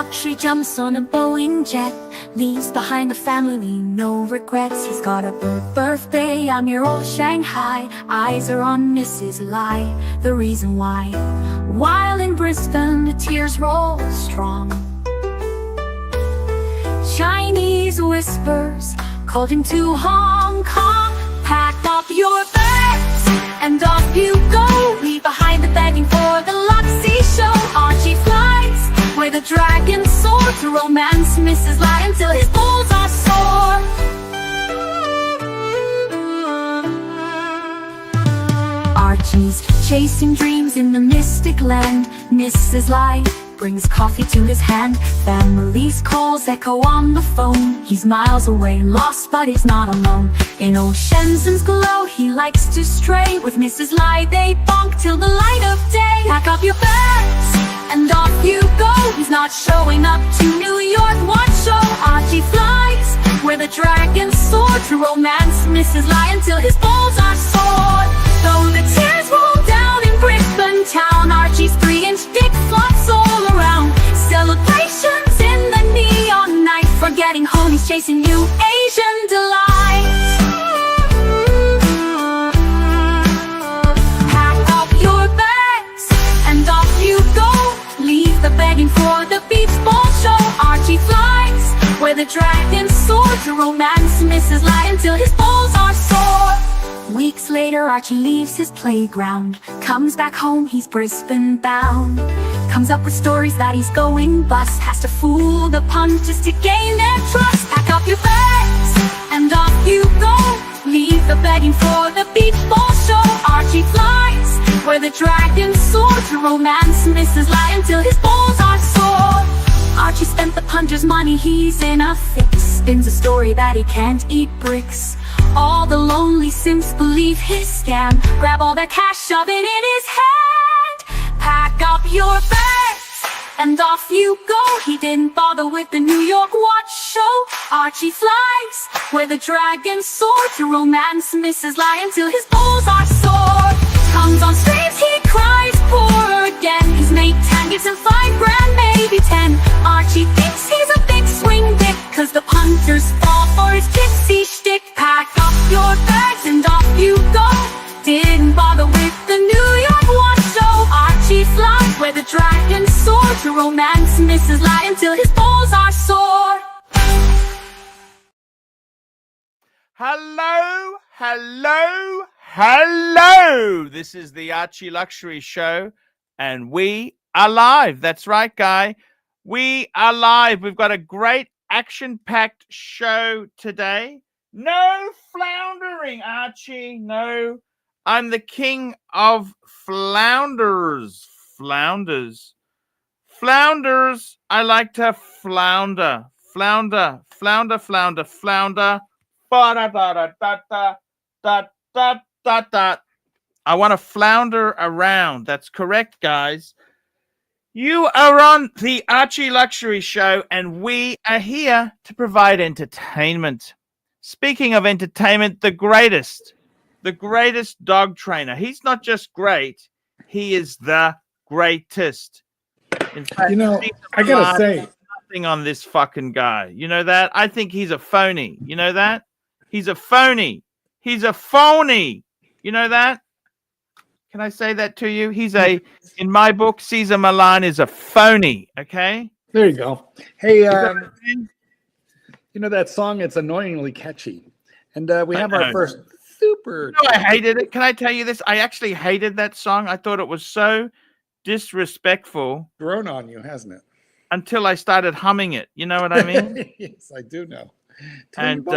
luxury jumps on a Boeing jet, leaves behind the family, no regrets. He's got a birthday on your old Shanghai, eyes are on Mrs. Lai, the reason why. While in Brisbane, the tears roll strong. Chinese whispers called him to Hong Kong. Pack up your bags and off you go. Leave behind the begging for the Luxy show. Archie flies where the dragons soar to romance Mrs. Lai until his balls are sore. Archie's chasing dreams in the mystic land. Mrs. Lai brings coffee to his hand. Family's calls echo on the phone. He's miles away, lost but he's not alone. In old Shenzhen's glow, he likes to stray. With Mrs. Lai they bonk till the light of day. Pack up your bags and off you go. He's not showing up to New York, what show? Archie flies where the dragons soar to romance Mrs. Lai until his balls are sore. Though the tears roll down in Brisbane town, Archie's 3-inch dick flops all around. Celebrations in the neon night, forgetting home he's chasing new Asian delight. Pack up your bags and off you go. Leave the begging for the beach ball show. Archie flies where the dragons soar to romance Mrs. Lai until his balls are sore. Weeks later, Archie leaves his playground, comes back home, he's Brisbane bound. Comes up with stories that he's going bust, has to fool the punters to gain their trust. Pack up your bags and off you go. Leave the begging for the beach ball show. Archie flies where the dragons soar to romance Mrs. Lai until his balls are sore. Archie spent the punter's money, he's in a fix. Spins a story that he can't eat bricks. All the lonely simps believe his scam. Grab all their cash, shove it in his hand. Pack up your bags and off you go. He didn't bother with the New York watch show. Archie flies where the dragons soar to romance Mrs. Lai until his balls are sore. Comes on streams, he cries poor again. His mate 10 gives him $5 grand, maybe 10. Archie thinks he's a big swing dick, cause the punters fall for his gypsy shtick. Pack up your bags and off you go. Didn't bother with the New York watch show. Archie flies where the dragons soar to romance Mrs. Lai until his balls are sore. Hello, hello, hello. This is the ArchieLuxury show, and we are live. That's right, Guy. We are live. We've got a great action-packed show today. No floundering, Archie. No. I'm the king of flounders. Flounders. Flounders. I like to flounder. Flounder. Flounder, flounder, flounder. Ba-da-da-da-da-da-da-da-da. I want to flounder around. That's correct, guys. You are on the ArchieLuxury show, and we are here to provide entertainment. Speaking of entertainment, the greatest dog trainer. He's not just great, he is the greatest. In fact, you know, I gotta say, nothing on this fucking guy. You know that? I think he's a phony. You know that? He's a phony. He's a phony. You know that? Can I say that to you? He's a, in my book, Cesar Millan is a phony. Okay? There you go. Hey, you know that song? It's annoyingly catchy. And we have our first super... No, I hated it. Can I tell you this? I actually hated that song. I thought it was so disrespectful. Grown on you, hasn't it? Until I started humming it. You know what I mean? Yes, I do know. And,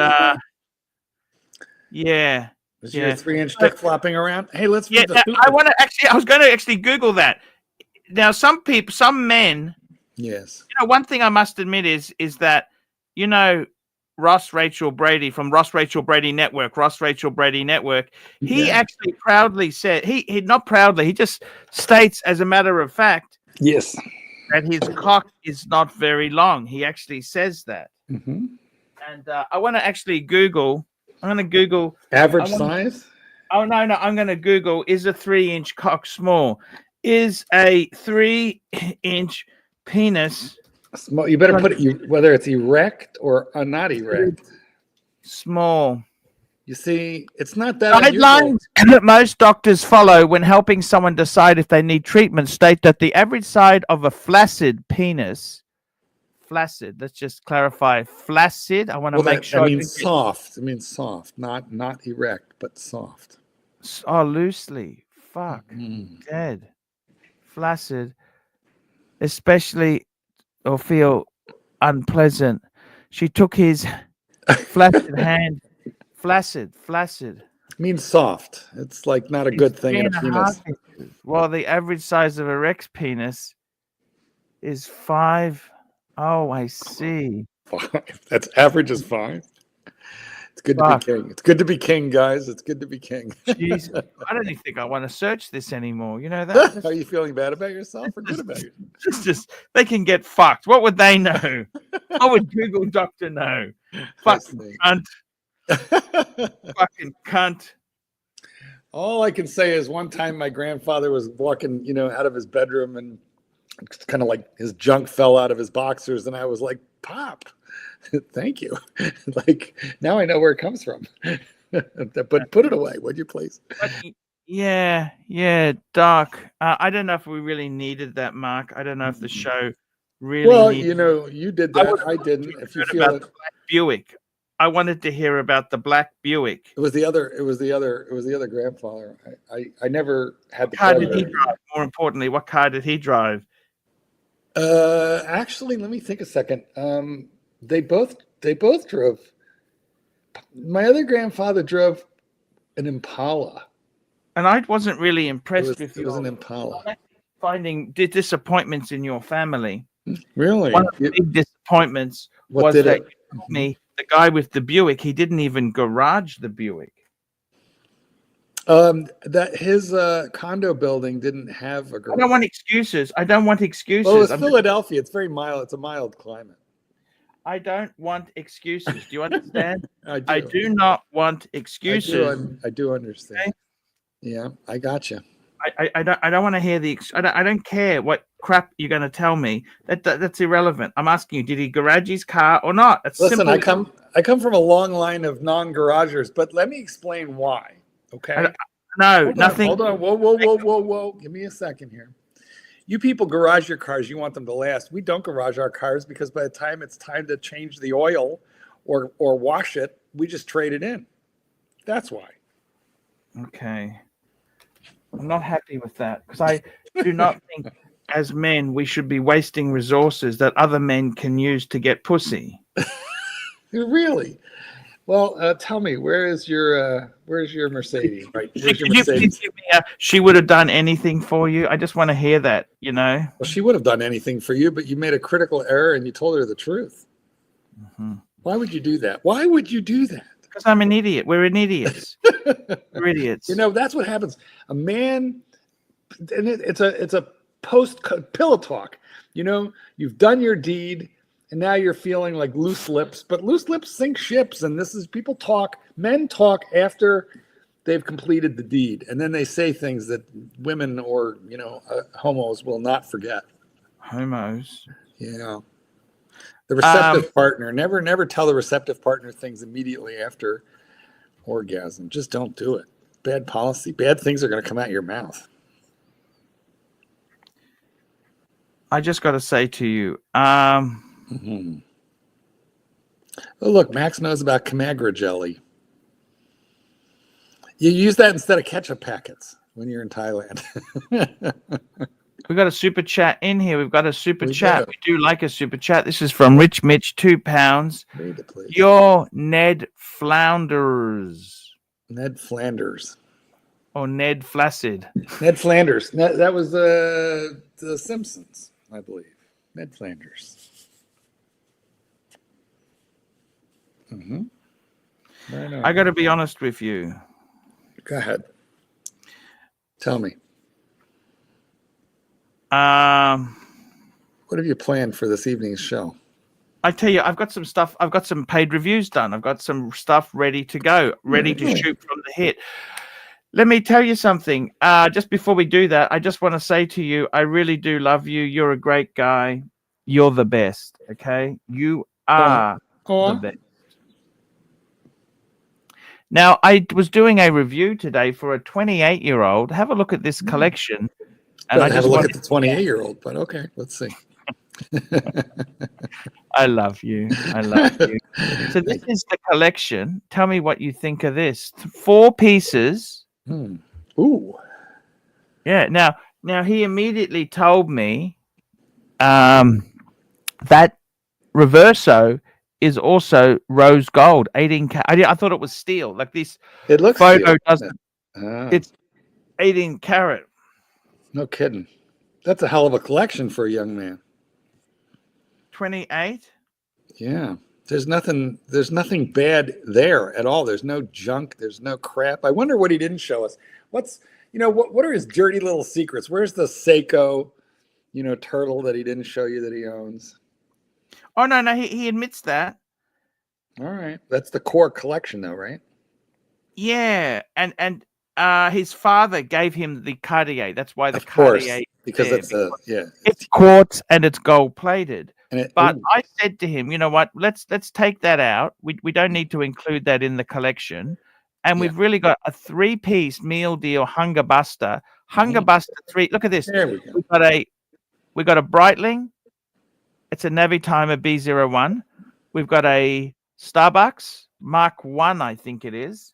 yeah. Is your 3-inch dick flopping around? Hey, let's... Yeah, I was going to actually Google that. Now, some men... Yes. You know, one thing I must admit is that, you know, Ross Rachel Brady from Ross Rachel Brady Network, he actually proudly said, he not proudly, he just states as a matter of fact, yes, that his cock is not very long. He actually says that. Mm-hmm. And I want to actually Google, average size. Oh, no, I'm going to Google, is a 3-inch cock small? Is a 3-inch penis Small. You better put it whether it's erect or not erect. Small. You see, it's not that unusual. Guidelines that most doctors follow when helping someone decide if they need treatment state that the average size of a flaccid penis, flaccid, let's just clarify, flaccid. I want to make sure. That means soft. It means soft, not erect, but soft. Oh, loosely. Fuck. Dead. Flaccid. Especially or feel unpleasant. She took his flaccid hand. Flaccid. Means soft. It's like not a good thing in a penis. Well, the average size of a Rex penis is 5. Oh, I see. 5. That's average is 5. It's good to be king. It's good to be king, guys. It's good to be king. Jeez, I don't even think I want to search this anymore. You know that? Are you feeling bad about yourself or good about yourself? It's just they can get fucked. What would they know? What would Google Doctor know? Fucking cunt. Fucking cunt. All I can say is one time my grandfather was walking, out of his bedroom and kind of like his junk fell out of his boxers, and I was like, "Pop, thank you." Like now I know where it comes from. But put it away, would you please? Yeah, Doc. I don't know if we really needed that, Mark. I don't know if the show really. Well, you did that. I didn't. If you feel about the Black Buick, I wanted to hear about the Black Buick. It was the other grandfather. I never had the car. Did he drive? More importantly, what car did he drive? Actually, let me think a second. They both drove. My other grandfather drove an Impala, and I wasn't really impressed with you. It was an Impala. Finding disappointments in your family. Really, one of the big disappointments was that you told me the guy with the Buick, he didn't even garage the Buick. That his condo building didn't have a garage. I don't want excuses. Well, it's Philadelphia. It's very mild. It's a mild climate. I don't want excuses. Do you understand? I do not want excuses. I do understand. Okay? Yeah, I got you. I don't want to hear I don't care what crap you're going to tell me. That's irrelevant. I'm asking you, did he garage his car or not? Listen, I come from a long line of non-garagers, but let me explain why. Okay. Nothing. Hold on. Whoa. Give me a second here. You people garage your cars. You want them to last. We don't garage our cars because by the time it's time to change the oil or wash it, we just trade it in. That's why. Okay. I'm not happy with that because I do not think as men we should be wasting resources that other men can use to get pussy. Really? Well, tell me, where's your Mercedes? Right? Where's your Mercedes? She would have done anything for you. I just want to hear that, Well, she would have done anything for you, but you made a critical error and you told her the truth. Mm-hmm. Why would you do that? Because I'm an idiot. We're idiots. We're idiots. That's what happens. A man, and it's a post pillow talk. You've done your deed. And now you're feeling like loose lips, but loose lips sink ships. And men talk after they've completed the deed. And then they say things that women or, homos will not forget. Homos? Yeah. The receptive partner. Never tell the receptive partner things immediately after orgasm. Just don't do it. Bad policy. Bad things are going to come out of your mouth. I just got to say to you, Mm-hmm. Oh, look, Max knows about Comagra jelly. You use that instead of ketchup packets when you're in Thailand. We've got a super chat in here. We've got a super chat. We do like a super chat. This is from Rich Mitch, £2. Read it, please. You're Ned Flounders. Ned Flanders. Or Ned Flaccid. Ned Flanders. That was the Simpsons, I believe. Ned Flanders. Mm-hmm. I got to be honest with you. Go ahead. Tell me. What have you planned for this evening's show? I tell you, I've got some stuff. I've got some paid reviews done. I've got some stuff ready to go, ready to shoot from the hit. Let me tell you something. Just before we do that, I just want to say to you, I really do love you. You're a great guy. You're the best. Okay, you are the best. Now, I was doing a review today for a 28-year-old. Have a look at this collection. And I have a look at the 28-year-old, but okay, let's see. I love you. I love you. So this is the collection. Tell me what you think of this. 4 pieces. Ooh. Yeah. Now he immediately told me that Reverso is also rose gold, 18 karat. I thought it was steel. Like this It looks photo steel, doesn't. Ah. It's 18 karat. No kidding. That's a hell of a collection for a young man. 28. Yeah. There's nothing bad there at all. There's no junk. There's no crap. I wonder what he didn't show us. What are his dirty little secrets? Where's the Seiko, turtle that he didn't show you that he owns? Oh, no, he admits that. All right. That's the core collection though, right? Yeah. And his father gave him the Cartier. That's why the Of course, Cartier because there, that's it's quartz and it's gold plated. But ooh. I said to him, you know what? Let's take that out. We don't need to include that in the collection. And we've really got a 3-piece meal deal Hunger Buster. Hunger Buster 3. Look at this. There we go. We got a Breitling. It's a Navitimer B01. We've got a Starbucks Mark 1, I think it is.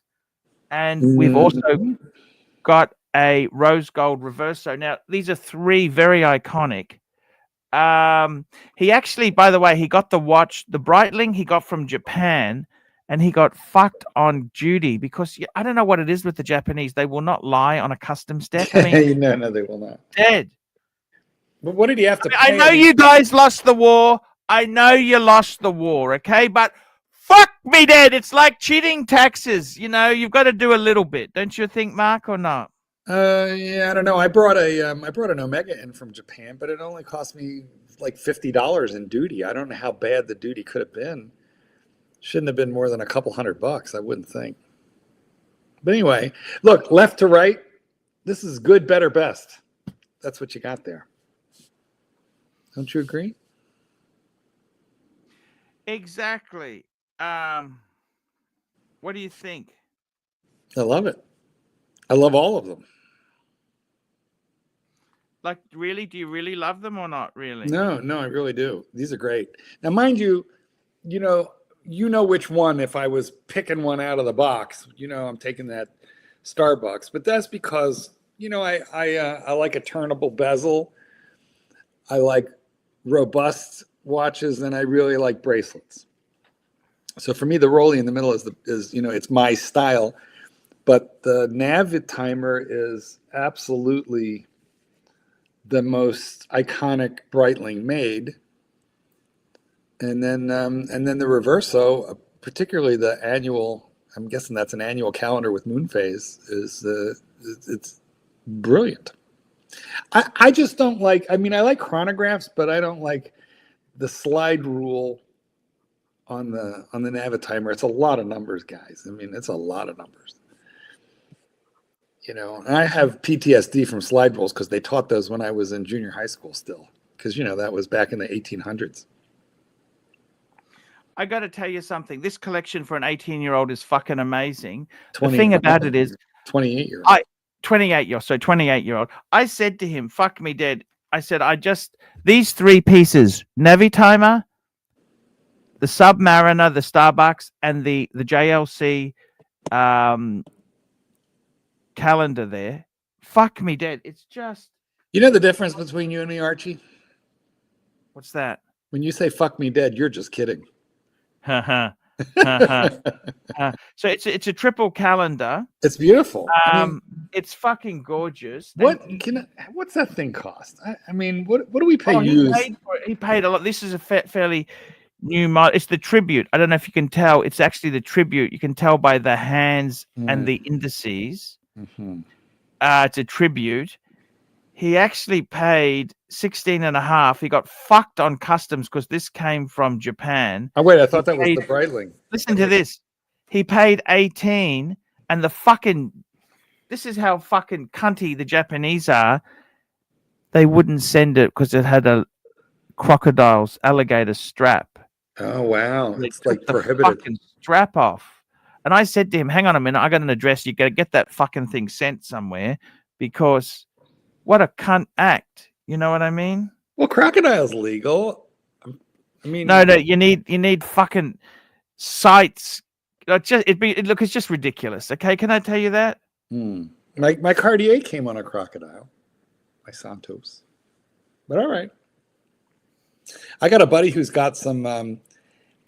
And we've also got a rose gold Reverso. Now, these are 3 very iconic. He actually, by the way, he got the watch, the Breitling he got from Japan, and he got fucked on duty because I don't know what it is with the Japanese. They will not lie on a customs debt. I mean, no, they will not. Dead. But what did he have to pay? I know you guys lost the war. I know you lost the war, okay? But fuck me dead. It's like cheating taxes. You've got to do a little bit. Don't you think, Mark, or not? Yeah, I don't know. I brought an Omega in from Japan, but it only cost me like $50 in duty. I don't know how bad the duty could have been. Shouldn't have been more than a couple $100, I wouldn't think. But anyway, look, left to right. This is good, better, best. That's what you got there. Don't you agree? Exactly. What do you think? I love it. I love all of them. Like, really? Do you really love them or not really? No, I really do. These are great. Now, mind you, you know which one, if I was picking one out of the box, I'm taking that Starbucks. But that's because, I like a turnable bezel. I like robust watches, and I really like bracelets. So for me, the Rolly in the middle is it's my style. But the Navitimer is absolutely the most iconic Breitling made. And then the Reverso, particularly the annual, I'm guessing that's an annual calendar with moon phase, it's brilliant. I just don't like, I like chronographs, but I don't like the slide rule on the Navitimer. It's a lot of numbers, guys. It's a lot of numbers. And I have PTSD from slide rules because they taught those when I was in junior high school still. Because, that was back in the 1800s. I got to tell you something. This collection for an 18-year-old is fucking amazing. The thing about it is 28-year-old. 28-year-old. I said to him, fuck me dead. I said, these 3 pieces, Navitimer, the Submariner, the Starbucks, and the JLC calendar there. Fuck me dead. It's just... You know the difference between you and me, Archie? What's that? When you say fuck me dead, you're just kidding. So it's a triple calendar. It's beautiful. It's fucking gorgeous. What's that thing cost? What do we pay you? He paid a lot. This is a fairly new model. It's the tribute. I don't know if you can tell. It's actually the tribute. You can tell by the hands and the indices. It's a tribute. He actually paid 16.5. He got fucked on customs because this came from Japan. Oh wait, I thought that was the Breitling. Listen to this. He paid 18, and this is how fucking cunty the Japanese are. They wouldn't send it because it had a crocodile's alligator strap. Oh wow, They it's took like the prohibited. fucking strap off. And I said to him, hang on a minute, I got an address. You got to get that fucking thing sent somewhere, because what a cunt act. You know what I mean? Well, crocodile's legal. I mean, No, you need fucking sites. It's just ridiculous. Okay, can I tell you that? my Cartier came on a crocodile, my Santos. But all right, I got a buddy who's got some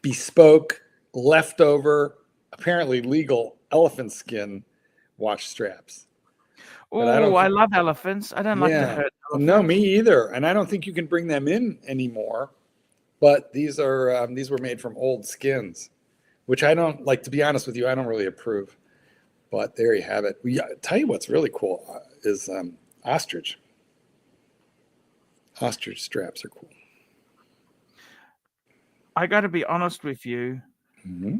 bespoke, leftover, apparently legal elephant skin watch straps. Oh, I love elephants. I don't like to hurt elephants. No, me either. And I don't think you can bring them in anymore. But these were made from old skins, which I don't like. To be honest with you, I don't really approve. But there you have it. Tell you what's really cool is ostrich. Ostrich straps are cool. I got to be honest with you. Mm-hmm.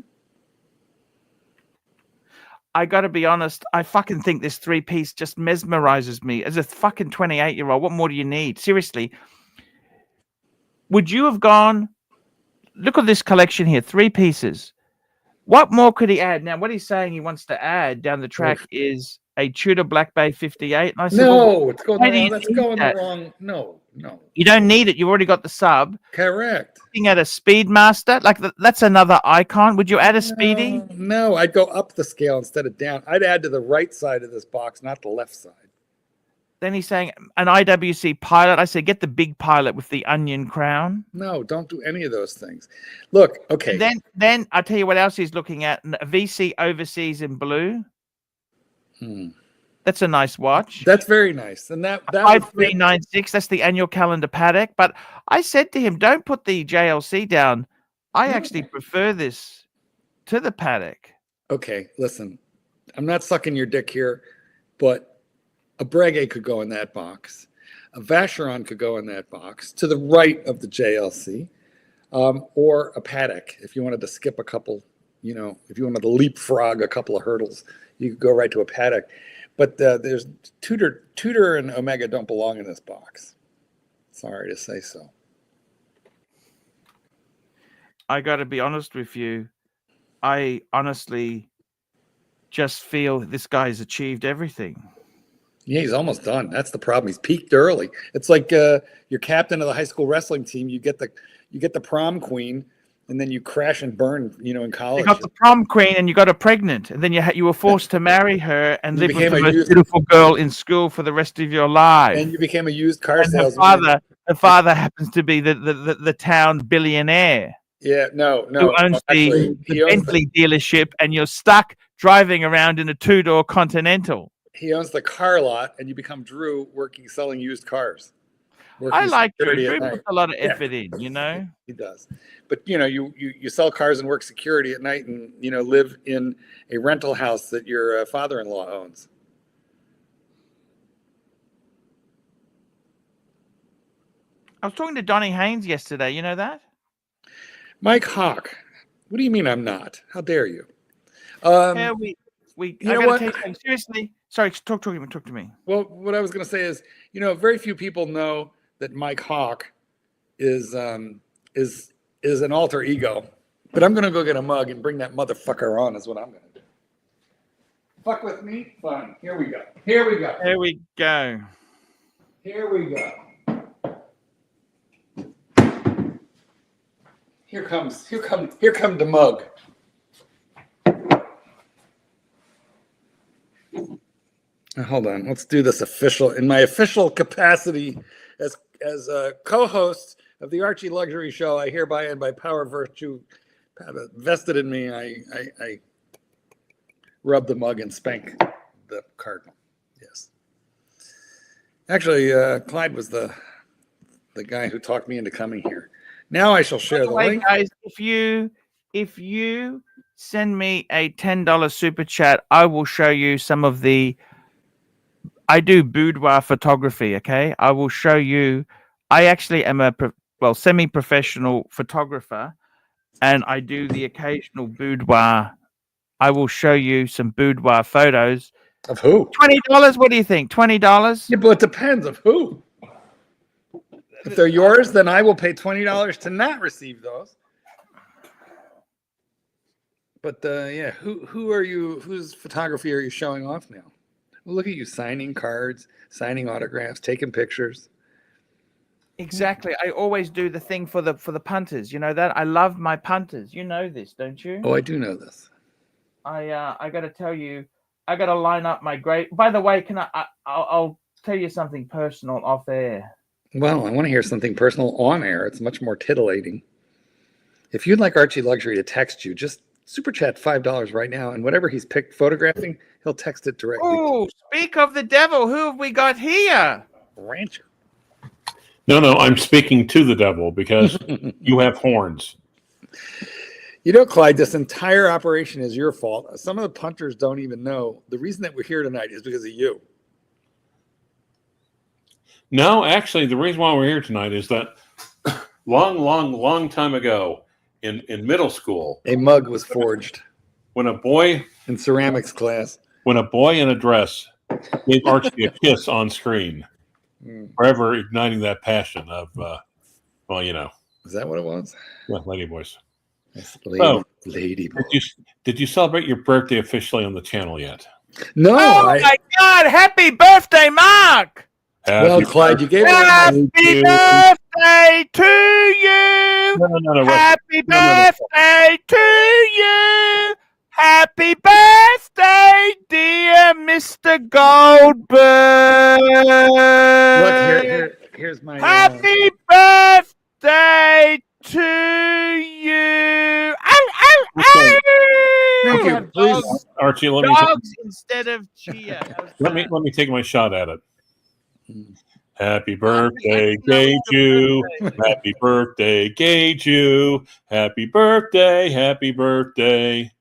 I got to be honest. I fucking think this 3-piece just mesmerizes me. As a fucking 28-year-old, what more do you need? Seriously. Would you have gone, look at this collection here, 3 pieces. What more could he add? Now, what he's saying he wants to add down the track is a Tudor Black Bay 58. And I said, it's going wrong. That's going wrong. No. You don't need it. You've already got the sub. Correct. Looking at a Speedmaster, like that's another icon. Would you add a Speedy? No, I'd go up the scale instead of down. I'd add to the right side of this box, not the left side. Then he's saying an IWC Pilot. I said, get the big Pilot with the onion crown. No, don't do any of those things. Look, okay. Then I'll tell you what else he's looking at. A VC Overseas in blue. That's a nice watch. That's very nice. And that 5396, that's the annual calendar Patek. But I said to him, don't put the JLC down. I actually prefer this to the Patek. Okay, listen. I'm not sucking your dick here, but a Breguet could go in that box. A Vacheron could go in that box to the right of the JLC, or a Patek. If you wanted to skip a couple, if you wanted to leapfrog a couple of hurdles, you could go right to a Patek. But there's Tudor and Omega don't belong in this box. Sorry to say so. I got to be honest with you. I honestly just feel this guy's achieved everything. Yeah, he's almost done. That's the problem. He's peaked early. It's like you're captain of the high school wrestling team. You get the prom queen, and then you crash and burn. In college. You got the prom queen, and you got her pregnant, and then you were forced to marry her and live with the most beautiful girl in school for the rest of your life. And you became a used car salesman. Her father happens to be the town billionaire. Yeah, no. Who owns the Bentley dealership, and you're stuck driving around in a 2-door Continental. He owns the car lot, and you become Drew selling used cars. I like Drew. Drew puts a lot of effort in, He does. But, you sell cars and work security at night and, live in a rental house that your father-in-law owns. I was talking to Donnie Haynes yesterday. You know that? Mike Hawk. What do you mean I'm not? How dare you? Yeah, I gotta tell you, seriously. Sorry, talk to me. Well, what I was going to say is, very few people know that Mike Hawk is an alter ego. But I'm going to go get a mug and bring that motherfucker on is what I'm going to do. Fuck with me? Fine. Here we go. Here come the mug. Hold on. Let's do this in my official capacity as a co-host of the Archie Luxury Show. I hereby and by power of virtue vested in me, I rub the mug and spank the cardinal. Yes. Actually, Clyde was the guy who talked me into coming here. Now I shall share the link. Guys, if you send me a $10 super chat, I will show you some of the. I do boudoir photography. Okay, I will show you. I actually am a semi-professional photographer, and I do the occasional boudoir. I will show you some boudoir photos. Of who? $20. What do you think? $20? Yeah, but it depends of who. If they're yours, then I will pay $20 to not receive those. But yeah, who are you? Whose photography are you showing off now? Well, look at you signing cards, signing autographs, taking pictures. Exactly. I always do the thing for the punters. You know that? I love my punters. You know this, don't you? Oh, I do know this. I got to tell you, I got to line up my great. By the way, I'll tell you something personal off air. Well, I want to hear something personal on air. It's much more titillating. If you'd like Archie Luxury to text you, just super chat $5 right now, and whatever he's picked photographing, he'll text it directly. Oh, speak of the devil. Who have we got here? Rancher. No, I'm speaking to the devil because you have horns. You know, Clyde, this entire operation is your fault. Some of the punters don't even know the reason that we're here tonight is because of you. No, actually, the reason why we're here tonight is that long time ago in middle school, a mug was forged when a boy in ceramics class. When a boy in a dress gave Archie a kiss on screen, forever igniting that passion of, well, you know. Is that what it was? Yeah, lady boys. Lady boy. Did you celebrate your birthday officially on the channel yet? No. Oh my God! Happy birthday, Mark! Well, Clyde, you gave it. Happy birthday to you! No. Happy birthday to you! Happy birthday, dear Mr. Goldberg! Look, here's my. Happy birthday to you! Thank you. Please, Archie, Dogs instead of cheer. let me take my shot at it. Happy birthday, Gay Jew. Happy birthday, Gay Jew. Happy birthday, happy birthday.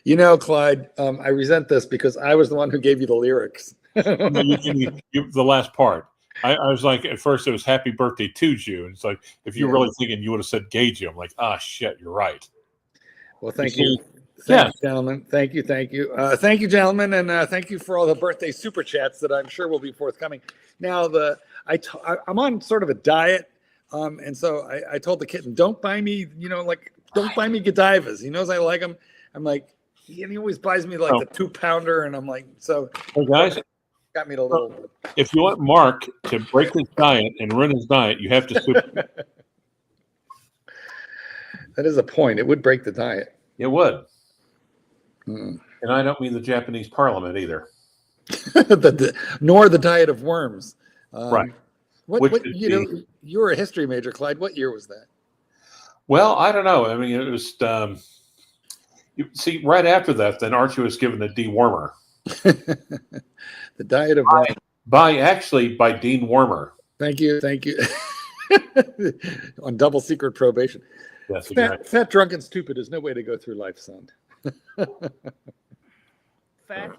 You know, Clyde, I resent this because I was the one who gave you the lyrics. The last part. I was like, at first it was happy birthday to Jew. And it's like, if you're really thinking, you would have said Gay Jew. I'm like, shit, you're right. Well, thank you. Thank you, gentlemen. Thank you. Thank you, gentlemen. And thank you for all the birthday super chats that I'm sure will be forthcoming. Now, I'm on sort of a diet. And so I told the kitten, don't buy me, don't buy me Godivas. He knows I like them. I'm like, he always buys me like the 2-pounder. And I'm like, so hey guys, got me to a little. If you want Mark to break his diet and ruin his diet, you have to super. That is a point. It would break the diet. It would. And I don't mean the Japanese parliament either. Nor the diet of worms. Right. You were a history major, Clyde. What year was that? Well, I don't know. I mean, it was, see, right after that, then Archie was given a dewormer. The diet of by Dean Wormer. Thank you. On double secret probation. Yes, exactly. Fat, drunk, and stupid is no way to go through life, son. Fat,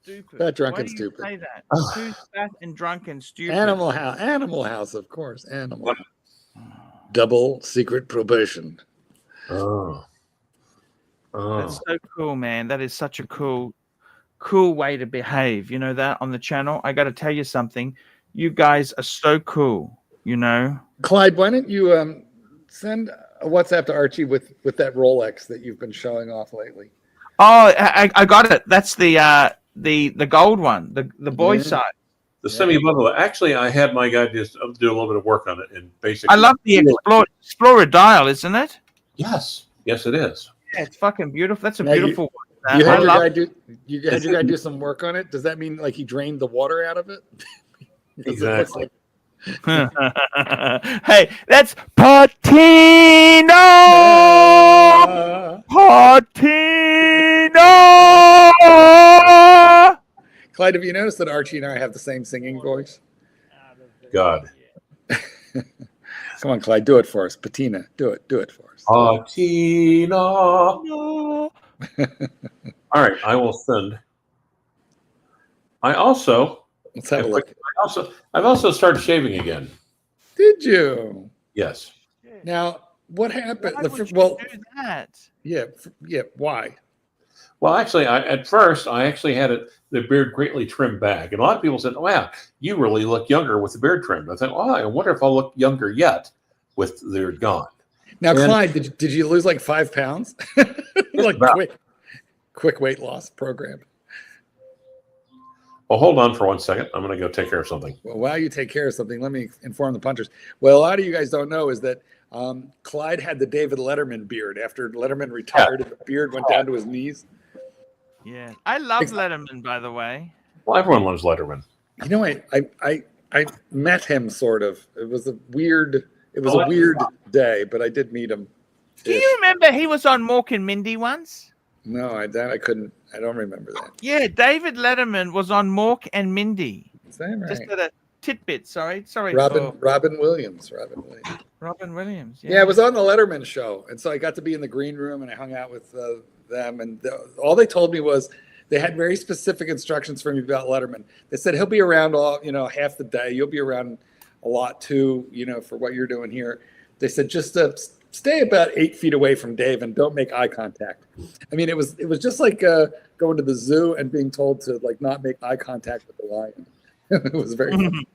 stupid. Fat, drunk, Why and do you stupid. say that? Who's fat and drunk and stupid? Animal House, of course. Animal. Double secret probation. Oh. That's so cool, man. That is such a cool way to behave. You know that on the channel. I got to tell you something. You guys are so cool. You know, Clyde, why don't you send a WhatsApp to Archie with that Rolex that you've been showing off lately? Oh, I got it. That's the gold one, the boy side. The semi-bundle. Actually, I had my guy just do a little bit of work on it, and basically, I love the Explorer dial, isn't it? Yes, it is. Yeah, it's fucking beautiful. That's a beautiful one. You had your guy do some work on it. Does that mean like he drained the water out of it? Exactly. Hey, that's Patino. Clyde, have you noticed that Archie and I have the same singing voice? God. Come on, Clyde, do it for us. Patina, do it for us. Patina. All right, I will send. Let's have a look. I've also started shaving again. Did you? Yes. Now, what happened? Why would you do that? Yeah. Why? Well, actually, at first, I actually had the beard greatly trimmed back. And a lot of people said, wow, you really look younger with the beard trimmed. I thought, oh, I wonder if I'll look younger yet with the beard gone. Now, And Clyde, did you lose like 5 pounds? Like about. quick weight loss program. Well, hold on for 1 second. I'm going to go take care of something. Well, while you take care of something, let me inform the punchers. Well, a lot of you guys don't know is that Clyde had the David Letterman beard after Letterman retired and the beard went down to his knees. Yeah, I love Letterman, by the way. Well, everyone loves Letterman. You know, I met him sort of. It was a weird day, but I did meet him. Do you remember he was on Mork and Mindy once? No, I couldn't. I don't remember that. Yeah, David Letterman was on Mork and Mindy. Is that right? Just at a tidbit. Sorry. Robin Williams. Robin Williams. Yeah, it was on the Letterman show, and so I got to be in the green room and I hung out with them. And all they told me was they had very specific instructions for me about Letterman. They said he'll be around half the day. You'll be around a lot too, for what you're doing here. They said just stay about 8 feet away from Dave and don't make eye contact. I mean, it was just like going to the zoo and being told to like not make eye contact with the lion. It was very funny.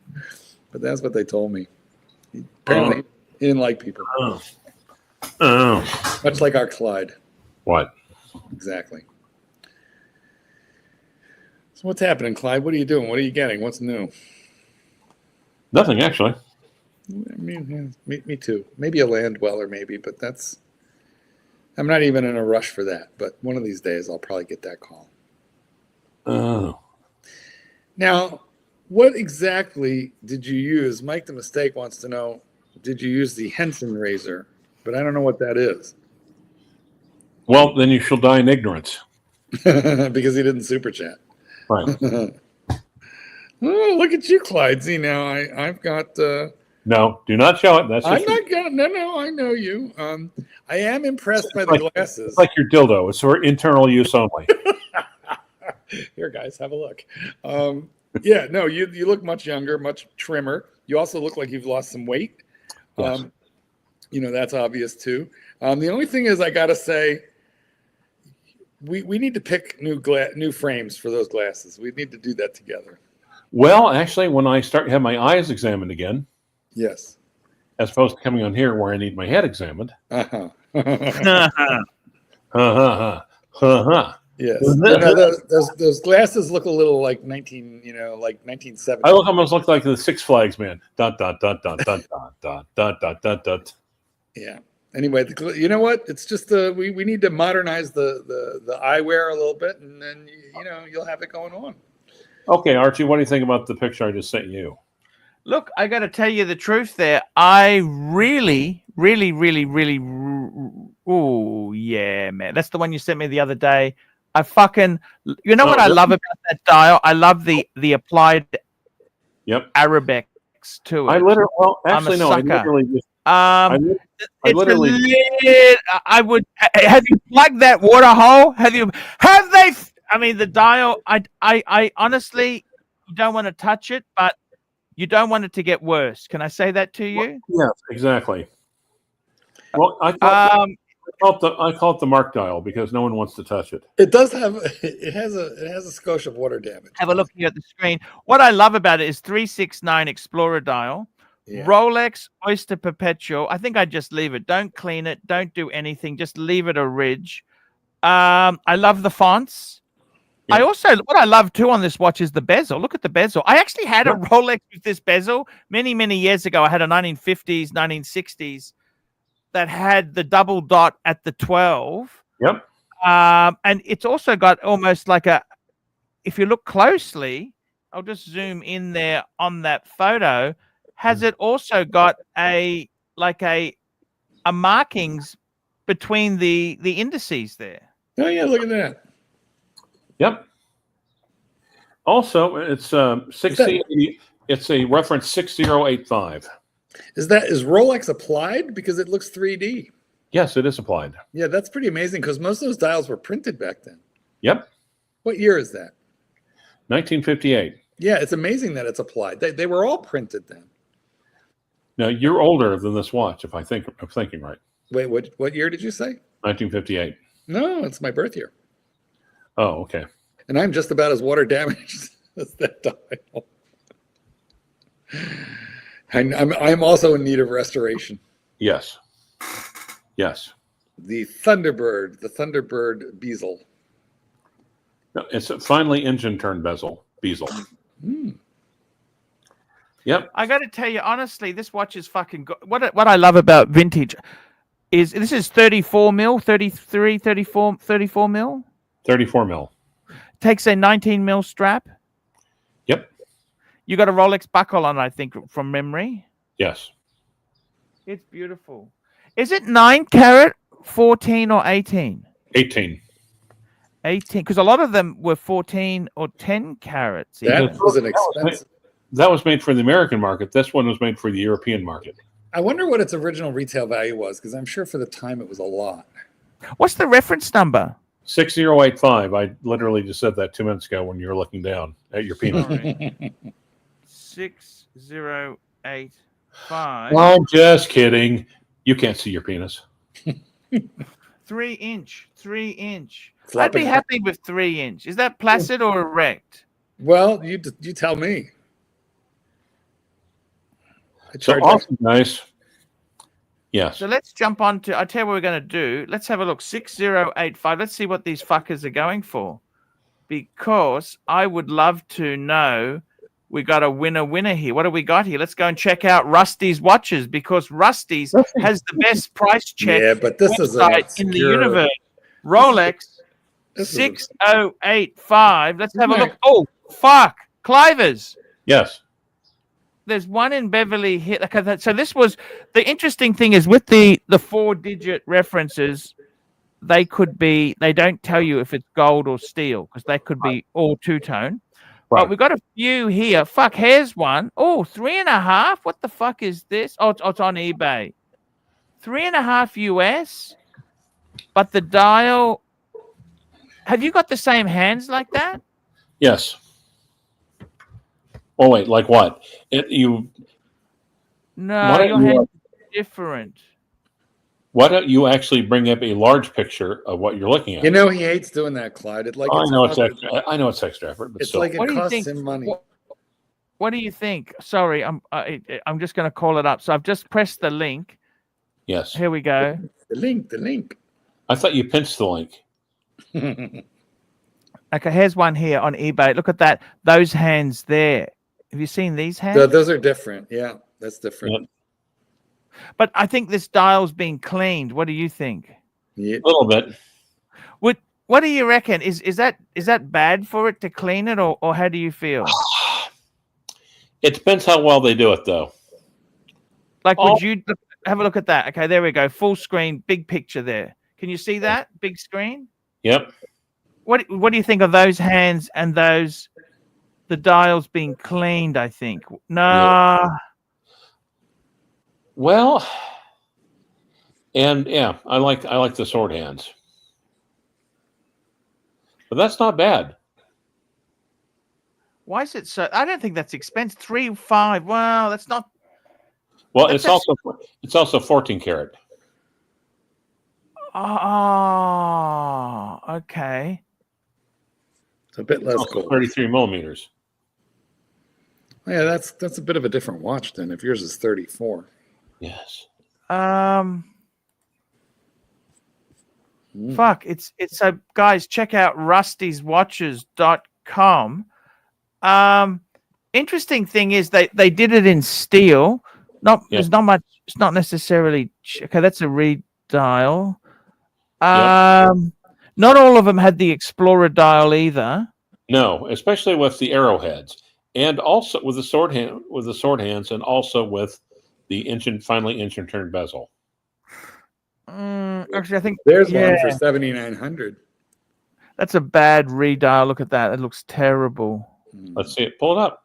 But that's what they told me. Apparently, he didn't like people. Oh. Much like our Clyde. What? Exactly. So what's happening, Clyde? What are you doing? What are you getting? What's new? Nothing, actually. I mean, me too. Maybe a land dweller, maybe, but I'm not even in a rush for that. But one of these days, I'll probably get that call. Oh. Now, what exactly did you use? Mike the Mistake wants to know, did you use the Henson razor? But I don't know what that is. Well, then you shall die in ignorance. Because he didn't super chat. Right. Oh, look at you, Clyde. See, now I've got... No, do not show it. That's I'm not going to... No, I know you. I am impressed by the glasses. It's like your dildo. It's for internal use only. Here, guys, have a look. Yeah, no, you look much younger, much trimmer. You also look like you've lost some weight. Yes. That's obvious too. The only thing is, I gotta say, we need to pick new frames for those glasses. We need to do that together. Well, actually, when I start to have my eyes examined again, Yes. as opposed to coming on here where I need my head examined. Uh-huh. Yes. Those glasses look a little like 1970. I almost look like the Six Flags man. Dun dun dun dun dun dun dun dun dun dun dun. Yeah. Anyway, you know what? It's just we need to modernize the eyewear a little bit, and then you'll have it going on. Okay, Archie, what do you think about the picture I just sent you? Look, I got to tell you the truth there. I really, oh, yeah, man. That's the one you sent me the other day. I fucking, what I love about that dial? I love the applied Arabics to it. I literally just, I would, have you plugged that water hole? The dial, I honestly don't want to touch it, but you don't want it to get worse. Can I say that to you? Yes, exactly. Well, I call it the Mark dial because no one wants to touch it. It does have it has a skosh of water damage. Have a look here at the screen. What I love about it is 369 Explorer dial, Rolex Oyster Perpetual. I think I'd just leave it. Don't clean it. Don't do anything. Just leave it a ridge. I love the fonts. I also, what I love too on this watch is the bezel. Look at the bezel. I actually had a Rolex with this bezel many, many years ago. I had a 1950s, 1960s that had the double dot at the 12. Yep. And it's also got almost like if you look closely, I'll just zoom in there on that photo, has it also got a markings between the indices there. Oh yeah, look at that. Yep. Also, it's 60. It's a reference 6085. Is Rolex applied because it looks 3D? Yes, it is applied. Yeah, that's pretty amazing because most of those dials were printed back then. Yep. What year is that? 1958. Yeah, it's amazing that it's applied. They were all printed then. Now you're older than this watch, if I'm thinking right. Wait, what year did you say? 1958. No, it's my birth year. Oh, okay. And I'm just about as water damaged as that dial. I'm also in need of restoration. Yes. Yes. The Thunderbird bezel. No, it's a finely engine turned bezel. Yep. I got to tell you honestly, this watch is fucking good. What I love about vintage is this is 34 mil, 33, 34 mil. 34 mil. Takes a 19 mil strap. Yep. You got a Rolex buckle on, I think, from memory. Yes. It's beautiful. Is it 9 carat, 14 or 18? 18. 18, because a lot of them were 14 or 10 carats. That even. was an expensive. That was made for the American market. This one was made for the European market. I wonder what its original retail value was, because I'm sure for the time it was a lot. What's the reference number? 6085. I literally just said that 2 minutes ago when you were looking down at your penis. 6085. I'm just kidding. You can't see your penis. 3 inch. 3 inch. Flop I'd be it. happy with 3 inch. Is that placid or erect? Well, you tell me. So awesome, guys. Yes. So let's jump on to, I'll tell you what we're going to do. Let's have a look. 6085. Let's see what these fuckers are going for. Because I would love to know, we got a winner here. What do we got here? Let's go and check out Rusty's watches, because Rusty's has the best price check Yeah, but this is website in the universe. Rolex 6085. Let's have a look. Oh, fuck. Clivers. Yes. There's one in Beverly Hills. Okay, so this was the interesting thing is with the 4-digit references, they don't tell you if it's gold or steel, because they could be all two-tone. Right. But we've got a few here. Fuck, here's one. Oh, 3.5. What the fuck is this? Oh, it's on eBay. 3.5 US. But the dial. Have you got the same hands like that? Yes. Oh wait, like what? No, Why don't your you, hands are different. Why don't you actually bring up a large picture of what you're looking at? You know he hates doing that, Clyde. I know it's extra. I know it's extra effort, but It's still. like it What do you costs think? him money. What do you think? Sorry, I'm just going to call it up. So I've just pressed the link. Yes. Here we go. The link. I thought you pinched the link. Okay, here's one here on eBay. Look at that. Those hands there. Have you seen these hands? Those are different. Yeah, that's different. Yep. But I think this dial's been cleaned. What do you think? Yeah. A little bit. What do you reckon? Is that bad for it to clean it, or how do you feel? It depends how well they do it, though. Like, would you have a look at that? Okay, there we go. Full screen, big picture there. Can you see that? Big screen? Yep. What do you think of those hands and the dials being cleaned, I think? Nah. Yeah. Well, and yeah, I like the sword hands. But that's not bad. Why is it so? I don't think that's expensive. 3.5. Wow, that's not. Well, That's it's also 14 karat. Oh, okay. It's a bit less Also gold. 33 millimeters. Yeah, that's a bit of a different watch then. If yours is 34. Yes. Fuck, it's so guys, check out rustyswatches.com. Interesting thing is they did it in steel. There's not much, it's not necessarily okay, that's a reed dial. Not all of them had the Explorer dial either. No, especially with the arrowheads, and also with the sword hands, and also with the finely engine turned bezel. Actually, I think There's one for 7,900. that's a bad redial. Look at that. It looks terrible. Let's see it. Pull it up.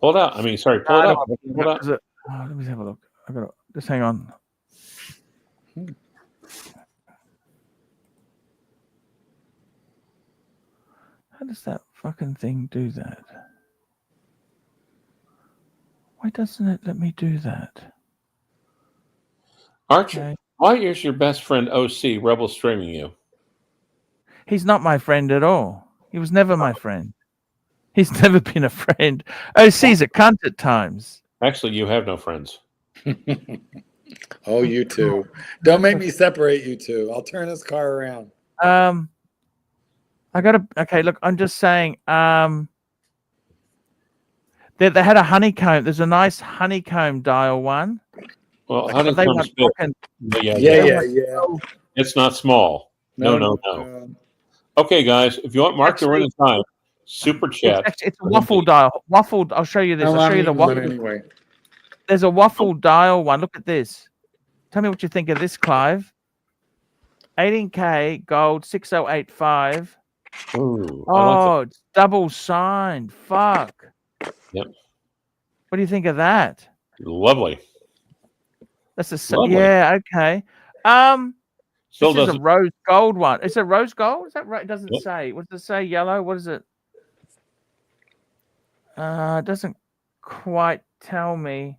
Pull it out. I mean, sorry, pull it up. Pull it up. Let me have a look. I got to just hang on. How does that fucking thing do that? Why doesn't it let me do that? Archie, Okay. why is your best friend OC rebel streaming you? He's not my friend at all. He was never my friend. He's never been a friend. OC's a cunt at times. Actually, you have no friends. Oh, you two. Don't make me separate you two. I'll turn this car around. Okay, look, I'm just saying, they had a honeycomb. There's a nice honeycomb dial one. Well, But they honeycomb's were big. fucking, Yeah. It's not small. No. Okay, guys, if you want Mark to run in time, super chat. it's a waffle dial. Waffled. I'll show you this. I'll show you the waffle. Anyway. There's a waffle dial one. Look at this. Tell me what you think of this, Clive. 18K gold 6085. Ooh, Oh, it's double signed. Fuck. Yep. What do you think of that? Lovely. That's a Lovely. yeah. Okay. Still This is a doesn't. rose gold one. Is it rose gold? Is that right? It doesn't Yep. say. What does it say? Yellow. What is it? It doesn't quite tell me.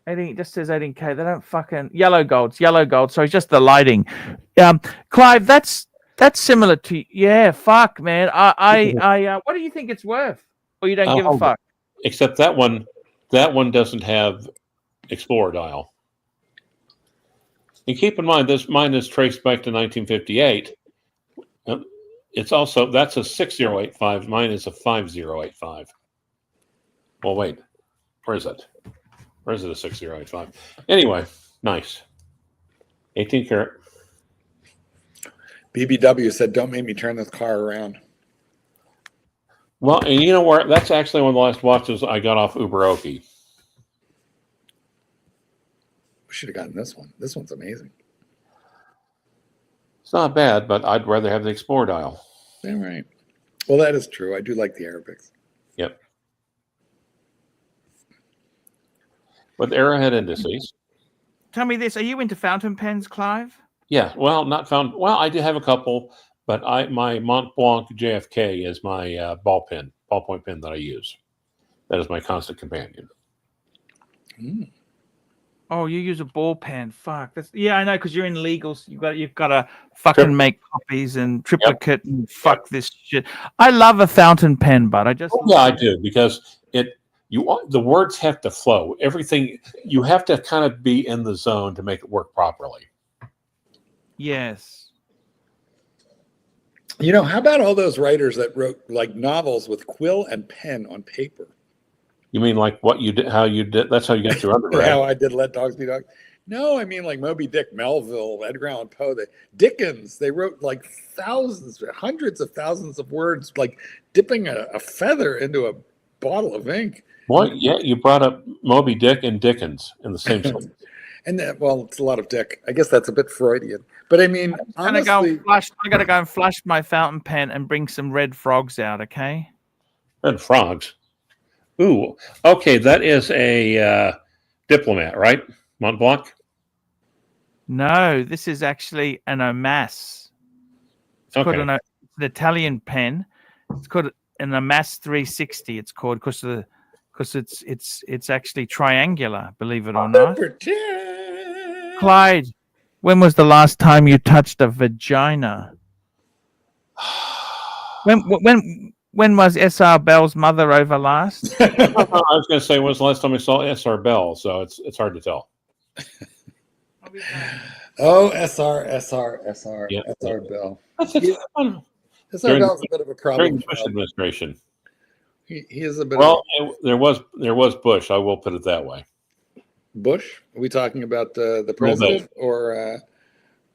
18, it just says 18K. They don't fucking yellow gold. It's yellow gold. So it's just the lighting. Clive, that's similar to yeah. Fuck, man. What do you think it's worth? Or you don't give a fuck? Except that one doesn't have Explorer dial. And keep in mind, mine is traced back to 1958. It's also that's a 6085. Mine is a 5085. Well, wait, where is it? Where is it? A 6085. Anyway, nice. 18 karat. BBW said, "Don't make me turn this car around." Well, and you know where? That's actually one of the last watches I got off Uberoki. We should have gotten this one. This one's amazing. It's not bad, but I'd rather have the Explorer dial. All right. Well, that is true. I do like the Arabics. Yep. With arrowhead indices. Tell me this: are you into fountain pens, Clive? Yeah. Well, not found. Well, I do have a couple, but my Mont Blanc JFK is my ballpoint pen that I use. That is my constant companion. Mm. Oh, you use a ball pen. Fuck. I know, because you're in legals. You've got to fucking make copies and triplicate and fuck this shit. I love a fountain pen, but I do, because the words have to flow. Everything you have to kind of be in the zone to make it work properly. Yes. You know, how about all those writers that wrote like novels with quill and pen on paper? You mean like what you did? How you did? That's how you got your undergrad. How I did Let Dogs Be Dogs. No, I mean like Moby Dick, Melville, Edgar Allan Poe, Dickens. They wrote like thousands, hundreds of thousands of words, like dipping a feather into a bottle of ink. Boy, yeah, you brought up Moby Dick and Dickens in the same sentence. And well, it's a lot of Dick. I guess that's a bit Freudian. But I mean, honestly, I gotta go and flush my fountain pen and bring some red frogs out. Okay. Red frogs. Ooh, okay, that is a diplomat, right? Mont Blanc? No, this is actually an OMMANEY. It's called an Italian pen. It's called an OMMANEY 360. It's called because it's actually triangular. Believe it or not. Clyde, when was the last time you touched a vagina? When was S.R. Bell's mother over last? I was going to say, when was the last time I saw S.R. Bell? So it's hard to tell. Oh, SR Bell. SR Bell's a bit of a problem. During Bush administration. He is a bit. Well, there was Bush. I will put it that way. Bush? Are we talking about the president or?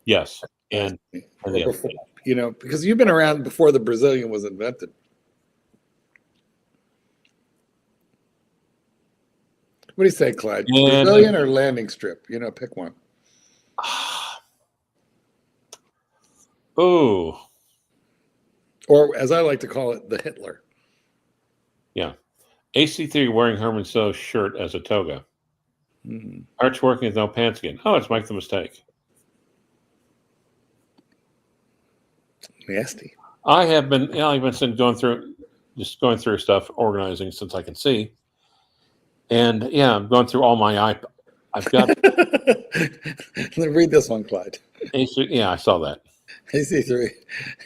Yes, and before, you know, because you've been around before the Brazilian was invented. What do you say, Clyde? Brazilian or landing strip? You know, pick one. Oh. Or as I like to call it, the Hitler. Yeah. AC3 wearing Herman So's shirt as a toga. Mm-hmm. Arch working with no pants again. Oh, it's Mike the Mistake. Nasty. I've been going through stuff, organizing since I can see. And yeah, I'm going through all my I've got Read this one, Clyde. Yeah, I saw that. AC3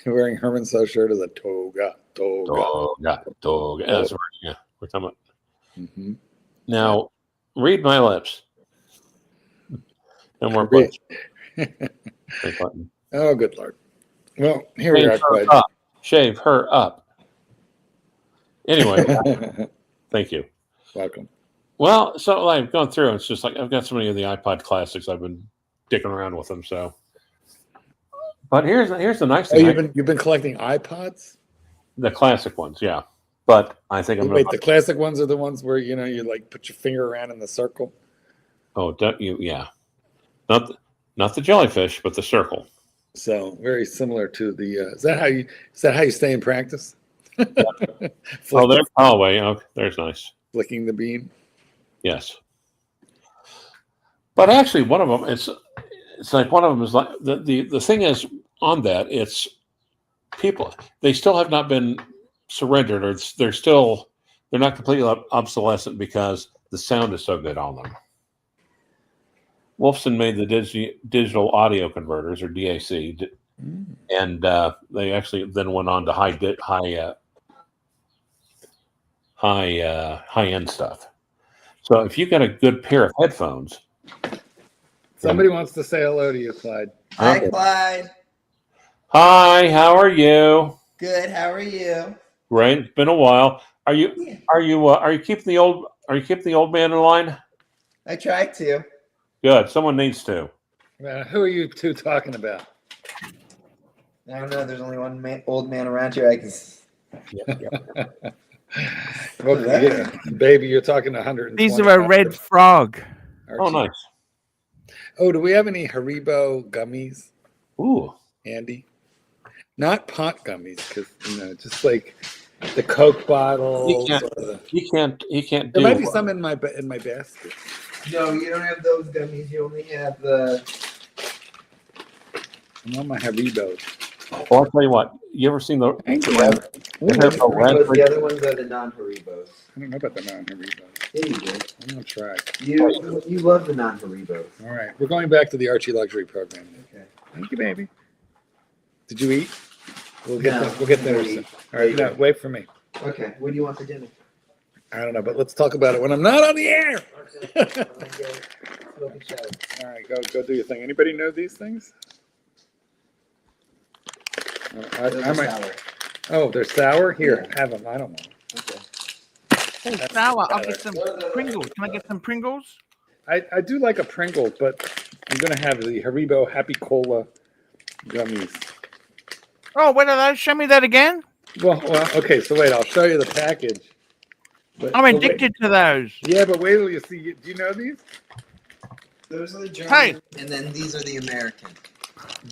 wearing Herman So shirt as a toga. Toga. That's right. Yeah, we're talking about. Mm-hmm. Now, read my lips. No more buttons. Button. Oh, good Lord. Well, here we are. Shave her up. Anyway, thank you. Welcome. Well, so I've gone through, and it's just like I've got so many of the iPod classics. I've been dicking around with them. So, but here's the nice thing. You've been collecting iPods? The classic ones, yeah. But I think I'm wait. The classic ones are the ones where you like put your finger around in the circle. Oh, don't you? Yeah, not the jellyfish, but the circle. So very similar to the. Is that how you stay in practice? There's nice. Flicking the bean. Yes. But actually, one of them it's like one of them is like the thing is on that it's people they still have not been surrendered or they're not completely obsolescent because the sound is so good on them. Wolfson made the digital audio converters or DAC, and they actually then went on to high end stuff. So if you got a good pair of headphones, somebody wants to say hello to you, Clyde. Hi, Clyde. Hi, how are you? Good. How are you? Great. It's been a while. Are you keeping the old man in line? I tried to. Good. Someone needs to. Who are you two talking about? I don't know. There's only one old man around here. I can. Well, yeah, baby, you're talking 100. These are a red frog. Archie. Oh, nice. Oh, do we have any Haribo gummies? Ooh, Andy. Not pot gummies, because just like the Coke bottles. He can't. There might be some in my basket. No, you don't have those gummies. You only have the. I want my Haribo. Well, I'll tell you what. You ever seen the The other ones are the non-Haribos. I don't know about the non-Haribos. Yeah, you do. I'm gonna try. You love the non-Haribos. All right, we're going back to the ArchieLuxury program. Okay. Thank you, baby. Did you eat? We'll get there soon. All right, no, wait for me. Okay. What do you want for dinner? I don't know, but let's talk about it when I'm not on the air. All right, go do your thing. Anybody know these things? Oh, they're sour? Here, have them. I don't know. Okay. Oh, sour. I'll get some Pringles. Can I get some Pringles? I do like a Pringles, but I'm going to have the Haribo Happy Cola gummies. Oh, what are those? Show me that again. Well, okay, so wait, I'll show you the package. But, I'm addicted to those. Yeah, but wait till you see. Do you know these? Those are the German, Hey. and then these are the American.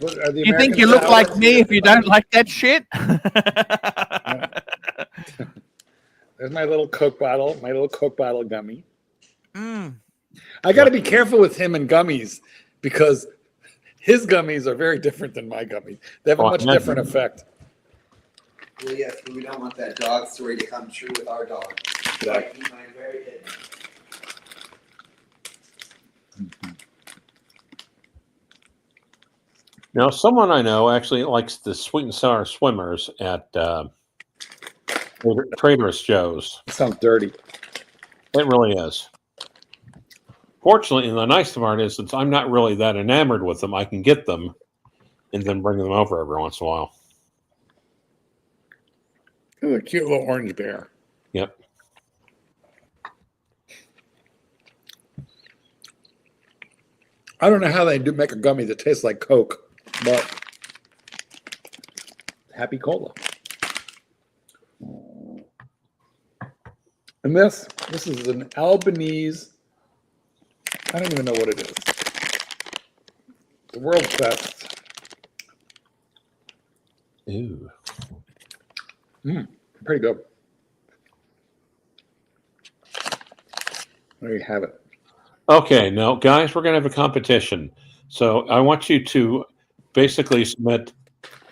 What, are the You think American you look sour? like me if you don't like that shit? There's my little Coke bottle gummy. Mm. I got to be careful with him and gummies because his gummies are very different than my gummies. They have a much different effect. Well, yes, but we don't want that dog story to come true with our dog. Exactly. He's mine very hidden. Now, someone I know actually likes the sweet and sour swimmers at Trader's Joe's. It sounds dirty. It really is. Fortunately, and the nice part is, since I'm not really that enamored with them, I can get them and then bring them over every once in a while. Ooh, a cute little orange bear. Yep. I don't know how they do make a gummy that tastes like Coke, but Happy Cola. And this is an Albanese. I don't even know what it is. The world's best. Ooh. Pretty good. There you have it. Okay, now, guys, we're going to have a competition. So I want you to basically submit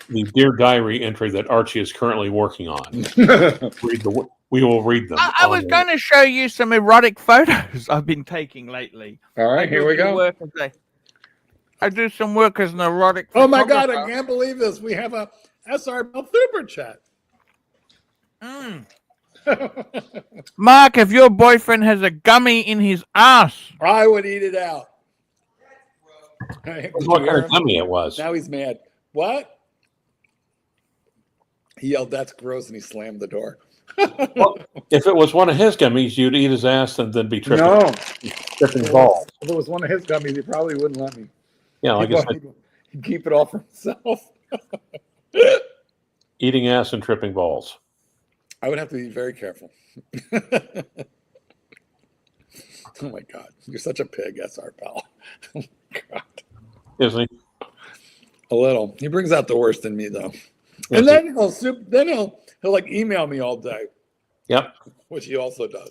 the Dear Diary entry that Archie is currently working on. We will read them. I was going to show you some erotic photos I've been taking lately. All right, here we go. I do some work as an erotic. Oh my God, I photographer. can't believe this. We have a SR Bell super chat. Mm. Mark, if your boyfriend has a gummy in his ass, I would eat it out. Did What you kind hear of him? gummy it was? Now he's mad. What? He yelled, "That's gross," and he slammed the door. Well, if it was one of his gummies, you'd eat his ass and then be tripping balls. If it was one of his gummies, he probably wouldn't let me. Yeah, like I said, He'd keep it all for himself. eating ass and tripping balls. I would have to be very careful. Oh my God, you're such a pig, SR pal. Oh my God. Isn't he? A little. He brings out the worst in me, though. Yes, And then he'll like email me all day, Yep. which he also does.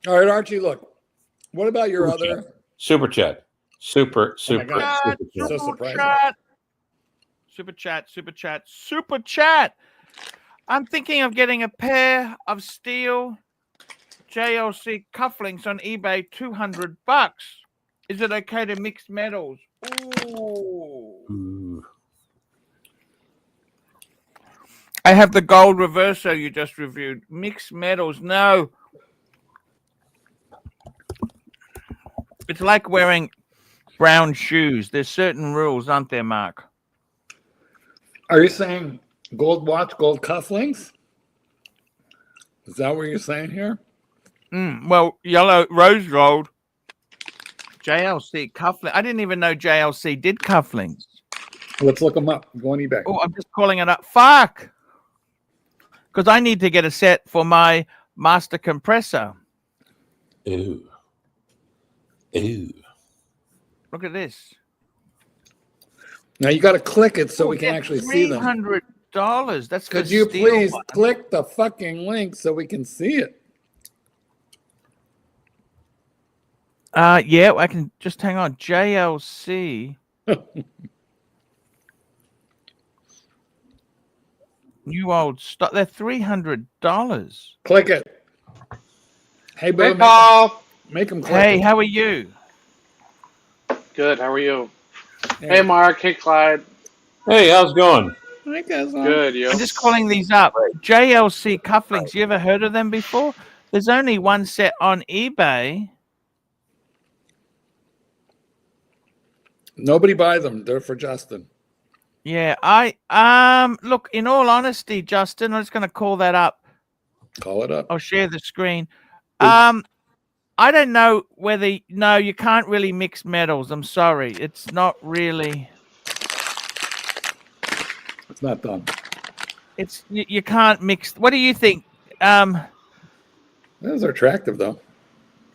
All right, Archie. Look, what about your other? Super chat. Super God. chat. So surprising. Super chat. I'm thinking of getting a pair of steel JLC cufflinks on eBay, $200. Is it okay to mix metals? Ooh. I have the gold reverso you just reviewed. Mixed metals, no. It's like wearing brown shoes. There's certain rules, aren't there, Mark? Are you saying gold watch, gold cufflinks? Is that what you're saying here? Well, yellow, rose gold, JLC cufflink. I didn't even know JLC did cufflinks. Let's look them up. Go on eBay. Oh, I'm just calling it up. Fuck. Because I need to get a set for my master compressor. Ooh. Ooh. Look at this. Now you got to click it so we can actually see them. $300. That's for Could you steel please one. click the fucking link so we can see it? Yeah, I can just hang on. JLC. New old stock. They're $300. Click it. Hey, Boo. Hey, Paul. Make them click Hey, it. how are you? Good. How are you? Hey, Mark. Hey, Clyde. Hey, how's it going? Hi, guys. Good. You? I'm just calling these up. JLC cufflinks. You ever heard of them before? There's only one set on eBay. Nobody buy them. They're for Justin. Yeah, look, in all honesty, Justin, I'm just going to call that up. Call it up. I'll share the screen. I don't know whether no, you can't really mix metals. I'm sorry. It's not really. It's not done. It's you can't mix. What do you think? Those are attractive, though.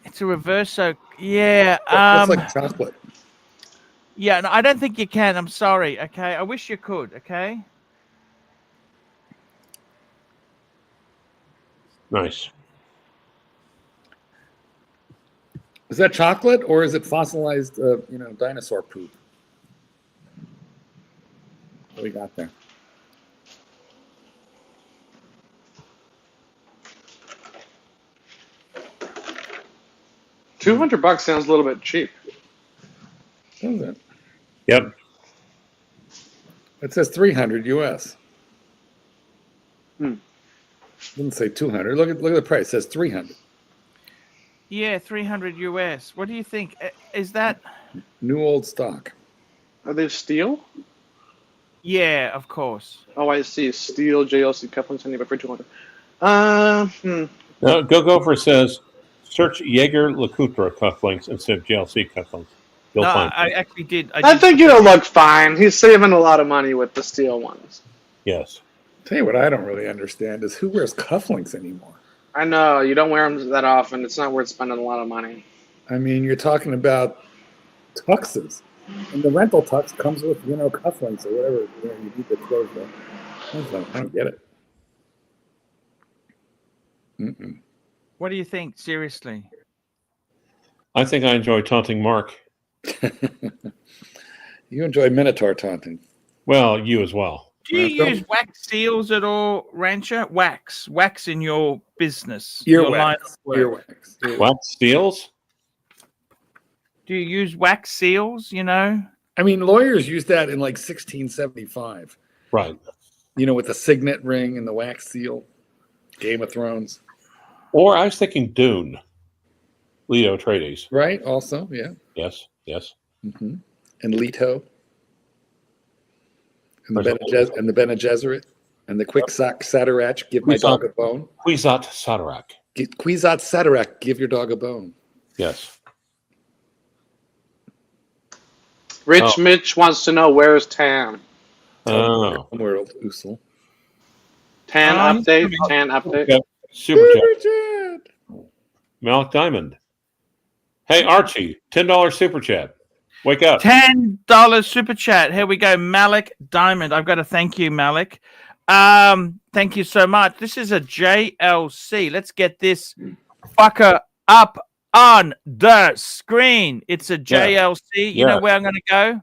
It's a reverso. Yeah. It's like chocolate. Yeah, no, I don't think you can. I'm sorry. Okay. I wish you could. Okay. Nice. Is that chocolate or is it fossilized, dinosaur poop? What do we got there? $200 sounds a little bit cheap. What is it? Yep. It says 300 US. Hmm. Didn't say 200. Look at the price. It says 300. Yeah, 300 US. What do you think? Is that? New old stock. Are they steel? Yeah, of course. Oh, I see. Steel JLC couplings on eBay for $200. No, Go says, search Jaeger-LeCoultre cufflinks instead of JLC cufflinks. You'll No, find I them. actually did. I think it'll look fine. He's saving a lot of money with the steel ones. Yes. Tell you what I don't really understand is who wears cufflinks anymore? I know. You don't wear them that often. It's not worth spending a lot of money. I mean, you're talking about tuxes. And the rental tux comes with, cufflinks or whatever, you need to close them. I don't get it. Mm-mm. What do you think? Seriously. I think I enjoy taunting Mark. You enjoy Minotaur taunting. Well, you as well. Do you use wax seals at all, Rancher? Wax in your business. Earwax. Your line of work. Earwax. What? Steels? Do you use wax seals? You know. I mean, lawyers used that in like 1675. Right. You know, with the signet ring and the wax seal. Game of Thrones. Or I was thinking Dune. Leo Atreides. Right. Also, yeah. Yes. Yes. Mm-hmm. And Leto. And There's the Bene Gesserit. And the Quixotic Sadarach, give my dog a bone. Kwisatz Haderach. Kwisatz Haderach, give your dog a bone. Yes. Rich Mitch wants to know where's Tan. Oh. World, Usul. Tan update. Tan update. Okay. Super chat. Malik Diamond. Hey, Archie, $10 super chat. Wake up. $10 super chat. Here we go. Malik Diamond. I've got to thank you, Malik. Thank you so much. This is a JLC. Let's get this fucker up on the screen. It's a JLC. You know where I'm going to go?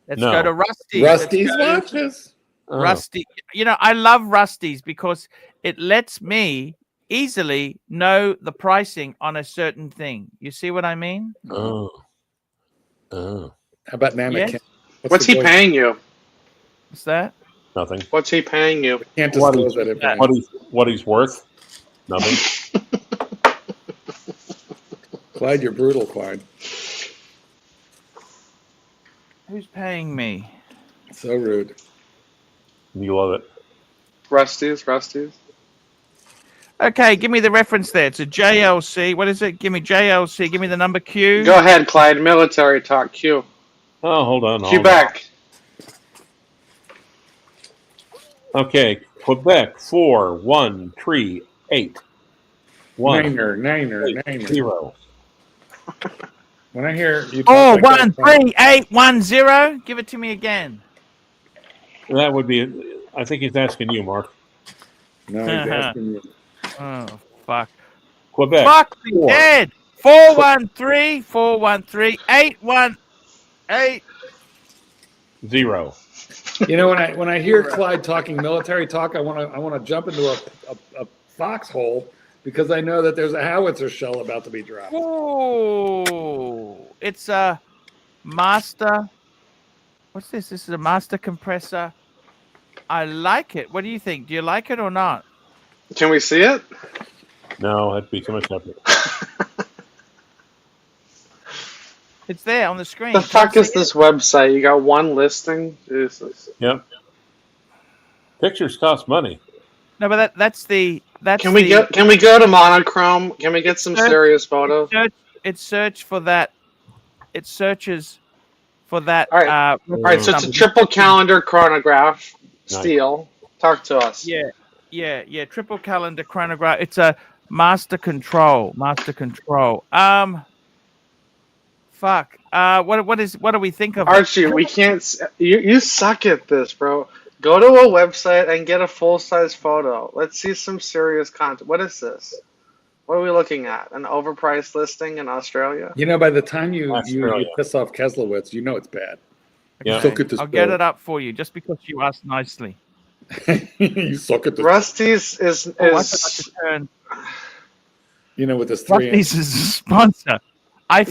Let's go to Rusty. Rusty's watches. Rusty. You know, I love Rusty's because it lets me easily know the pricing on a certain thing. You see what I mean? Oh. How about Namakan? Yes. What's he paying you? What's that? Nothing. What's he paying you? Can't disclose that information. What he's worth? Nothing. Clyde, you're brutal, Clyde. Who's paying me? So rude. You love it. Rusty's. Okay, give me the reference there. It's a JLC. What is it? Give me JLC. Give me the number Q. Go ahead, Clyde. Military talk. Q. Oh, hold on. Quebec. Okay, Quebec 4138 Niner. 0. When I hear you talk like 13810. Give it to me again. That would be. I think he's asking you, Mark. No, he's asking you. Oh fuck. Quebec. Fuck me dead. 413 818. 0. You know, when I hear Clyde talking military talk, I want to jump into a foxhole because I know that there's a howitzer shell about to be dropped. Oh, it's a master. What's this? This is a master compressor. I like it. What do you think? Do you like it or not? Can we see it? No, that'd be too much effort. It's there on the screen. The fuck is this website? You got one listing? Jesus. Yep. Pictures cost money. No, but that's the. Can we go to monochrome? Can we get some serious photos? It search for that. It searches for that. All right. So it's a triple calendar chronograph. Steel. Talk to us. Yeah. Triple calendar chronograph. It's a master control. Fuck. What do we think of Archie? We can't. You suck at this, bro. Go to a website and get a full-size photo. Let's see some serious content. What is this? What are we looking at? An overpriced listing in Australia? You know, by the time you piss off Keslowitz, you know it's bad. Yeah. I'll get it up for you just because you asked nicely. You suck at this. Rusty's is I forgot to turn. You know, with this 3 Rusty's is a sponsor. I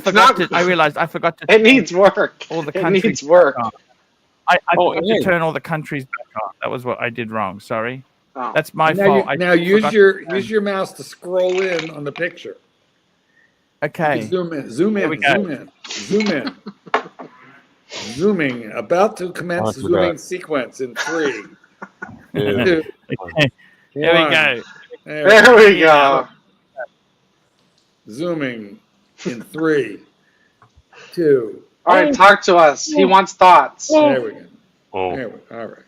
realized I forgot to. It needs work. All the it countries needs work. I forgot to turn all the countries back on. That was what I did wrong. Sorry. Oh. That's my fault. Now use your mouse to scroll in on the picture. Okay. Zoom in. Zooming. About to commence zooming sequence in 3, 2, Here we go. There we go. Zooming in 3, 2. All right, talk to us. He wants thoughts. There we go. Oh. There we go. All right.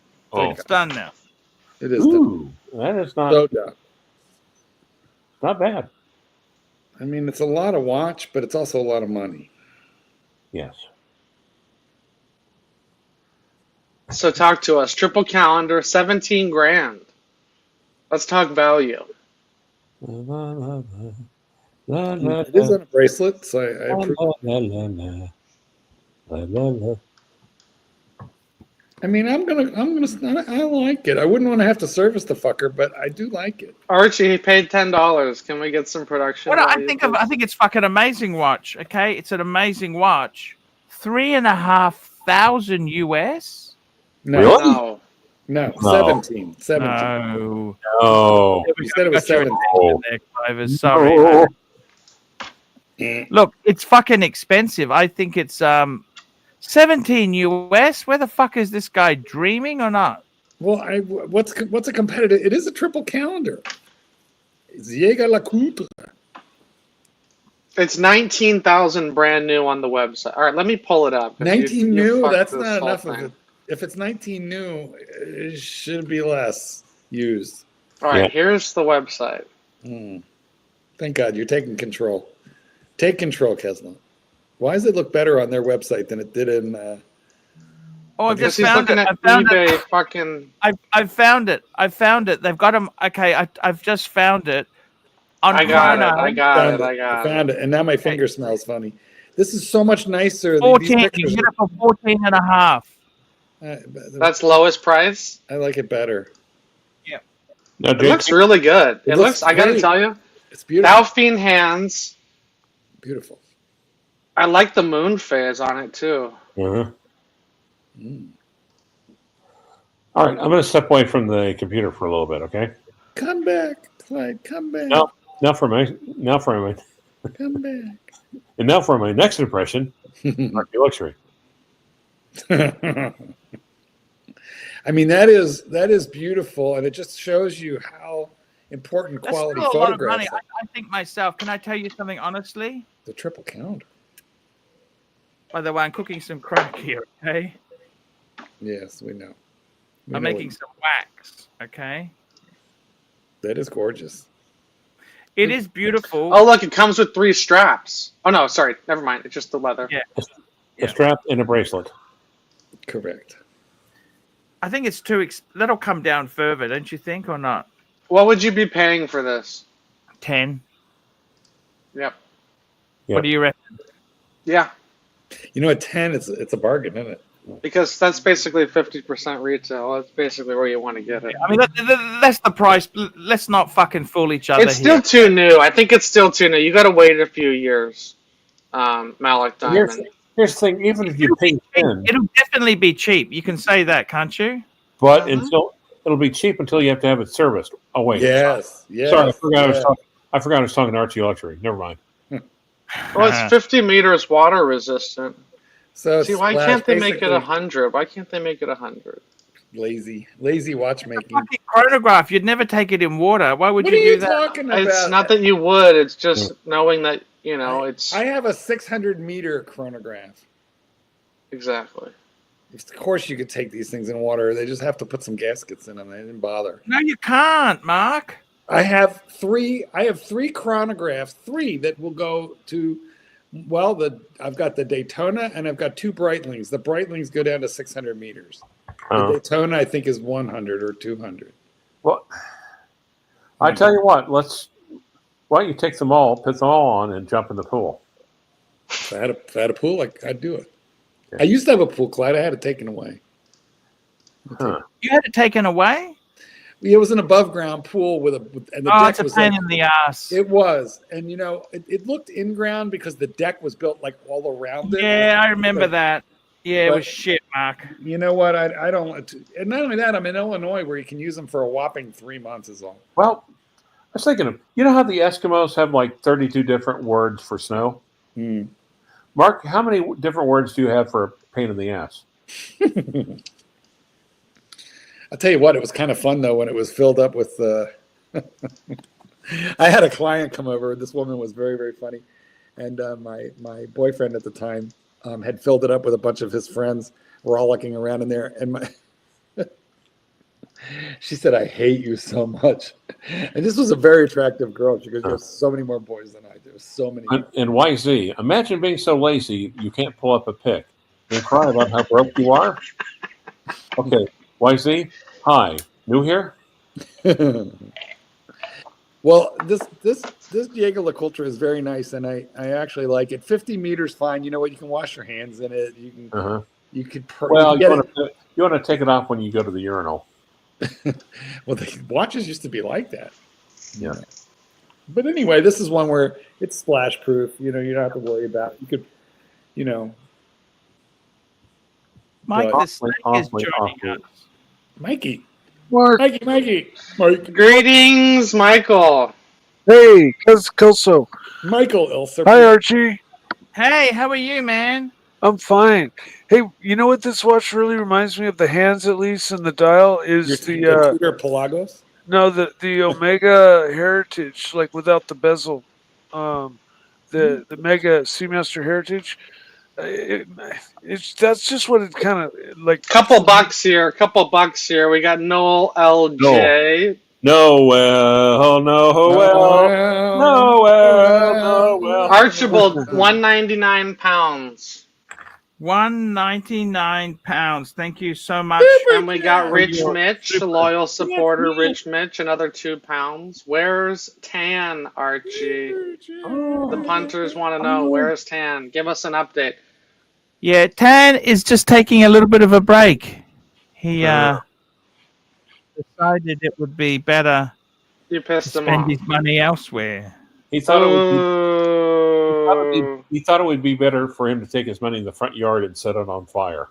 It's done now. It is Ooh, that is not so done. not bad. I mean, it's a lot of watch, but it's also a lot of money. Yes. So talk to us. Triple calendar, 17 grand. Let's talk value. It is on a bracelet, so I approve. I mean, I like it. I wouldn't want to have to service the fucker, but I do like it. Archie, he paid $10. Can we get some production? What I value, think please? I think it's fucking amazing watch. Okay, it's an amazing watch. $3,500 US. No, Really? No. no, No. 17. No. Oh, We said it was Got your 17. attention there, Clover. Sorry. No. Look, it's fucking expensive. I think it's 17 US. Where the fuck is this guy dreaming or not? Well, what's a competitive? It is a triple calendar. It's Jäger LeCoultre. It's 19,000 brand new on the website. All right, let me pull it up. 'cause 19 you new? fucked That's this not whole enough of thing. it. If it's 19 new, it should be less used. All right, Yeah. here's the website. Thank God you're taking control. Take control, Kesla. Why does it look better on their website than it did in? Oh, I've Because just he's found looking it. at I found eBay it. fucking. I've found it. I found it. They've got them. Okay, I've just found it. On I got it. Chrono, I got Found it. it. I got found it. it, and now my finger smells funny. This is so much nicer. These 14. You pictures. get it for 14 and a half. That's lowest price. I like it better. Now, It looks Jake, really good. It It looks looks. I gotta great. tell you, It's beautiful. Delphine hands. Beautiful. I like the moon phase on it too. all right, I'm going to step away from the computer for a little bit, okay? Come back, Clyde. Come back. No. Now for my Come back. and now for my next impression, ArchieLuxury. I mean, that is beautiful, and it just shows you how important That's quality still a lot of money. photographs are. I think myself. Can I tell you something honestly? The triple calendar. By the way, I'm cooking some crack here. Okay, Yes, we know. I'm making some wax. Okay, that is gorgeous. it is beautiful. Oh look, it comes with 3 straps. Oh no, sorry, never mind. It's just the leather. Yeah. A strap and a bracelet. Correct. I think it's too. That'll come down further, don't you think, or not? What would you be paying for this? 10. Yep. Yeah. What do you reckon? Yeah, You know, at 10, it's a bargain, isn't it? because that's basically 50% retail. That's basically where you want to get it. I mean, that's the price. Let's not fucking fool each other It's still here. too new. I think it's still too new. You got to wait a few years. Malik Diamond. Here's the thing: even if you pay 10, It'll definitely be cheap. You can say that, can't you? but until it'll be cheap until you have to have it serviced. Oh wait, Yes. Yes. sorry, I forgot yes. I forgot I was talking to ArchieLuxury. Never mind. Well, it's 50 meters water resistant. So See, why Slash can't they make it basically 100? Why can't they make it 100? lazy watchmaking? Fucking chronograph. You'd never take it in water. Why would What you are do you that? talking about? It's not that you would. It's just knowing that, you know, it's I have a 600-meter chronograph. exactly. Of course, you could take these things in water. They just have to put some gaskets in them. They didn't bother. No, you can't, Mark. I have three chronographs, 3 that will go to. Well, I've got the Daytona and I've got 2 Breitlings. The Breitlings go down to 600 meters. The Uh, Daytona, I think, is 100 or 200. well, I tell you what. Why don't you take them all, put them all on, and jump in the pool? If I had a pool, I'd do it. I used to have a pool, Clyde. I had it taken away. Huh. You had it taken away? It was an above-ground pool and the Oh, deck it's a was pain like, in the ass. it was, and you know, it looked in-ground because the deck was built like all around it. Yeah, I remember But- that. Yeah, it but- was shit, Mark. You know what? I don't want to. And not only that, I'm in Illinois where you can use them for a whopping 3 months is all. Well, I was thinking of how the Eskimos have like 32 different words for snow. Mark, how many different words do you have for a pain in the ass? I'll tell you what, it was kind of fun though when it was filled up with. I had a client come over. This woman was very, very funny, and my boyfriend at the time had filled it up with a bunch of his friends. We're all looking around in there, and she said, "I hate you so much." And this was a very attractive girl. She goes, "There's so many more boys than I do. So many." And YZ, imagine being so lazy you can't pull up a pic and cry about how broke you are. Okay, YZ, hi, new here? Well, this Jäger LeCoultre is very nice, and I actually like it. 50 meters, fine. You know what? You can wash your hands in it. You can you could. Well, you You want to take it off when you go to the urinal. Well, the watches used to be like that. Yeah. But anyway, this is one where it's splash proof. You don't have to worry about it. You could, Mike, But- the snake is joining us. Mikey. Mark. Mike. Greetings, Michael. Hey, Kelso. Michael Ilser. Hi, Archie. Hey, how are you, man? I'm fine. Hey, you know what this watch really reminds me of? The hands, at least, and the dial is Your the Tudor Pelagos? no, the Omega Heritage, like without the bezel. The Mega Seamaster Heritage. That's just what it kind of like. Couple bucks here. We got Noel LJ. Noel. Archibald, £199. £199. Thank you so much. And we got Rich Mitch, a loyal supporter. Rich Mitch, another £2. Where's Tan, Archie? The punters want to know, where's Tan? Give us an update. Yeah, Tan is just taking a little bit of a break. He decided it would be better You to pissed him spend off. his money elsewhere. He thought it would Ooh. he thought it would be better for him to take his money in the front yard and set it on fire.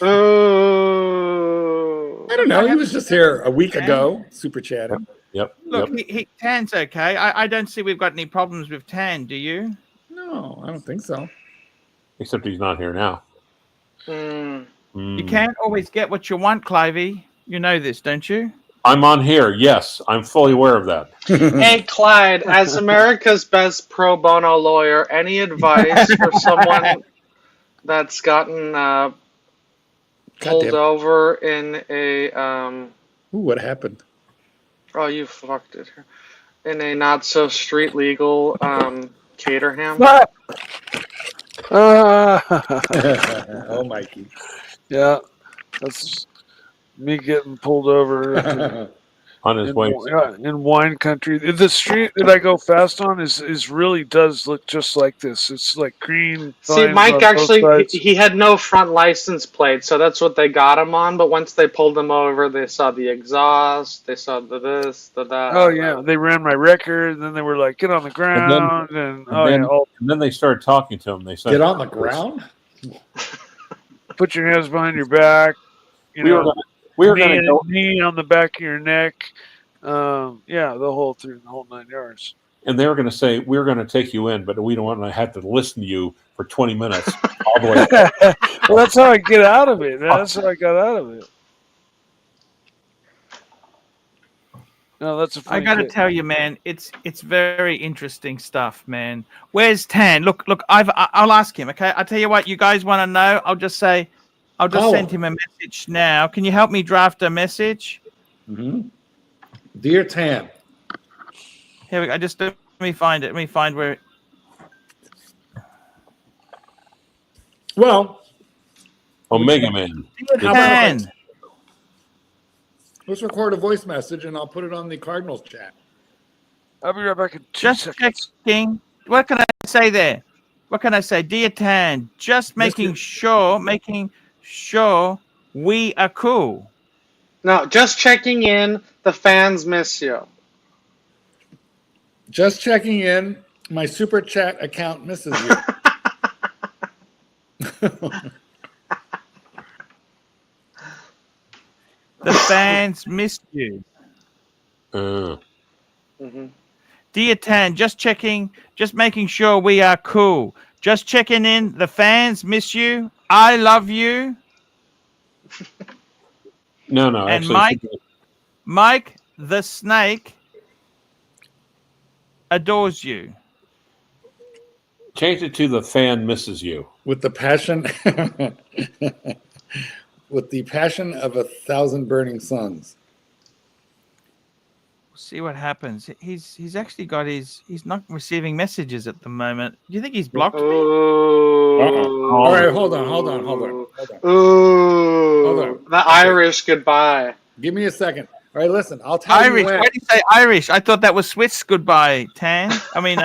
Ooh. I don't know. He was just here a week ago, super chatting. Yep. Look, Tan's okay. I don't see we've got any problems with Tan, do you? No, I don't think so. Except he's not here now. Mm. You can't always get what you want, Clivey. You know this, don't you? I'm on here. Yes, I'm fully aware of that. Hey, Clyde, as America's best pro bono lawyer, any advice for someone that's gotten pulled Goddamn. over in a Ooh, what happened? oh, you fucked it, in a not so street legal Caterham? Oh, Mikey. Yeah, that's me getting pulled over On his way. in wine country. The street that I go fast on is really does look just like this. It's like green. See, vines Mike on both actually sides. he had no front license plate, so that's what they got him on. But once they pulled him over, they saw the exhaust, they saw the this, the that. Oh yeah, they ran my record, and then they were like, "Get on the ground," and then they started talking to him. They said, Get on the ground? put your hands behind your back. You We were know, gonna, we were going to go, knee on the back of your neck. Yeah, the whole 9 yards. and they were going to say, we're going to take you in, but we don't want to have to listen to you for 20 minutes all the way. Well, that's how I get out of it, man. That's how I got out of it. No, that's a funny I got to kid. tell you, man, it's very interesting stuff, man. Where's Tan? Look, I'll ask him. Okay, I'll tell you what. You guys want to know? I'll just send him a message now. Can you help me draft a message? Mm-hmm. Dear Tan. Here we go. Just let me find it. Let me find where. Well, Omega Man. Tan. let's record a voice message and I'll put it on the Cardinals chat. I'll be right back in 2 Just seconds. checking. What can I say there? What can I say? Dear Tan, just making sure we are cool. No, just checking in. The fans miss you. Just checking in. My super chat account misses you. The fans missed you. Mm-hmm. Dear Tan, just making sure we are cool. Just checking in. The fans miss you. I love you. No, And actually. Mike the Snake adores you. Change it to the fan misses you. With the passion with the passion of 1,000 burning suns. See what happens. He's actually got he's not receiving messages at the moment. Do you think he's blocked me? Ooh. All right, hold on. Ooh. Hold on. The Irish goodbye. Give me a second. All right, listen. I'll tell Irish. you when. Why do you say Irish? I thought that was Swiss goodbye, Tan. I mean,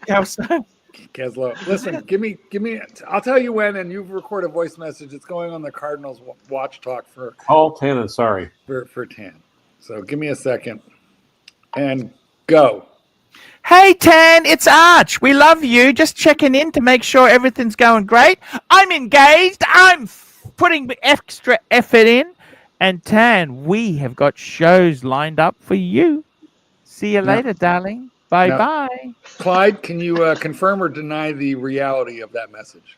how so? Keslo, listen, give me. I'll tell you when, and you record a voice message. It's going on the Cardinals watch talk for Tannen, sorry. for Tan. So give me a second, and go. Hey, Tan, it's Arch. We love you. Just checking in to make sure everything's going great. I'm engaged. I'm putting extra effort in. And Tan, we have got shows lined up for you. See you later, darling. Bye-bye. Clyde, can you confirm or deny the reality of that message?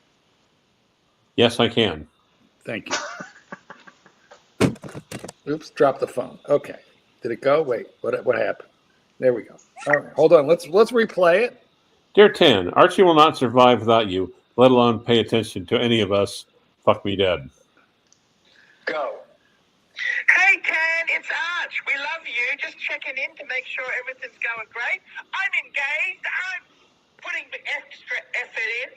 Yes, I can. Thank you. Oops, dropped the phone. Okay. Did it go? Wait, what happened? There we go. All right, hold on. Let's replay it. Dear Tan, Archie will not survive without you, let alone pay attention to any of us. Fuck me dead. Go. Hey, Tan, it's Arch. We love you. Just checking in to make sure everything's going great. I'm engaged. I'm putting the extra effort in.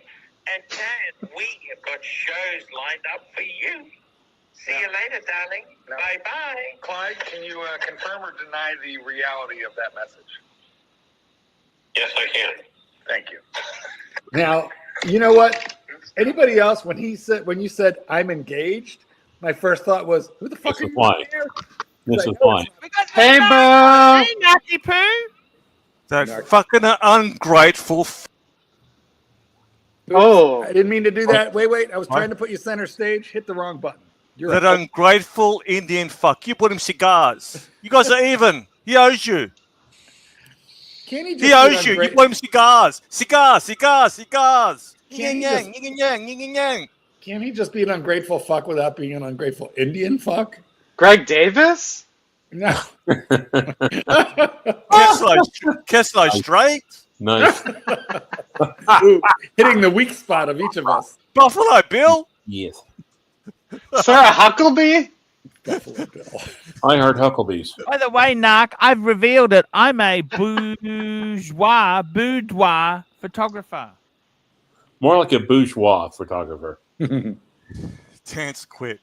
And Tan, we have got shows lined up for you. See you later, darling. Bye-bye. Clyde, can you confirm or deny the reality of that message? Yes, I can. Thank you. Now, you know what? Anybody else, when you said I'm engaged, my first thought was, who the fuck This are is you? why. This is why. Hey, boo. Hey, Natty Poo. That Narc. fucking ungrateful. Oh. I didn't mean to do that. Wait. I was trying to put you center stage. Hit the wrong button. You're That right. ungrateful Indian fuck. You bought him cigars. You guys are even. He owes you. Can he just He be owes you. You ungrateful? bought him cigars. Cigars. Can't Yin he and yang, yin and yang. Can he just be an ungrateful fuck without being an ungrateful Indian fuck? Greg Davis? No. Kessler straight. Nice. Ooh, hitting the weak spot of each of us. Buffalo Bill. Yes. Sarah Huckabee? Buffalo Bill. I heard Hucklebees. By the way, Narc, I've revealed it. I'm a boudoir photographer. More like a bourgeois photographer. Tance quit.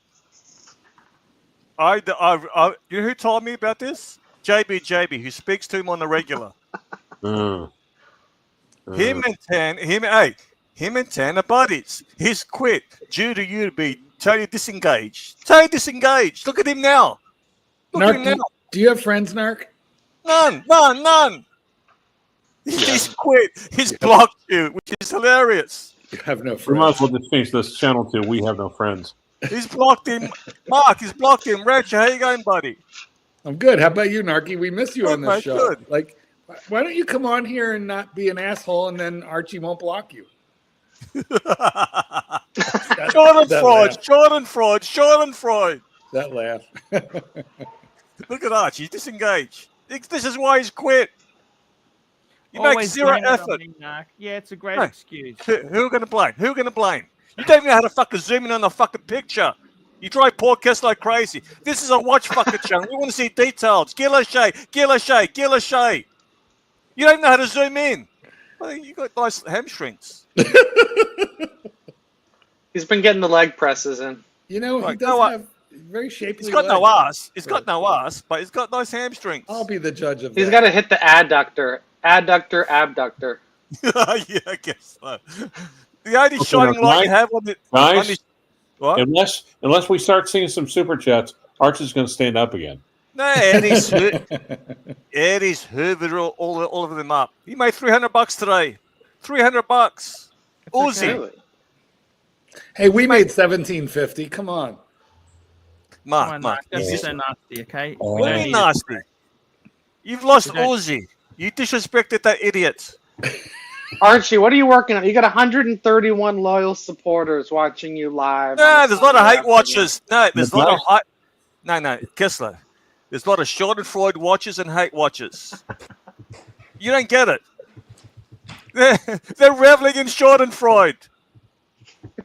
You know who told me about this? JB, who speaks to him on the regular. Him and Tan are buddies. He's quit due to you to be totally disengaged. Look at him now. Look at him Narc, now. do you have friends, Narc? None. He's quit. He's blocked you, which is hilarious. You have no We might friends. as well just change this channel to We Have No Friends. He's blocked him. Mark, he's blocked him. Reg, how you going, buddy? I'm good. How about you, Narky? We miss you Good, on this mate, show. good. Like, why don't you come on here and not be an asshole, and then Archie won't block you? Jordan Freud. That laugh. Look at Archie. He's disengaged. This is why he's quit. You make Always zero blame it on effort. me, Narc. Yeah, it's a great No. excuse. Who are going to blame? You don't know how to fucking zoom in on the fucking picture. You drive poor Kess like crazy. This is a watch fucking channel. We want to see details. Gil O'Shea. You don't know how to zoom in. Well, you got nice hamstrings. He's been getting the leg presses in. You know, he Right, does no, have very shapely He's got no legs. ass. He's got no ass, but he's got nice hamstrings. I'll be the judge of He's that. got to hit the adductor, abductor. Yeah, I guess so. The only shining light you have on the Guys, what? unless we start seeing some super chats, Archie's going to stand up again. No, Eddie's hoovered all of them up. He made $300 today. $300. Uzi. Really? Hey, we made $17.50. Come on. Come on, Mark. Narc. Don't be Easy. so nasty, okay? Oh. We What do don't you need mean it. nasty? You've lost You don't- Uzi. You disrespected that idiot. Archie, what are you working on? You got 131 loyal supporters watching you live. No, there's a lot of Sunday hate afternoon. watchers. No, there's a lot of Nice. hate. No, Kessler. There's a lot of Schadenfreude watchers and hate watchers. You don't get it. They're reveling in Schadenfreude.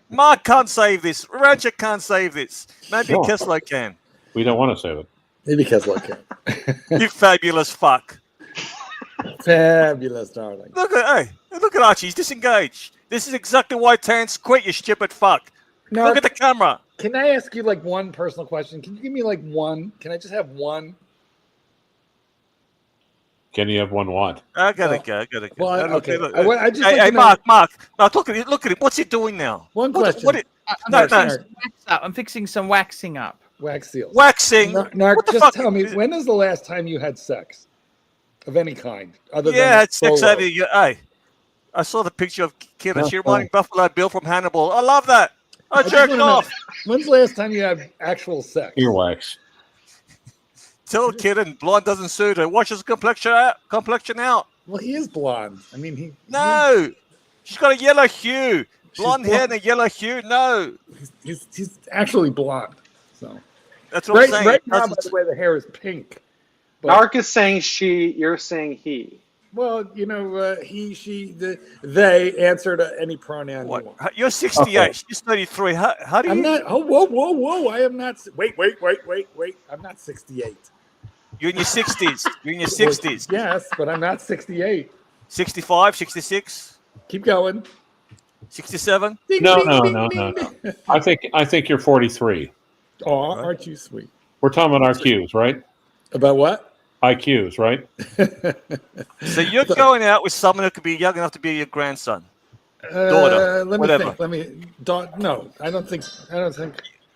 Mark can't save this. Rancher can't save this. Maybe No. Kessler can. We don't want to save it. Maybe Keslow can. You fabulous fuck. Fabulous, darling. Look at Archie. He's disengaged. This is exactly why Tance quit, you stupid fuck. No, Look at the camera. can I ask you like one personal question? Can you give me like one? Can I just have one? Can you have one what? I gotta go. I gotta go. Well, Look, okay. look, I just hey, like hey, to know- Mark, look at it. Look at it. What's he doing now? One What- question. what it- I'm No, fixing no. some wax up. I'm fixing some waxing up. Wax seals. Waxing. Narc, What the just fuck? tell me, when is the last time you had sex of any kind, other than Yeah, it's sex solo? over here. Hey, I saw the picture of Kira. She Uh-huh. reminding Buffalo Bill from Hannibal. I love that. I just jerked wanna know, off. when's the last time you had actual sex? Earwax. Tell Kira blonde doesn't suit her. Wash his complexion out. Well, he is blonde. I mean, he. No, she's got a yellow hue. Blonde hair blonde. and a yellow hue. No, He's actually blonde. So that's what I'm saying. right It now, by doesn't- the way, the hair is pink. But, Narc is saying she, you're saying he. well, you know, he, she, they answer to any pronoun you What? want. You're 68. She's 33. How do you? I'm not. Oh, whoa! I am not. Wait! I'm not 68. You're in your 60s. You're in your 60s. Yes, but I'm not 68. 65, 66, Keep going. 67. No. I think you're 43. Aw, aren't you sweet? We're talking about IQs, right? About what? IQs, right? So you're going out with someone who could be young enough to be your grandson. Daughter, Let me whatever. think. No, I don't think.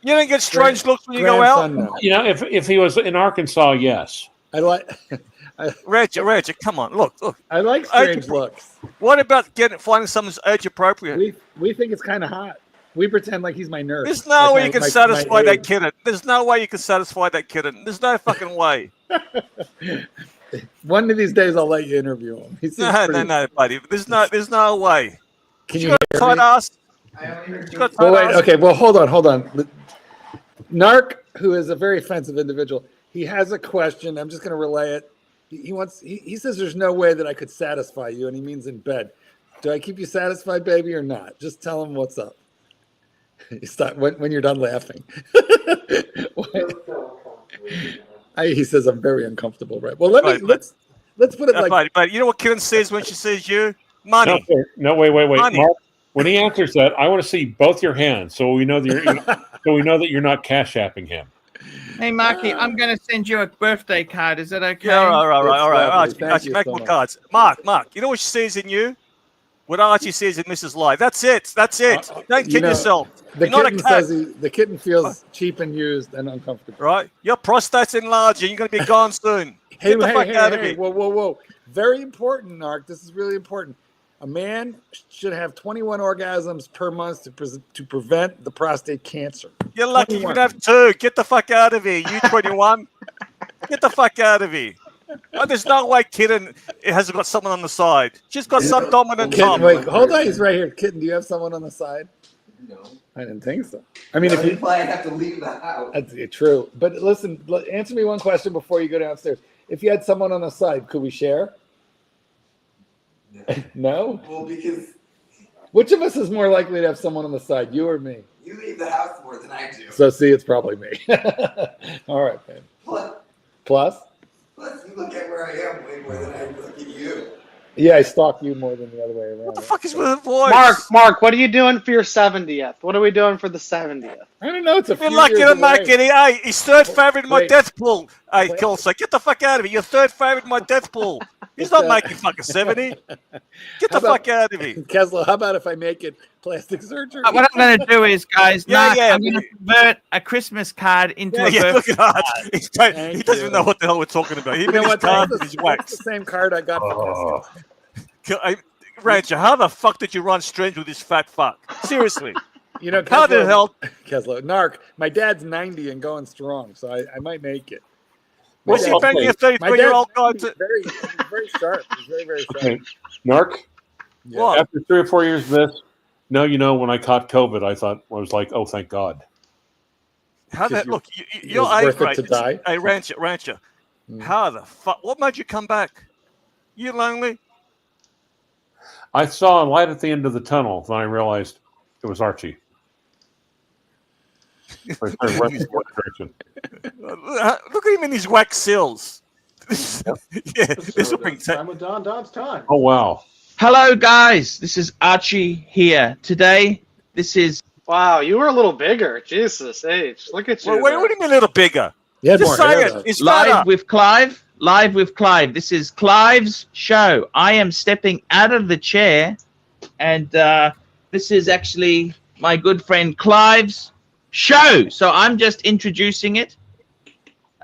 You don't get strange looks when you go out. Grandson, no. You know, if he was in Arkansas, yes. I like. Reggie, come on, look. I like strange looks. What about finding someone who's age appropriate? We think it's kind of hot. We pretend like he's my nurse. There's no Like way you can my satisfy that aide. kitten. There's no way you can satisfy that kitten. There's no fucking way. One of these days, I'll let you interview him. He seems No, buddy. There's no way. Can You you got a hear tight me? ass. You got a tight ass. Okay. Well, hold on. Narc, who is a very offensive individual, he has a question. I'm just going to relay it. He says there's no way that I could satisfy you, and he means in bed. Do I keep you satisfied, baby, or not? Just tell him what's up. You stop when you're done laughing. He says I'm very uncomfortable, right? Well, let's put it like. But you know what kitten says when she says you? Money. No, wait. Money. Mark, when he answers that, I want to see both your hands so we know that you're not cash apping him. Hey, Marky, I'm going to send you a birthday card. Is that okay? Yeah, all right. lovely. Thank Archie, you make so more much. cards. Mark, you know what she sees in you? What Archie sees in Mrs. Live. That's it. Don't kid yourself. The You're not a kitten cat. says the kitten feels cheap and used and uncomfortable. Right? Your prostate's enlarging. You're going to be gone soon. Get the fuck out of here. Whoa. Very important, Narc. This is really important. A man should have 21 orgasms per month to prevent the prostate cancer. You're lucky you 21. can have 2. Get the fuck out of here. You 21. Get the fuck out of here. Oh, there's no way Kitten hasn't got someone on the side. She's got some dominant Kitten, Tom. wait, hold on. He's right here. Kitten, do you have someone on the side? No. I didn't think so. I mean, if That's you, why I have to leave the house. that's true. But listen, answer me one question before you go downstairs. If you had someone on the side, could we share? No? Well, because Which of us is more likely to have someone on the side, you or me? you leave the house more than I do. So, see, it's probably me. All right, man. Plus? Plus, you look at where I am way more than I look at you. Yeah, I stalk you more than the other way around. What the fuck is with her voice? Mark, what are you doing for your 70th? What are we doing for the 70th? I don't know. It's a You're few lucky years to make away. it. Hey, he's third favorite in my Wait. death pool. Hey, Wait. Kelso, get the fuck out of here. You're third favorite in my death pool. He's not making fucking 70. Get the How about- fuck out of here. Kessler, how about if I make it plastic surgery? What I'm going to do is, guys, Yeah, Mark, yeah. I'm going to convert a Christmas card into a Yeah, birthday look at that. Thank He doesn't you. even know what the hell we're talking about. He You know his what? card That's and his the wax. same card I got for Christmas. Rancher, how the fuck did you run strange with this fat fuck? Seriously. You know, How the hell? Kessler, Narc, my dad's 90 and going strong, so I might make it. My What's he dad- banging a my 33-year-old guy dad's to? very sharp. He's very, very sharp. Okay. Narc, Yeah. What? after 3 or 4 years of this, when I caught COVID, I was like, oh, thank God. How Because the look? it You're was worth it great. to die? Hey, Rancher. Mm. How the fuck? What made you come back? You lonely? I saw a light at the end of the tunnel, then I realized it was Archie. I started running in one direction. Look at him in his wax sills. Yeah, this will bring. Time with Don's time. Oh, wow. Hello, guys. This is Archie here. Today, this is Wow, you were a little bigger. Jesus H. Look at you. Well, what do you mean a little bigger? You had Just more say hair, it. though. It's Live fatter. with Clive. live with Clive. This is Clive's show. I am stepping out of the chair, and this is actually my good friend Clive's show. So I'm just introducing it.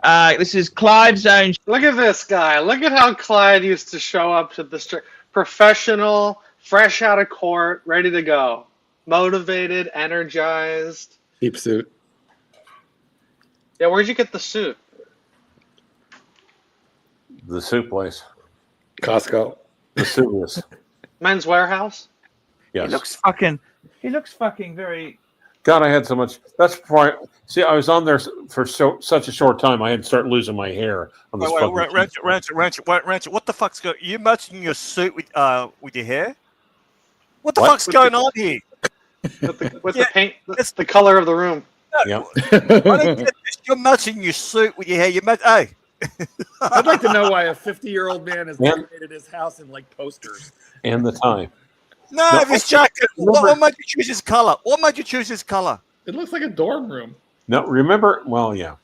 This is Clive's own. Look at this guy. Look at how Clyde used to show up to the professional, fresh out of court, ready to go, motivated, energized. Cheap suit. Yeah, where'd you get the suit? The suit place. Costco. The suit is. Men's Warehouse. Yes. He looks fucking very. God, I had so much. That's why. See, I was on there for such a short time. I had to start losing my hair on this. Rancher, what the fuck's going? You matching your suit with your hair? What the fuck's going on here? With the paint, the color of the room. Yeah. I don't get this. You're matching your suit with your hair. Hey. I'd like to know why a 50-year-old man has decorated his house in like posters. And the time. No, this jacket. What made you choose his color? What made you choose his color? It looks like a dorm room. No, remember? Well, yeah.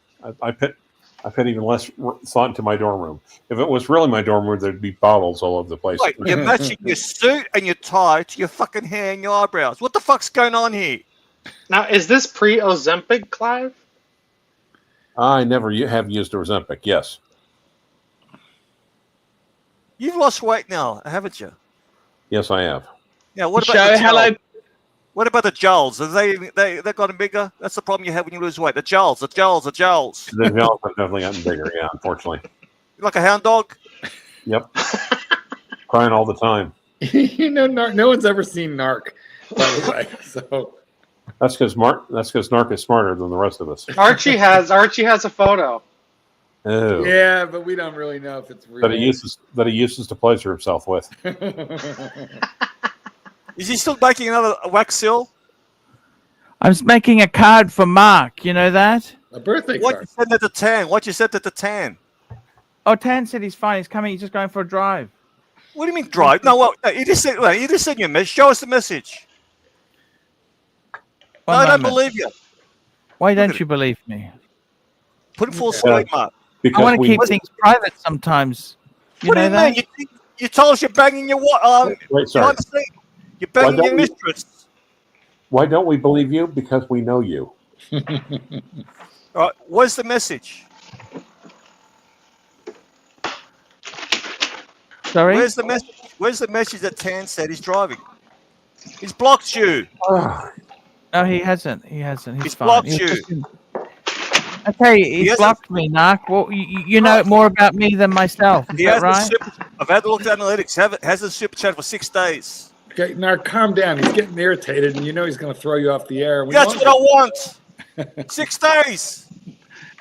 I put even less thought into my dorm room. If it was really my dorm room, there'd be bottles all over the place. Wait, you're matching your suit and your tie to your fucking hair and your eyebrows. What the fuck's going on here? Now, is this pre-Ozempic, Clive? I never have used Ozempic. Yes. You've lost weight now, haven't you? Yes, I have. Yeah. What about Show the hello. gels? What about the gels? Have they gotten bigger? That's the problem you have when you lose weight. The gels. The gels have definitely gotten bigger. Yeah, unfortunately. You're like a hound dog. Yep. Crying all the time. You know, no one's ever seen Narc, by the way. So that's because Narc is smarter than the rest of us. Archie has a photo. Oh. Yeah, but we don't really know if it's real. That he uses to pleasure himself with. Is he still making another wax seal? I'm making a card for Mark. You know that? A birthday What card. you said at the tan? What you said at the tan? Oh, Tan said he's fine. He's coming. He's just going for a drive. What do you mean drive? No, you just said. You just said your message. Show us the message. One I don't moment. believe you. Why don't you believe me? Put it full screen, Mark. I want to keep things private sometimes. What do you mean? You told us you're banging your what? Wait, sorry. You're banging your mistress. Why don't we believe you? Because we know you. All right. Where's the message? Sorry? Where's the message? Where's the message that Tan said he's driving? He's blocked you. No, he hasn't. He hasn't. He's fine. blocked you. Okay, he's blocked me, Narc. Well, you know more about me than myself. Is He that has right? I've had to look at analytics. Hasn't super chat for 6 days. Okay, now calm down. He's getting irritated, and you know he's going to throw you off the air. That's what I want. 6 days.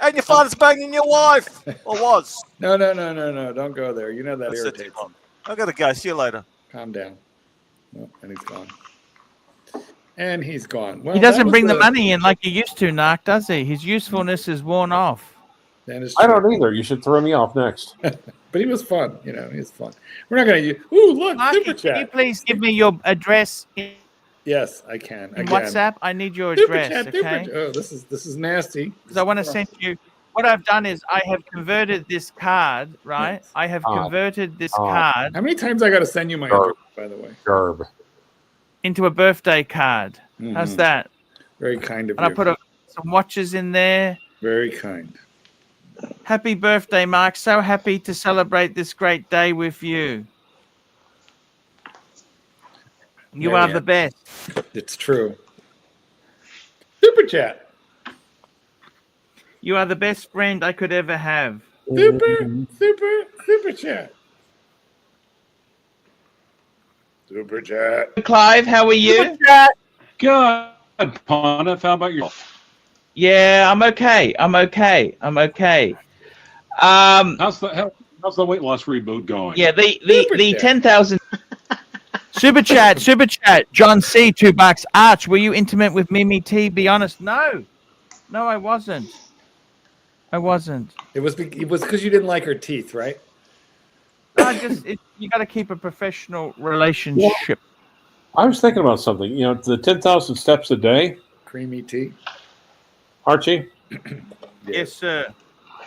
And your father's banging your wife. Or was. No. Don't go there. You know that irritates him. I got to go. See you later. Calm down. Oh, and he's gone. And he's gone. Well, He doesn't bring the money in like he used to, Narc, does he? His usefulness is worn off. That is I don't either. You should throw me off next. But he was fun. You know, he was fun. We're not going to use. Ooh, look, Narc, super can chat. you please give me your address in Yes, I can. Again. WhatsApp? I need your Super address, chat, okay? Oh, this is nasty. Because I want to send you. What I've done is I have converted this card, right? Yes. I have converted this card How many times I got to send you my address, by the way? Garb. into a birthday card. How's that? Very kind of And I you. put some watches in there. Very kind. Happy birthday, Mark. So happy to celebrate this great day with you. You are the best. It's true. Super chat. You are the best friend I could ever have. Super chat. Super chat. Clive, how are you? Good, Pontiff. How about you? Yeah, I'm okay. How's the weight loss reboot going? Yeah, the 10,000. Super chat. John C. $2. Arch, were you intimate with Mimi T? Be honest. No, I wasn't. It was because you didn't like her teeth, right? You got to keep a professional relationship. I was thinking about something. You know, the 10,000 steps a day. Creamy tea. Archie? Yes, sir.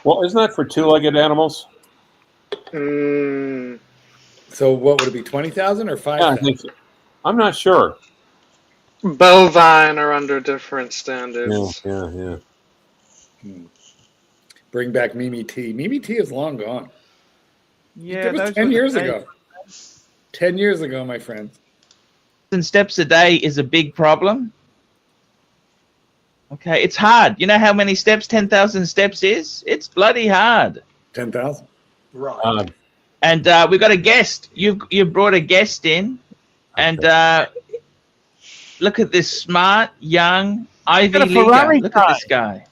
Well, isn't that for two-legged animals? So what would it be? 20,000 or Yeah, I 5,000? think so. I'm not sure. Bovine are under different Yeah, standards. yeah. Bring back Mimi T. Mimi T is long gone. Yeah, That was those 10 were the years days. ago. 10 years ago, my friend. Steps a day is a big problem. Okay, it's hard. You know how many steps 10,000 steps is? It's bloody hard. 10,000. Right. And we got a guest. You brought a guest in, and look at this smart, young Ivy got a Leaguer. Ferrari Look tie. at this guy.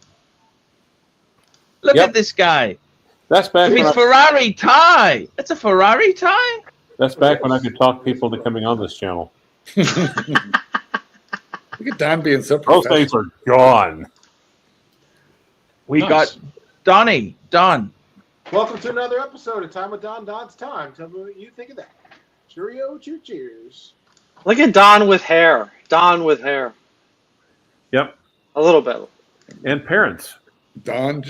Look Yep. at this guy. That's back when His Ferrari tie. That's a Ferrari tie. that's back when I could talk people to coming on this channel. Look at Don being so Those days professional. are gone. We Nice. got Donnie. Don. Welcome to another episode of Time with Don. Don's Time. Tell me what you think of that. Cheerio, cheers. Look at Don with hair. Don with hair. Yep. A little bit. And parents. Don.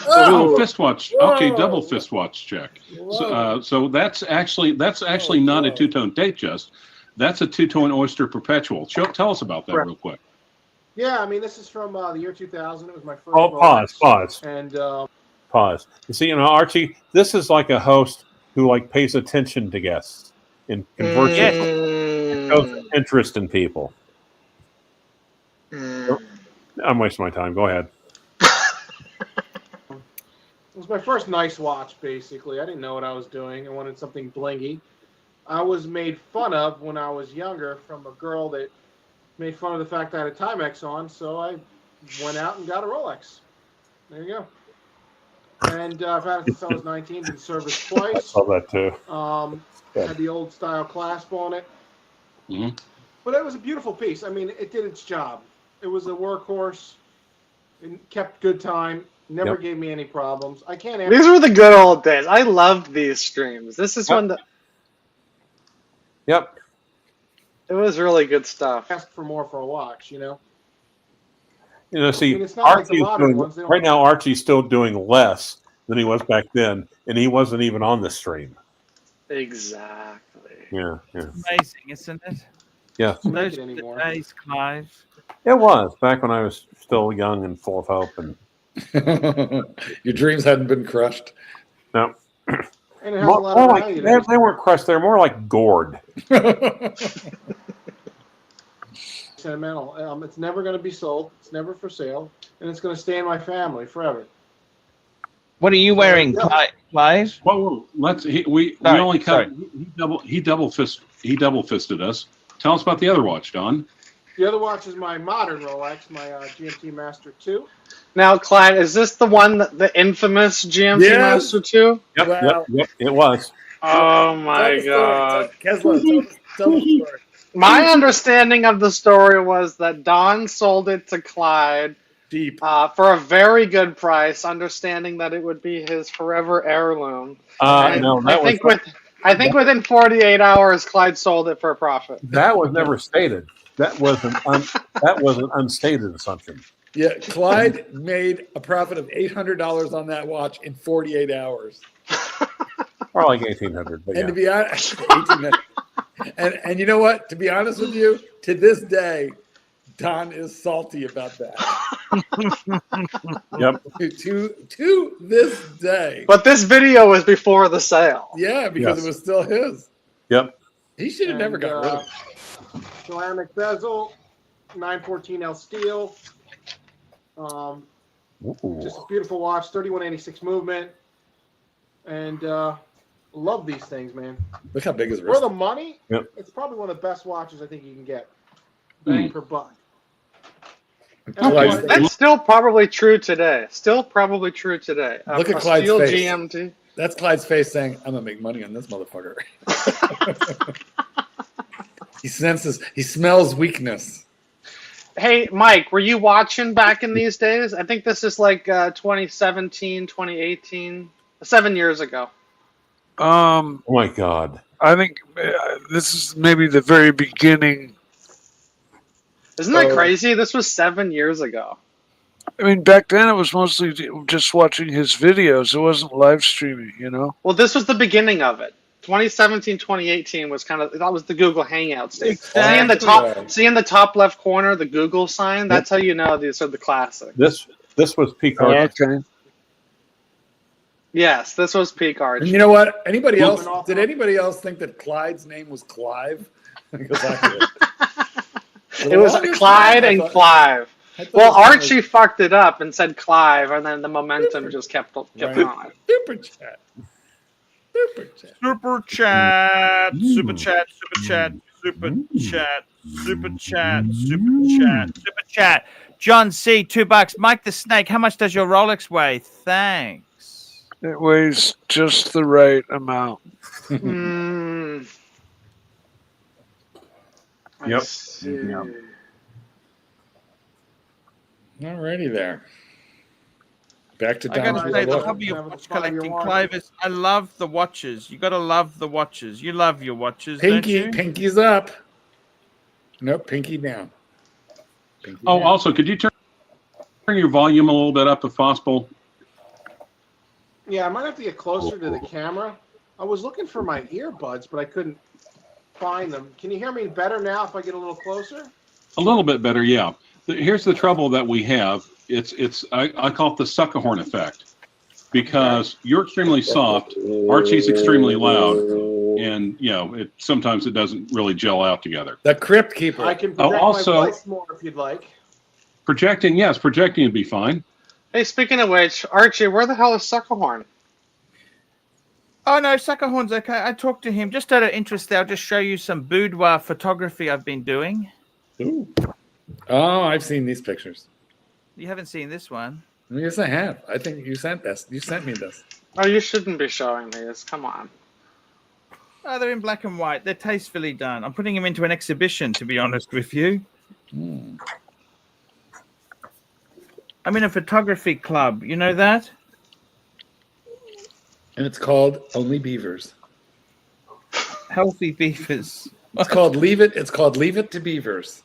Oh, fist watch. Okay, Whoa. double fist watch check. Whoa. So that's actually not a two-tone date, just. That's a two-tone oyster perpetual. Tell us about that real quick. Yeah, I mean, this is from the year 2000. It was my first. Oh, Rolex. pause. And Pause. You see, Archie, this is like a host who pays attention to guests and converts it shows interest in people. I'm wasting my time. Go ahead. it was my first nice watch, basically. I didn't know what I was doing. I wanted something blingy. I was made fun of when I was younger from a girl that made fun of the fact I had a Timex on, so I went out and got a Rolex. There you go. And I've had it since I was 19, been serviced I twice. saw that too. Had the old style clasp on it. Mhm. But it was a beautiful piece. I mean, it did its job. It was a workhorse. It kept good time. Never Yep. gave me any problems. I can't These were the good old days. I loved these streams. This is when Yep. it was really good stuff. ask for more for a watch, you know? See, I mean, it's not like the Archie's modern doing, ones, they don't- right now, Archie's still doing less than he was back then, and he wasn't even on the stream. Exactly. Yeah. Amazing, isn't it? Yeah. Don't make Those it are the anymore. days, Clive. It was back when I was still young and full of hope. And Your dreams hadn't been crushed. no, And it has a lot of value. they weren't crushed. They're more like gored. Sentimental. It's never going to be sold. It's never for sale. And it's going to stay in my family forever. What are you wearing, Yeah. Clive? Well, we Sorry, only cut. sorry. He double fisted us. Tell us about the other watch, Don. The other watch is my modern Rolex, my GMT Master 2. Now, Clyde, is this the one the infamous GMT Yes. Master 2? Wow. Yep, it was. Oh my Tell god. the story. Kessler, tell the story. My understanding of the story was that Don sold it to Clyde Deep. for a very good price, understanding that it would be his forever heirloom. And No, that I think within 48 hours, Clyde sold it for a profit. that was never stated. That was an unstated assumption. Yeah, Clyde made a profit of $800 on that watch in 48 hours. Or like 1800. But And yeah. to be honest, 1800. And you know what? To be honest with you, to this day, Don is salty about that. Yep. To this day. But this video was before the sale. Yeah, because Yes. it was still his. Yep. He should have never got rid of it. Ceramic bezel, 914L steel. Just a beautiful watch, 3186 movement. And love these things, man. Look how big his For wrist the money, Yep. it's probably one of the best watches I think you can get. Bang per buck. And Clyde's- That's still probably true today. Still probably true today. Look at A Clyde's steel face. GMT. That's Clyde's face saying, I'm going to make money on this motherfucker. He smells weakness. Hey, Mike, were you watching back in these days? I think this is like 2017, 2018, 7 years ago. Oh my God. I think this is maybe the very beginning. Isn't that crazy? This was 7 years ago. I mean, back then it was mostly just watching his videos. It wasn't live streaming, you know? Well, this was the beginning of it. 2017, 2018 was kind of, that was the Google Hangout stage. Exactly. See in the top left corner, the Google sign? That's how you know these are the classics. This was peak Oh, Archie. okay. Yes, this was peak Archie. And you know what? Anybody else? Did anybody else think that Clyde's name was Clive? Because I did. It was Clyde and Clive. Well, Archie fucked it up and said Clive, and then the momentum just kept on. Super chat. Super chat. Super chat. Super chat. Super chat. Super chat. Super chat. Super chat. Super chat. John C. $2. Mike the Snake. How much does your Rolex weigh? Thanks. It weighs just the right amount. Yep. Alrighty there. Back to I gotta Don's say, the look. hobby of watch collecting, Clive, is I love the watches. You gotta love the watches. You love your watches, don't you? Pinky's up. Nope, pinky down. Pinky Oh, down. also, could you turn your volume a little bit up if possible? Yeah, I might have to get closer to the camera. I was looking for my earbuds, but I couldn't find them. Can you hear me better now if I get a little closer? A little bit better, yeah. Here's the trouble that we have. I call it the sucker-horn effect, because you're extremely soft, Archie's extremely loud, and sometimes it doesn't really gel out together. The Crypt Keeper. I can project my voice more if you'd like. Projecting, yes, projecting would be fine. Hey, speaking of which, Archie, where the hell is Suckerhorn? Oh no, Suckerhorn's okay. I talked to him just out of interest. I'll just show you some boudoir photography I've been doing. Ooh. Oh, I've seen these pictures. You haven't seen this one? Yes, I have. I think you sent this. You sent me this. Oh, you shouldn't be showing these. Come on. Oh, they're in black and white. They're tastefully done. I'm putting them into an exhibition, to be honest with you. I'm in a photography club. You know that? And it's called Only Beavers. Healthy beavers. It's called Leave It. It's called Leave It to Beavers.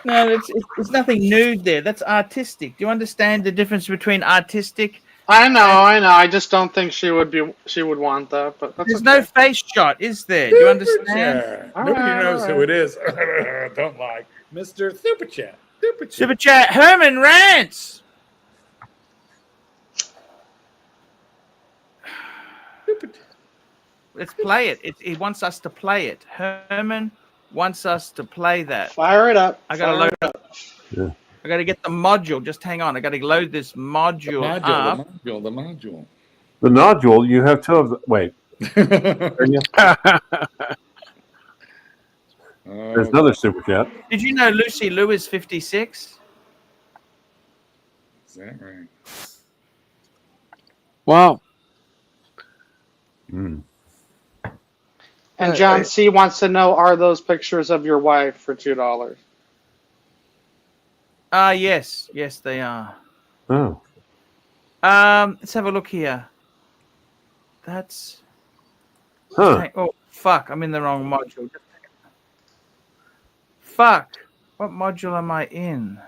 No, it's nothing nude there. That's artistic. Do you understand the difference between artistic? I know. I just don't think she would want that. But that's There's okay. no face shot, is there? Do you understand? Nobody knows who it is. Don't lie. Mr. Super Chat. Super Chat. Herman Rants. Let's play it. He wants us to play it. Herman wants us to play that. Fire it up. I gotta load it up. Yeah. I gotta get the module. Just hang on. I gotta load this module up. The module. The nodule, you have two of them. Wait. There's another super chat. Did you know Lucy Liu is 56? Is that right? Wow. And John C. wants to know, are those pictures of your wife for $2? Yes. Yes, they are. Oh. Let's have a look here. That's... Huh. Oh, fuck. I'm in the wrong module. Fuck. What module am I in?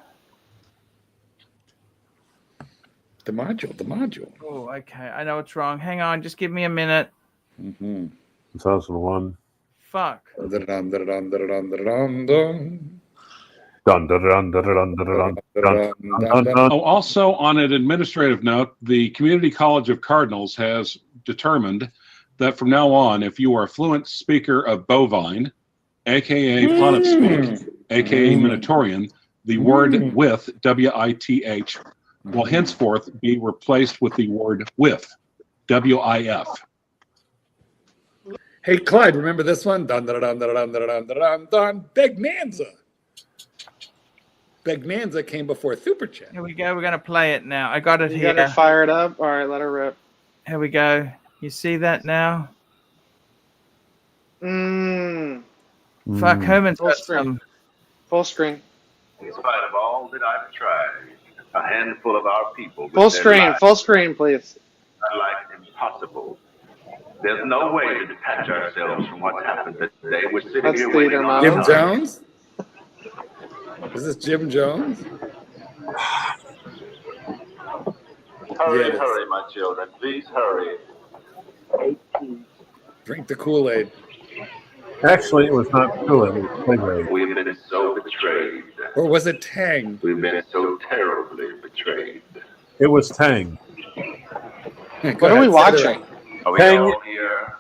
The module. Oh, okay. I know it's wrong. Hang on. Just give me a minute. 2001. Fuck. Dun, dun, dun, dun, dun, dun, dun, dun. Oh, also on an administrative note, the Community College of Cardinals has determined that from now on, if you are a fluent speaker of bovine, aka Phonics speak, aka Minotaurian, the word with, W-I-T-H, will henceforth be replaced with the word with, W-I-F. Hey, Clyde, remember this one? Dun, dun, dun, dun, dun, dun, dun, dun, dun. Begnanza. Begnanza came before Super Chat. Here we go. We're going to play it now. I got it You here. got it fired up? All right, let her rip. Here we go. You see that now? Fuck, Herman's got some... Full screen. In spite of all that I've tried, a handful of our people... Full screen, please. ...are like impossible. There's no way to detach ourselves from what happened today. We're sitting here waiting on... Jim Jones? Is this Jim Jones? Hurry, it is. hurry, my children. Please hurry. Drink the Kool-Aid. Actually, it was not Kool-Aid. It was Kool-Aid. We've been so betrayed. Or was it Tang? We've been so terribly betrayed. It was Tang. What are we watching? Are we Tang. all here?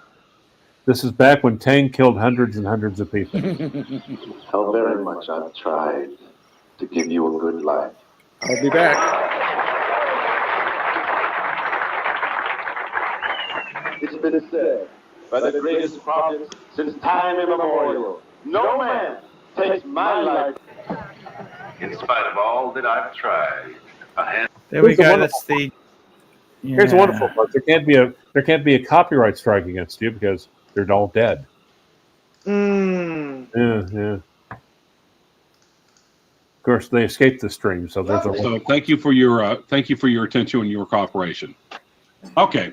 This is back when Tang killed hundreds and hundreds of people. How very much I've tried to give you a good life. I'll be back. It's been said by the greatest prophets since time immemorial, no man takes my life. In spite of all that I've tried, There we Here's the go. wonderful- That's the. Here's the Yeah. wonderful part. There can't be a copyright strike against you because they're all dead. Mm. Yeah. Of course, they escaped the stream, so there's a. So thank you for your attention and your cooperation. Okay.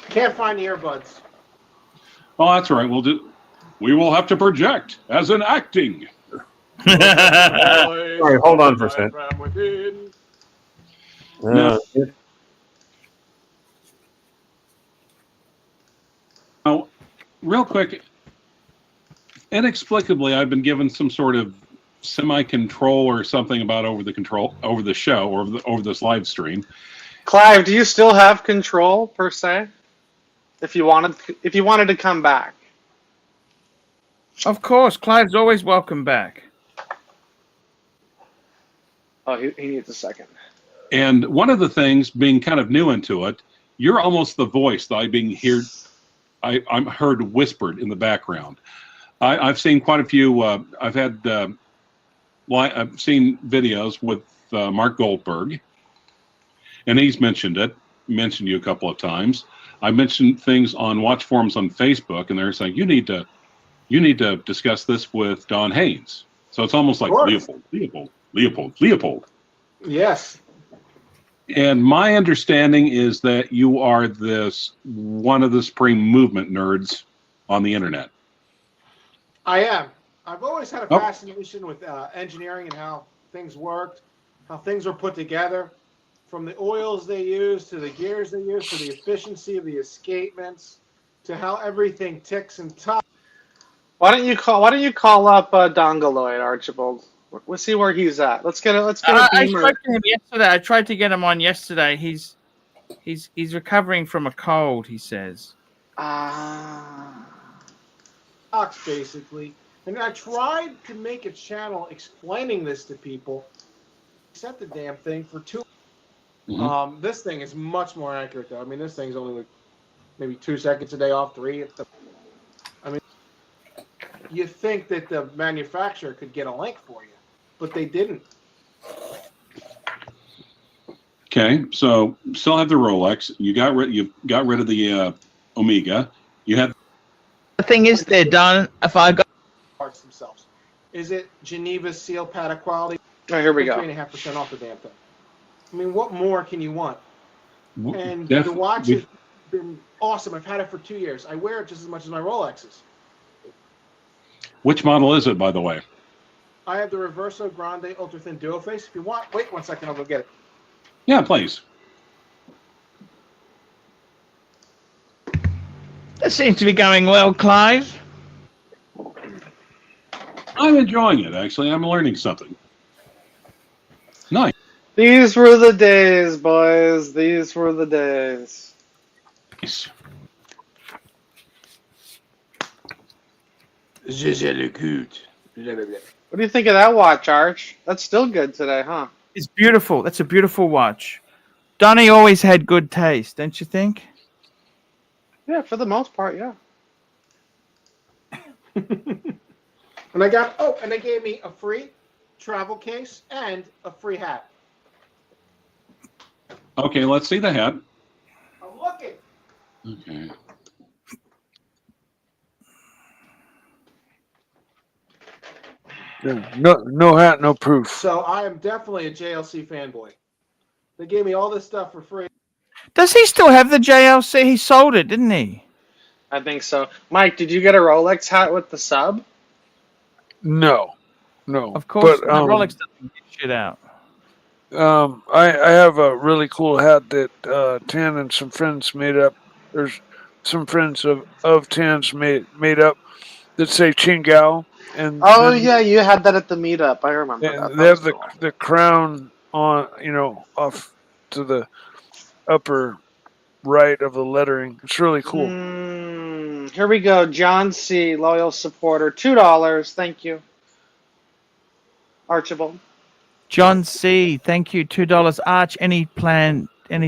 Can't find the earbuds. Oh, that's all right. We will have to project as an acting. Sorry, hold on for a second. Now, real quick, inexplicably, I've been given some sort of semi-control or something about over the show or over this live stream. Clive, do you still have control per se? If you wanted to come back. Of course, Clive's always welcome back. Oh, he needs a second. And one of the things, being kind of new into it, you're almost the voice that I'm heard whispered in the background. I've seen quite a few. I've seen videos with Mark Goldberg, and he's mentioned you a couple of times. I mentioned things on watch forums on Facebook, and they're saying you need to discuss this with Don Haynes. So it's almost like Leopold. Yes. And my understanding is that you are one of the Supreme Movement nerds on the internet. I am. I've always had a fascination with engineering and how things worked, how things were put together, from the oils they use to the gears they use to the efficiency of the escapements to how everything ticks and talks. Why don't you call up Dongaloid, Archibald? We'll see where he's at. Let's get a I beamer. spoke to him yesterday. I tried to get him on yesterday. He's recovering from a cold, he says. Talks basically, and I tried to make a channel explaining this to people. Set the damn thing for 2. Mm-hmm. This thing is much more accurate, though. I mean, this thing's only like maybe 2 seconds a day off, 3. I mean, you think that the manufacturer could get a link for you, but they didn't. Okay, so still have the Rolex. You got rid of the Omega. You have. The thing is, they're done. If I got Parts themselves. Is it Geneva's seal padded quality? Oh, here we go. 3.5% off the damn thing. I mean, what more can you want? And Def- the watch has been awesome. I've had it for 2 years. I wear it just as much as my Rolexes. Which model is it, by the way? I have the Reverso Grande Ultra Thin Duo Face. If you want, wait 1 second, I'll go get it. Yeah, please. That seems to be going well, Clive. I'm enjoying it, actually. I'm learning something. Nice. These were the days, boys. These were the days. What do you think of that watch, Arch? That's still good today, huh? It's beautiful. That's a beautiful watch. Donnie always had good taste, don't you think? Yeah, for the most part, yeah. And they gave me a free travel case and a free hat. Okay, let's see the hat. I'm looking. Okay. No hat, no proof. So I am definitely a JLC fanboy. They gave me all this stuff for free. Does he still have the JLC? He sold it, didn't he? I think so. Mike, did you get a Rolex hat with the sub? No. Of course, But, Rolex doesn't get shit out. I have a really cool hat that Tan and some friends made up. There's some friends of Tan's made up that say Chingao, and Oh then yeah, you had that at the meetup. I remember that. they That was have cool. the crown on, off to the upper right of the lettering. It's really cool. Here we go. John C., loyal supporter, $2. Thank you, Archibald. John C, thank you, $2. Arch, any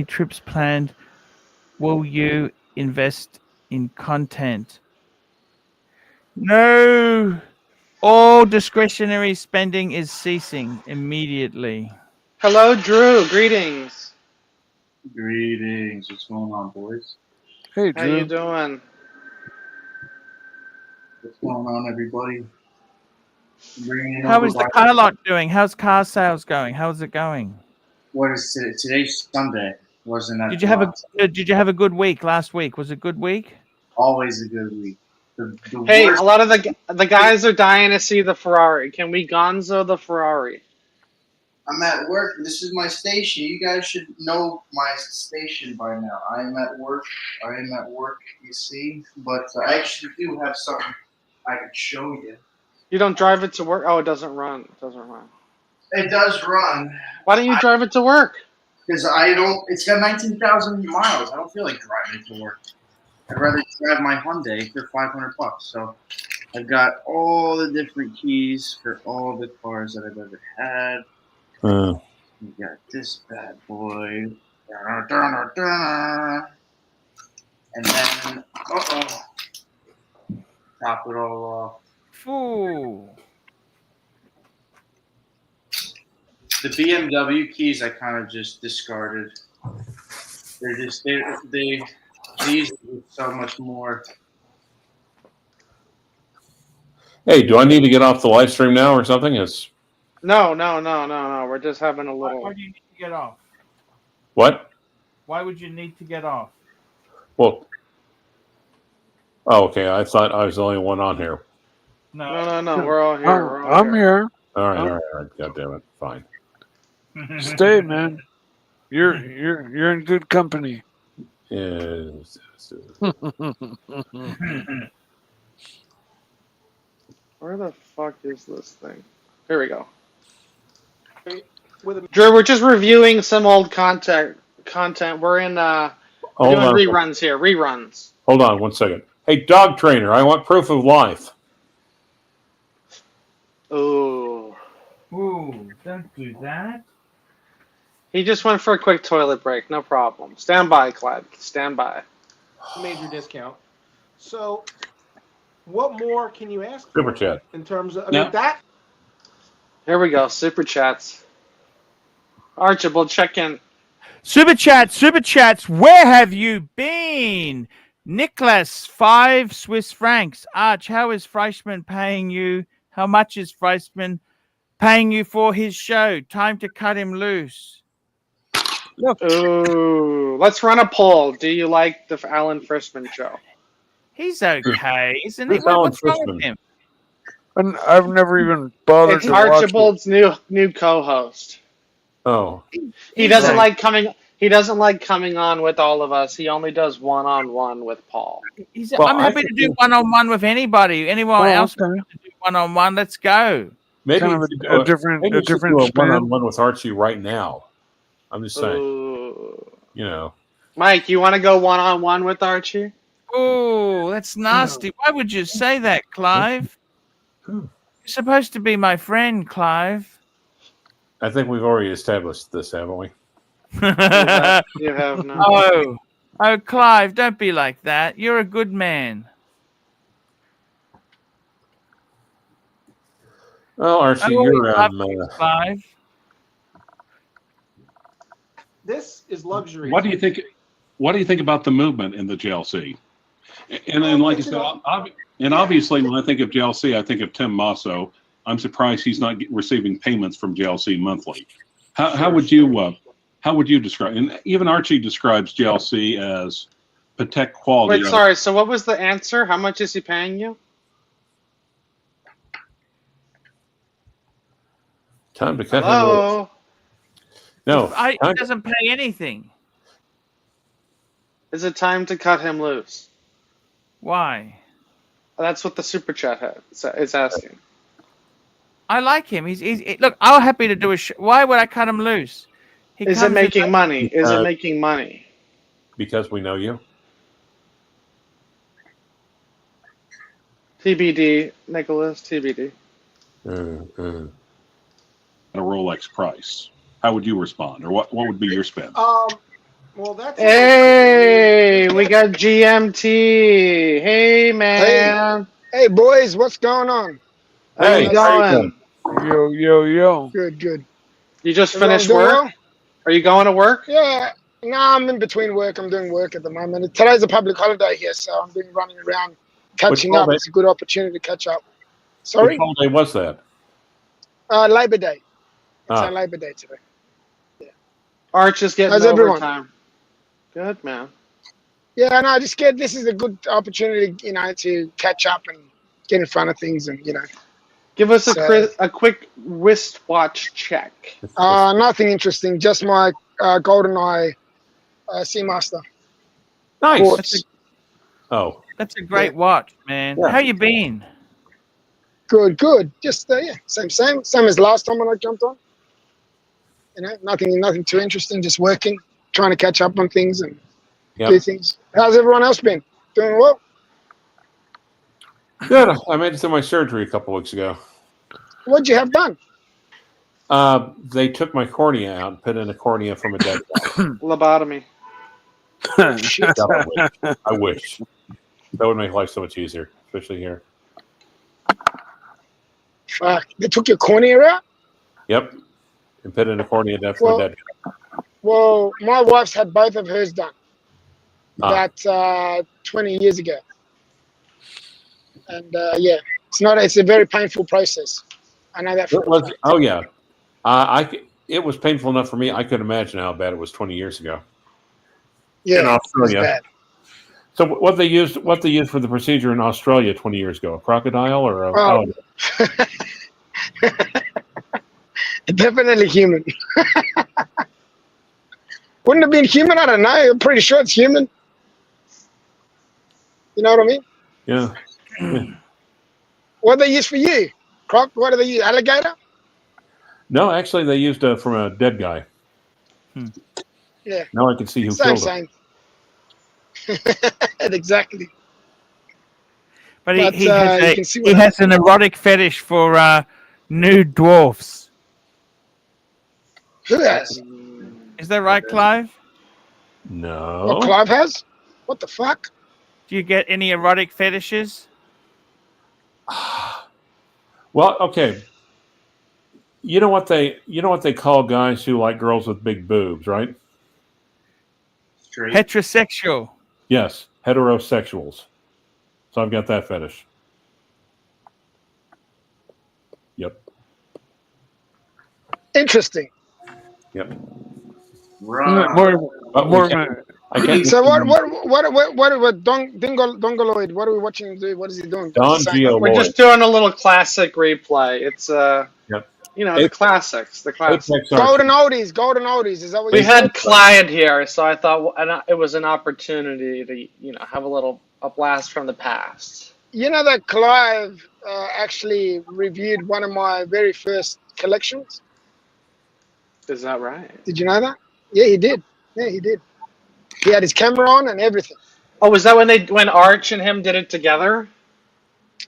trips planned? Will you invest in content? No. All discretionary spending is ceasing immediately. Hello, Drew. Greetings. Greetings. What's going on, boys? Hey, How you Drew. doing? What's going on, everybody? Bringing How over is the by car lot doing? How's car sales going? How's it going? what is today? Today's Sunday. Wasn't at Did the you have lot. a good week last week? Was it a good week? Always a good week. The Hey, a worst. lot of the guys are dying to see the Ferrari. Can we gonzo the Ferrari? I'm at work. This is my station. You guys should know my station by now. I am at work. I am at work. You see, but I actually do have something I could show you. You don't drive it to work? Oh, it doesn't run. It doesn't run. It does run. Why don't you drive it to work? Because I don't. It's got 19,000 miles. I don't feel like driving it to work. I'd rather drive my Hyundai for $500. So I've got all the different keys for all the cars that I've ever had. We got this bad boy. And then, top it all off. Ooh. The BMW keys I kind of just discarded. They're just these do so much more. Hey, do I need to get off the live stream now or something? No. We're just having a Why little. do you need to get off? What? Why would you need to get off? Well, oh, okay. I thought I was the only one on here. No. We're all here. We're all I'm here. All right. God damn it. Fine. Stay, man. You're in good company. Yes. Where the fuck is this thing? Here we go. Drew, we're just reviewing some old content. We're in Hold doing on. reruns here. Reruns. Hold on 1 second. Hey, dog trainer, I want proof of life. Ooh. Ooh, don't do that. He just went for a quick toilet break. No problem. Stand by, Clyde. Stand by. Major discount. So, what more can you ask for? Super chat. In terms of, No. that. Here we go. Super chats. Archibald, check in. Super chats. Where have you been? Nicholas, 5 Swiss francs. Arch, how is Fleischmann paying you? How much is Fleischmann paying you for his show? Time to cut him loose. Look. Ooh, let's run a poll. Do you like the Alan Frischman show? He's okay, isn't he? Who's Alan What's wrong with Frischman? him? And I've never even bothered It's to watch it. Archibald's new co-host. Oh. He doesn't like coming. He doesn't like coming on with all of us. He only does one-on-one with Paul. I'm happy to do one-on-one with anybody. Anyone else wants to do one-on-one? Let's go. Maybe Kind of a different maybe you should do a spin. one-on-one with Archie right now. I'm just saying. Ooh. You know. Mike, you want to go one-on-one with Archie? Oh, that's nasty. Why would you say that, Clive? You're supposed to be my friend, Clive. I think we've already established this, haven't we? You have no. Oh, Clive, don't be like that. You're a good man. Well, Archie, you're Clive. This is luxury. What do you think? What do you think about the movement in the JLC? And then, like I said, obviously, when I think of JLC, I think of Tim Masso. I'm surprised he's not receiving payments from JLC monthly. How would you describe? And even Archie describes JLC as Patek quality. Wait, sorry. So what was the answer? How much is he paying you? Time to cut him Hello. loose. No, He doesn't pay anything. Is it time to cut him loose? Why? That's what the super chat is asking. I like him. Look. I'm happy to do a show. Why would I cut him loose? Is it making money? Is it making money? Because we know you. TBD, Nicholas. TBD. At a Rolex price, how would you respond, or what would be your spin? Well, that's. Hey, we got GMT. Hey, man. Hey, boys, what's going on? How you going? Yo. Good. You just Everyone finished doing work? well? Are you going to work? Yeah. No, I'm in between work. I'm doing work at the moment. Today's a public holiday here, so I'm running around catching up. It's a good opportunity to catch up. Sorry? Which holiday was that? Labor Day. It's our Labor Day today. Arch is getting How's everyone? overtime. Good, man. Yeah, no, just this is a good opportunity, to catch up and get in front of things and, Give us a quick wristwatch check. Nothing interesting, just my GoldenEye Seamaster. Nice. Quartz. That's a great watch, man. Yeah. How you been? Good. Just same as last time when I jumped on. Nothing too interesting. Just working, trying to catch up on things and do things. How's everyone else been? Doing well? Good. I made it through my surgery a couple weeks ago. What'd you have done? They took my cornea out and put in a cornea from a dead guy. Lobotomy. Shit. I wish. That would make life so much easier, especially here. Fuck. They took your cornea out? Yep. And put in a cornea for a dead guy. Well, my wife's had both of hers done about 20 years ago. And it's a very painful process. I know that for a fact. Oh, yeah. It was painful enough for me. I could imagine how bad it was 20 years ago. Yeah, in Australia. It was bad. So what they used for the procedure in Australia 20 years ago? A crocodile or a Definitely human. Wouldn't have been human? I don't know. I'm pretty sure it's human. You know what I mean? Yeah. What do they use for you? What do they use? Alligator? No, actually, they used from a dead guy. Yeah. Now I can see who killed him. Exactly. But he has an erotic fetish for nude dwarfs. Who has? Is that right, Clive? No. What Clive has? What the fuck? Do you get any erotic fetishes? Well, okay. You know what they call guys who like girls with big boobs, right? Straight. Heterosexual. Yes, heterosexuals. So I've got that fetish. Yep. Interesting. Yep. Right. So what Dongoloid? What are we watching him do? What is he doing? We're just doing a little classic replay. It's the classics. The classics. Golden oldies. Is that what we you had said? Clyde here, so I thought it was an opportunity to have a blast from the past. You know that Clive actually reviewed one of my very first collections? Is that right? Did you know that? Yeah, he did. He had his camera on and everything. Oh, was that when Arch and him did it together?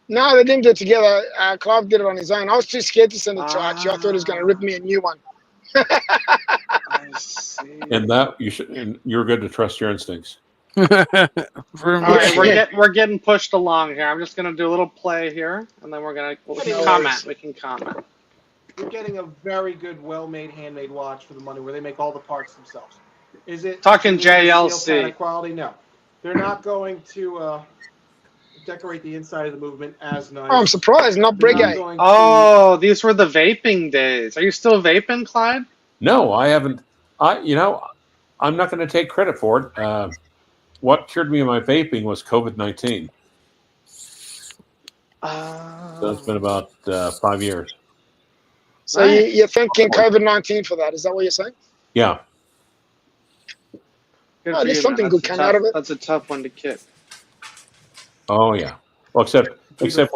No, they didn't do it together. Clive did it on his own. I was too scared to send it to Archie. I thought he was going to rip me a new one. I see. And that you're good to trust your instincts. All right, we're getting pushed along here. I'm just gonna do a little play here, and then we can comment. We can comment. You're getting a very good, well-made, handmade watch for the money, where they make all the parts themselves. Is it talking JLC steel kind of quality? No, they're not going to decorate the inside of the movement as nice. Oh, I'm surprised, not Brigade. Oh, these were the vaping days. Are you still vaping, Clyde? No, I haven't. I'm not going to take credit for it. What cured me of my vaping was COVID-19. So it's been about 5 years. So you're thanking COVID-19 for that? Is that what you're saying? Yeah. Good Oh, for there's you, something man. good came out of it. That's a tough one to kick. Oh yeah. Well, except These are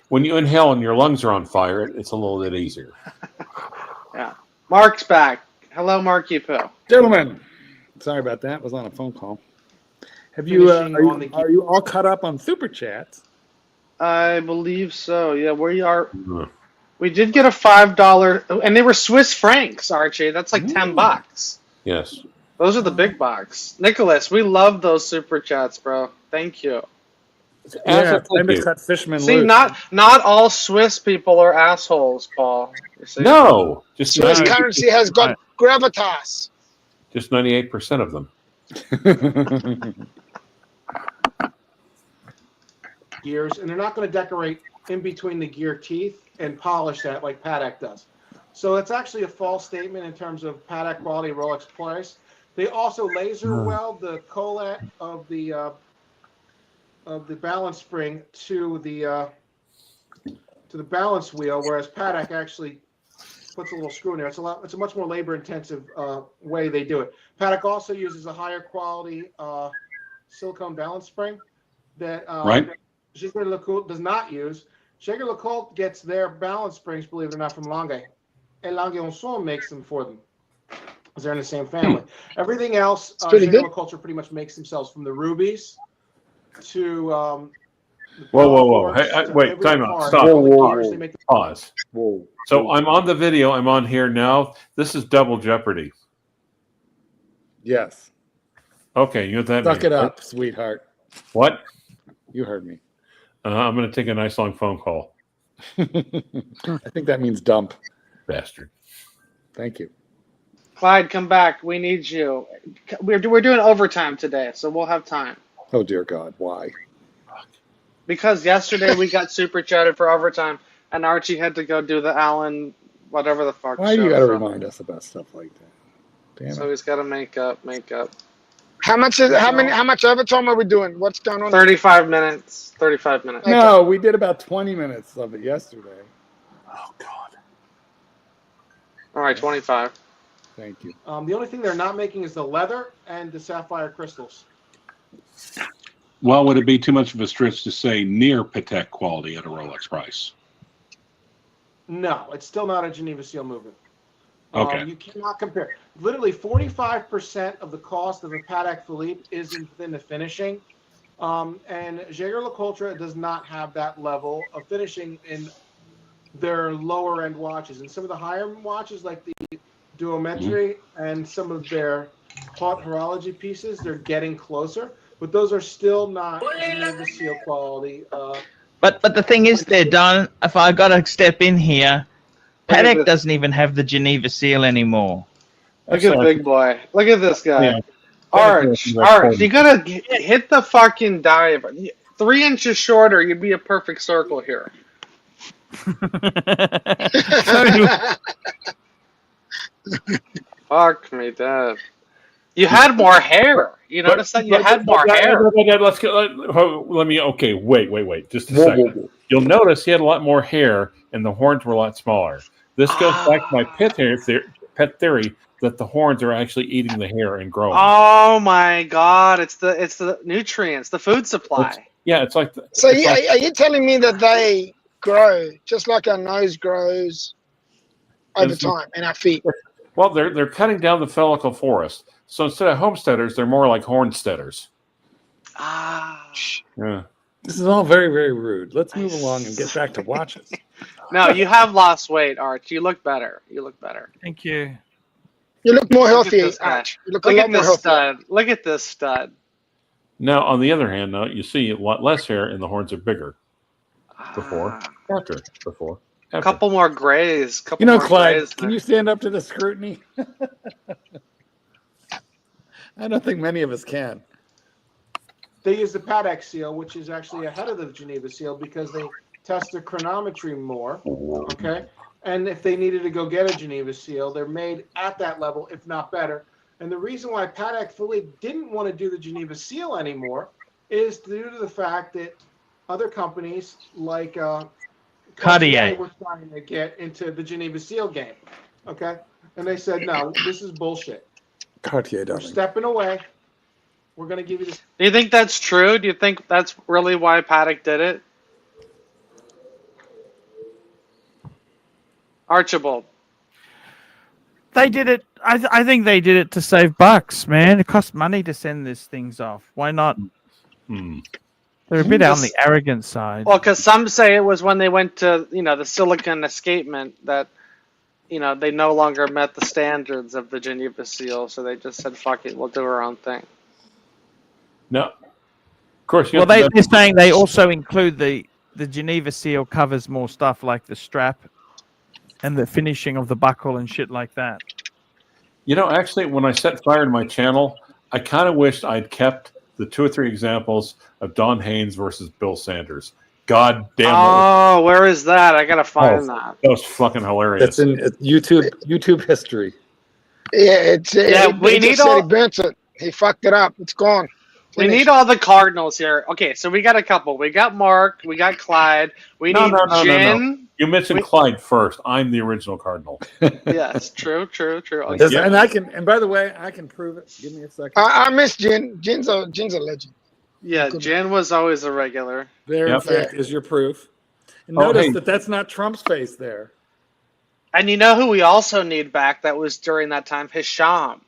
when you inhale and your lungs are on fire, it's a little bit easier. Yeah. Mark's back. Hello, Marky Poo. Gentlemen, sorry about that. Was on a phone call. Have you? Are you all caught up on super chats? I believe so. Yeah, we are. We did get a $5, and they were Swiss francs, Archie. That's like $10. Yes. Those are the big box. Nicholas, we love those super chats, bro. Thank you. Yeah, time to cut Fishman See, loose. not all Swiss people are assholes, Paul. You see? No, just Swiss currency has got gravitas. Just 98% of them. Gears, and they're not going to decorate in between the gear teeth and polish that like Patek does. So it's actually a false statement in terms of Patek quality, Rolex price. They also laser weld the collet of the balance spring to the balance wheel, whereas Patek actually puts a little screw in there. It's a much more labor intensive way they do it. Patek also uses a higher quality silicone balance spring that Right. Jaeger-LeCoultre does not use. Jaeger-LeCoultre gets their balance springs, believe it or not, from Lange. And Lange makes them for them, because they're in the same family. Everything else, Jaeger-LeCoultre pretty much makes themselves from the rubies to Whoa. Hey, wait, time out. Stop. Pause. So I'm on the video. I'm on here now. This is double jeopardy. Yes. Okay, you know what that Suck means, it right? up, sweetheart. What? You heard me. I'm going to take a nice long phone call. I think that means dump. Bastard. Thank you. Clyde, come back. We need you. We're doing overtime today, so we'll have time. Oh dear God, why? Because yesterday we got super chatted for overtime, and Archie had to go do the Allen, whatever the fuck. Why do you got to remind us about stuff like that? Damn So it. he's got to make up. How much overtime are we doing? What's going on? 35 minutes. 35 minutes. No, we did about 20 minutes of it yesterday. Oh God. All right, 25. Thank you. The only thing they're not making is the leather and the sapphire crystals. Well, would it be too much of a stretch to say near Patek quality at a Rolex price? No, it's still not a Geneva Seal movement. Okay. You cannot compare. Literally 45% of the cost of a Patek Philippe is within the finishing. And Jaeger-LeCoultre does not have that level of finishing in their lower end watches. And some of the higher watches, like the Duometry and some of their haute horology pieces, they're getting closer. But those are still not Geneva Seal quality. But the thing is, they're done. If I got to step in here, Patek doesn't even have the Geneva Seal anymore. Look at the big boy. Look at this guy. Yeah. Arch, you gotta hit the fucking dive. 3 inches shorter, you'd be a perfect circle here. Fuck me, dead. You had more hair. You notice that you had more hair. Let's get. Let me. Okay, wait. Just a second. You'll notice he had a lot more hair, and the horns were a lot smaller. This goes back to my pet theory that the horns are actually eating the hair and growing. Oh my God! It's the nutrients, the food supply. It's like. So are you telling me that they grow just like our nose grows over time and our feet? Well, they're cutting down the follicle forest. So instead of homesteaders, they're more like hornsteaders. Yeah. This is all very, very rude. Let's move along and get back to watches. No, you have lost weight, Arch. You look better. Thank you. You look more healthy, Arch. You look a lot more healthy. Stud. Look at this stud. Now, on the other hand, you see a lot less hair, and the horns are bigger. Before, after. A couple more grays. Clyde, can you stand up to the scrutiny? I don't think many of us can. They use the Patek seal, which is actually ahead of the Geneva seal because they test the chronometry more. Okay. And if they needed to go get a Geneva seal, they're made at that level, if not better. And the reason why Patek Philippe didn't want to do the Geneva seal anymore is due to the fact that other companies like Cartier were trying to get into the Geneva seal game. Okay. And they said, no, this is bullshit. Cartier, We're darling. stepping away. We're going to give you this. Do you think that's true? Do you think that's really why Paddock did it? Archibald. They did it. I think they did it to save bucks, man. It costs money to send these things off. Why not? They're a bit on the arrogant side. Well, because some say it was when they went to, the silicon escapement that, they no longer met the standards of the Geneva Seal, so they just said, fuck it, we'll do our own thing. No. Of course. Well, they're saying they also include the Geneva Seal covers more stuff like the strap and the finishing of the buckle and shit like that. Actually, when I set fire to my channel, I kind of wished I'd kept the 2 or 3 examples of Don Haynes versus Bill Sanders. God damn it. Oh, where is that? I gotta find that. That was fucking hilarious. It's in YouTube history. Yeah, we need all. He burnt it. He fucked it up. It's gone. We need all the Cardinals here. Okay, so we got a couple. We got Mark. We got Clyde. We need Jen. No. You mentioned Clyde first. I'm the original Cardinal. Yes, true. Okay. And by the way, I can prove it. Give me a second. I miss Jen. Jen's a legend. Yeah, Jen was always a regular. There, in fact, is your proof. And notice that that's not Trump's face there. And you know who we also need back that was during that time? Hisham.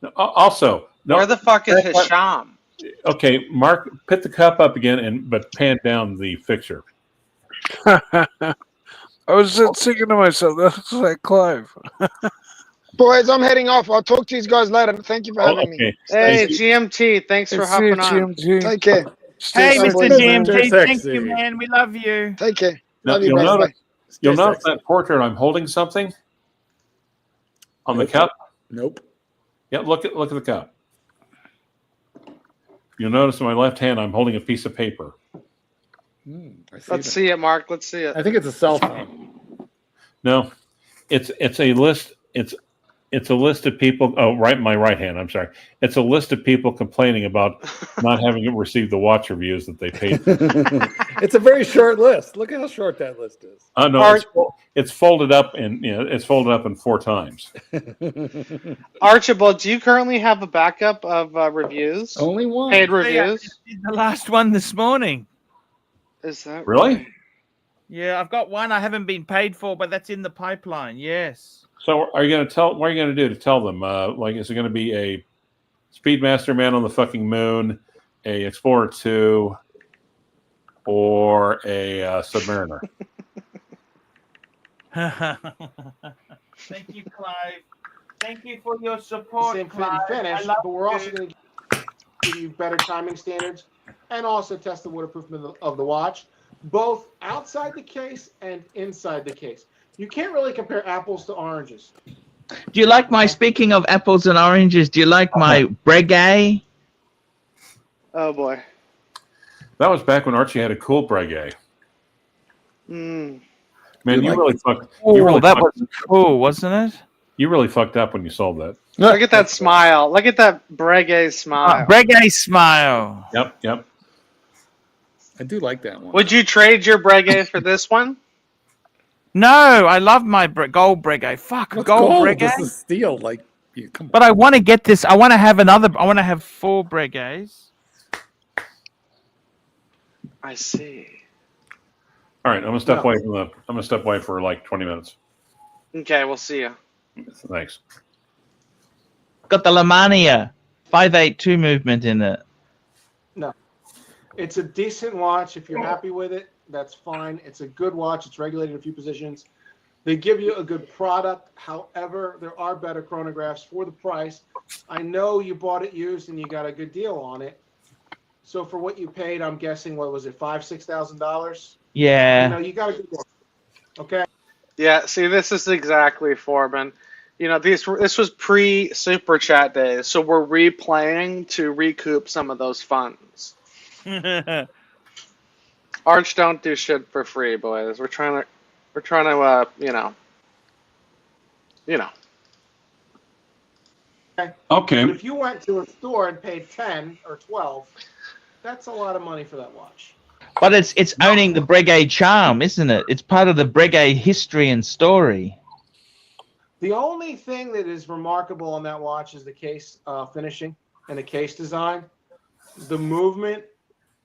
Where the fuck is Hisham? Okay, Mark, put the cup up again, but pan down the fixture. I was just thinking to myself, that's like Clive. Boys, I'm heading off. I'll talk to you guys later. Thank you for having me. Hey, GMT, thanks for hopping on. Take care. Hey, Mr. GMT, thank sexy. you, man. We love you. Take care. Now, Love you, you'll guys. notice that portrait. I'm holding something on the cup. Nope. Yeah, look at the cup. You'll notice in my left hand, I'm holding a piece of paper. Let's see it, Mark. Let's see it. I think it's a cell phone. No, it's a list. It's a list of people. Oh, my right hand. I'm sorry. It's a list of people complaining about not having received the watch reviews that they paid for. It's a very short list. Look at how short that list is. Oh no, it's folded up it's folded up in 4 times. Archibald, do you currently have a backup of reviews? Only one. Paid reviews? I did the last one this morning. Is that really? right? Yeah, I've got one I haven't been paid for, but that's in the pipeline. Yes. So are you going to tell? What are you going to do to tell them? Is it going to be a Speedmaster Man on the fucking Moon, a Explorer 2, or a Submariner? Thank you, Clive. Thank you for your support, Same Clive. finish, I love but we're also you. going to give you better timing standards and also test the waterproofness of the watch, both outside the case and inside the case. You can't really compare apples to oranges. Do you like speaking of apples and oranges, do you like my Breguet? Oh, boy. That was back when Archie had a cool Breguet. Man, you really fucked. Was cool, wasn't it? You really fucked up when you sold that. Look at that smile. Look at that Breguet smile. Breguet smile. Yep. I do like that one. Would you trade your Breguet for this one? No, I love my gold Breguet. Fuck, What's gold gold? Breguet. This is steel. Like, but I want to get this. I want to have another. I want to have 4 Breguets. I see. All right, I'm gonna step away from I'm gonna step away for like 20 minutes. Okay, we'll see you. Thanks. Got the Lamania 582 movement in it. No. It's a decent watch. If you're happy with it, that's fine. It's a good watch. It's regulated in a few positions. They give you a good product. However, there are better chronographs for the price. I know you bought it used and you got a good deal on it. So for what you paid, I'm guessing, what was it, $5,000-$6,000? Yeah. You got a good deal. Okay. Yeah, see, this is exactly Foreman. This was pre-Super Chat days, so we're replaying to recoup some of those funds. Arch don't do shit for free, boys. We're trying to, Okay. But if you went to a store and paid 10 or 12, that's a lot of money for that watch. But it's owning the Breguet charm, isn't it? It's part of the Breguet history and story. The only thing that is remarkable on that watch is the case finishing and the case design. The movement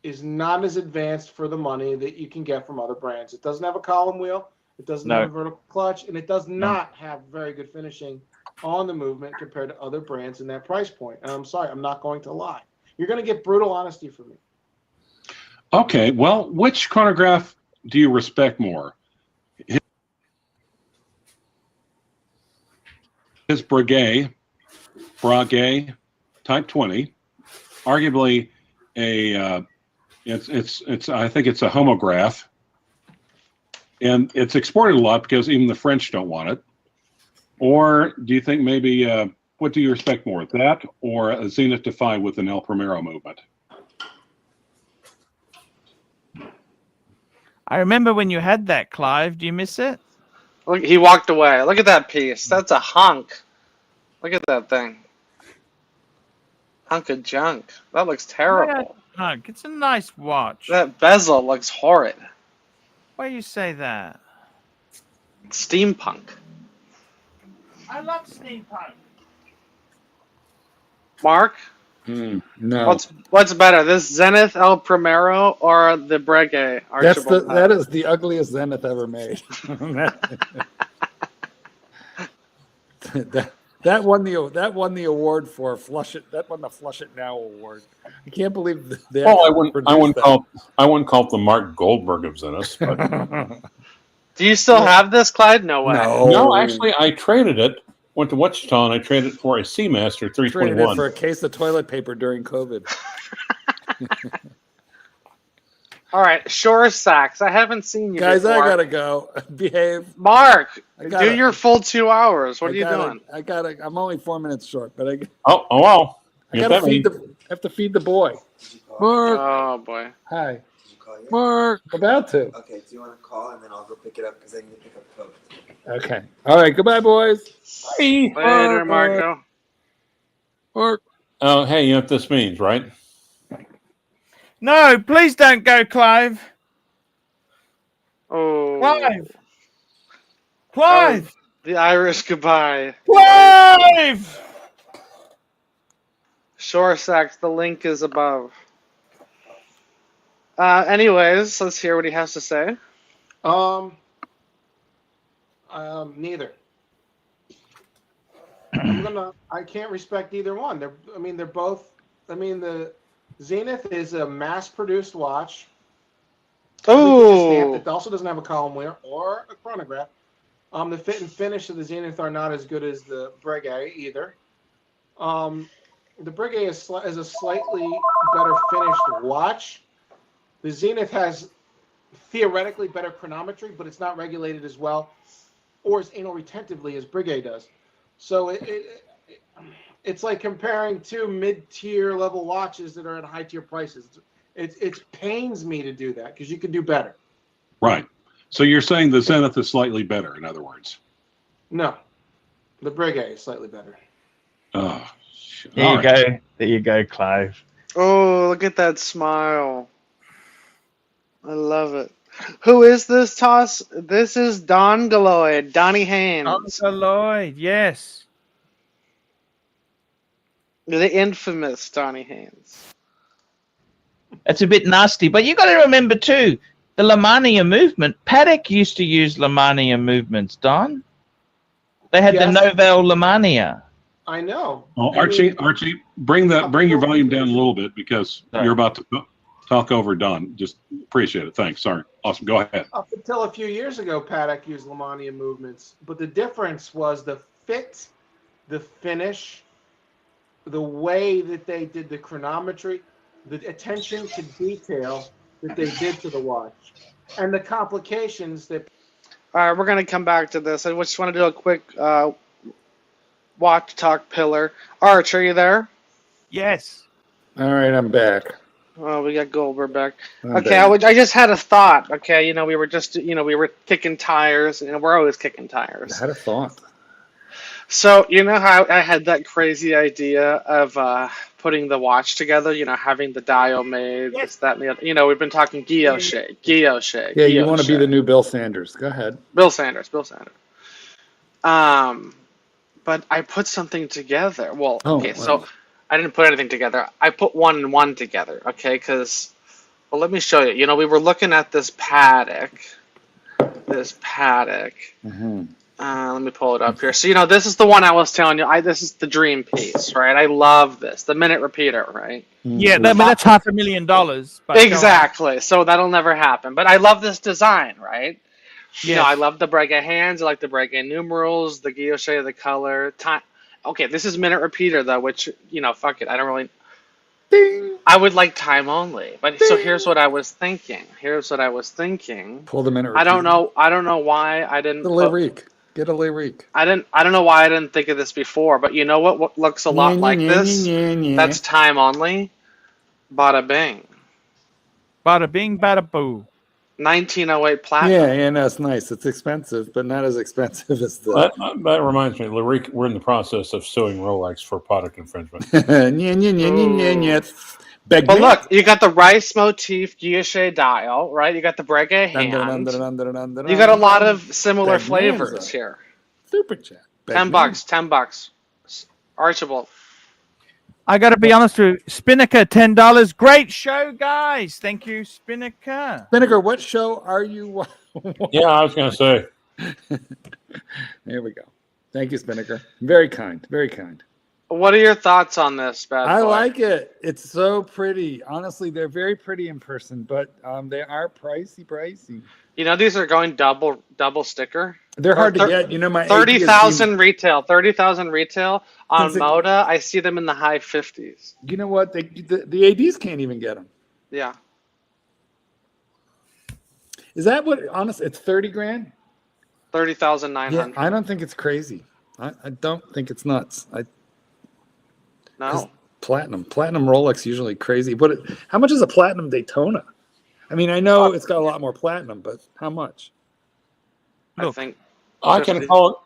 is not as advanced for the money that you can get from other brands. It doesn't have a column wheel. It doesn't have a vertical clutch, and it does not have very good finishing on the movement compared to other brands in that price point. And I'm sorry, I'm not going to lie. You're going to get brutal honesty from me. Okay, well, which chronograph do you respect more? His Breguet Type 20, arguably a it's I think it's a homograph, and it's exported a lot because even the French don't want it. Or do you think maybe what do you respect more, that or a Zenith Defy with an El Primero movement? I remember when you had that, Clive. Do you miss it? Look, he walked away. Look at that piece. That's a hunk. Look at that thing. Hunk of junk. That looks terrible. Hunk. It's a nice watch. That bezel looks horrid. Why do you say that? Steampunk. I love steampunk. Mark? No. What's better, this Zenith El Primero or the Breguet Archibald? That is the ugliest Zenith ever made. that won the award for Flush It. That won the Flush It Now award. I can't believe that. Oh, I wouldn't call it the Mark Goldberg of Zenith. But Do you still have this, Clyde? No way. No, actually, I traded it. Went to Wichita and I traded it for a Seamaster 321. Traded it for a case of toilet paper during COVID. All right, Shore Sacks. I haven't seen you Guys, before. I gotta go. Behave. Mark, do your full 2 hours. What are you doing? I'm only 4 minutes short, but I. Oh wow! I have to feed the boy. Mark. Oh boy. Hi. Mark. About to. Okay, do you want to call and then I'll go pick it up because I need to pick up Coke. Okay. All right. Goodbye, boys. Bye. Later, Marco. Mark. Oh, hey, you know what this means, right? No, please don't go, Clive. Oh. Clive. The Irish goodbye. Clive. Shore Sacks. The link is above. Anyways, let's hear what he has to say. Neither. I can't respect either one. They're both. The Zenith is a mass-produced watch. Oh. It also doesn't have a column wheel or a chronograph. The fit and finish of the Zenith are not as good as the Breguet either. The Breguet is a slightly better finished watch. The Zenith has theoretically better chronometry, but it's not regulated as well or as anal retentively as Breguet does. So it's like comparing two mid-tier level watches that are at high-tier prices. It pains me to do that because you could do better. Right. So you're saying the Zenith is slightly better, in other words? No. The Breguet is slightly better. Oh, There you go, Clive. Oh, look at that smile. I love it. Who is this, Toss? This is Don Galloyd, Donnie Haynes. Don Galloyd, yes. The infamous Donnie Haynes. It's a bit nasty, but you got to remember too, the Lamania movement. Paddock used to use Lamania movements, Don. They had the Novell Lamania. I know. Oh, Archie, bring your volume down a little bit because you're about to talk over Don. Just appreciate it. Thanks. Sorry. Awesome. Go ahead. Up until a few years ago, Paddock used Lamania movements, but the difference was the fit, the finish, the way that they did the chronometry, the attention to detail that they did to the watch, and the complications that. All right, we're going to come back to this. I just want to do a quick watch talk pillar. Arch, are you there? Yes. All right, I'm back. Oh, we got Goldberg back. I'm Okay, back. I just had a thought. Okay, we were just, we were kicking tires, and we're always kicking tires. I had a thought. So, you know how I had that crazy idea of putting the watch together, having the dial made, this, that, and the other. We've been talking guilloche. Yeah, you want to be the new Bill Sanders. Go ahead. Bill Sanders. but I put something together. Well, Oh, okay, wow. so I didn't put anything together. I put one and one together, okay? Because, well, let me show you. You know, we were looking at this paddock. Mhm. Let me pull it up here. So, you know, this is the one I was telling you. This is the dream piece, right? I love this. The minute repeater, right? Yeah, but that's $500,000. But go on. Exactly. So that'll never happen. But I love this design, right? You know, Yes. I love the Breguet hands. I like the Breguet numerals, the guilloche, the color. Time. Okay, this is minute repeater though, which, you know, fuck it. I don't really. Ding. I would like time only. But so here's what I was thinking. Pull the minute. I don't know why I didn't The put. lyric. Get a lyric. I don't know why I didn't think of this before. But you know what looks a lot like this? That's time only. Bada bing. Bada bing, bada boo. 1908 platinum. Yeah, that's nice. It's expensive, but not as expensive as the. That reminds me, Larique, we're in the process of suing Rolex for product infringement. Beg But me. look, you got the rice motif guilloche dial, right? You got the Breguet hand. You got a lot of similar flavors here. Super chat. $10. Archibald. I got to be honest with you. Spinnaker, $10. Great show, guys. Thank you, Spinnaker. Spinnaker, what show are you? Yeah, I was going to say. There we go. Thank you, Spinnaker. Very kind. Very kind. What are your thoughts on this, bad boy? I like it. It's so pretty. Honestly, they're very pretty in person, but they are pricey. You know, these are going double sticker. They're hard to get. You know, my 30,000 retail. 30,000 retail on Since it- Moda. I see them in the high 50s. You know what? The ADs can't even get them. Yeah. Is that what? Honestly, it's 30 grand. 30,900. Yeah, I don't think it's crazy. I don't think it's nuts. No. Platinum Rolex usually crazy. But how much is a platinum Daytona? I mean, I know it's got a lot more platinum, but how much? I think I can call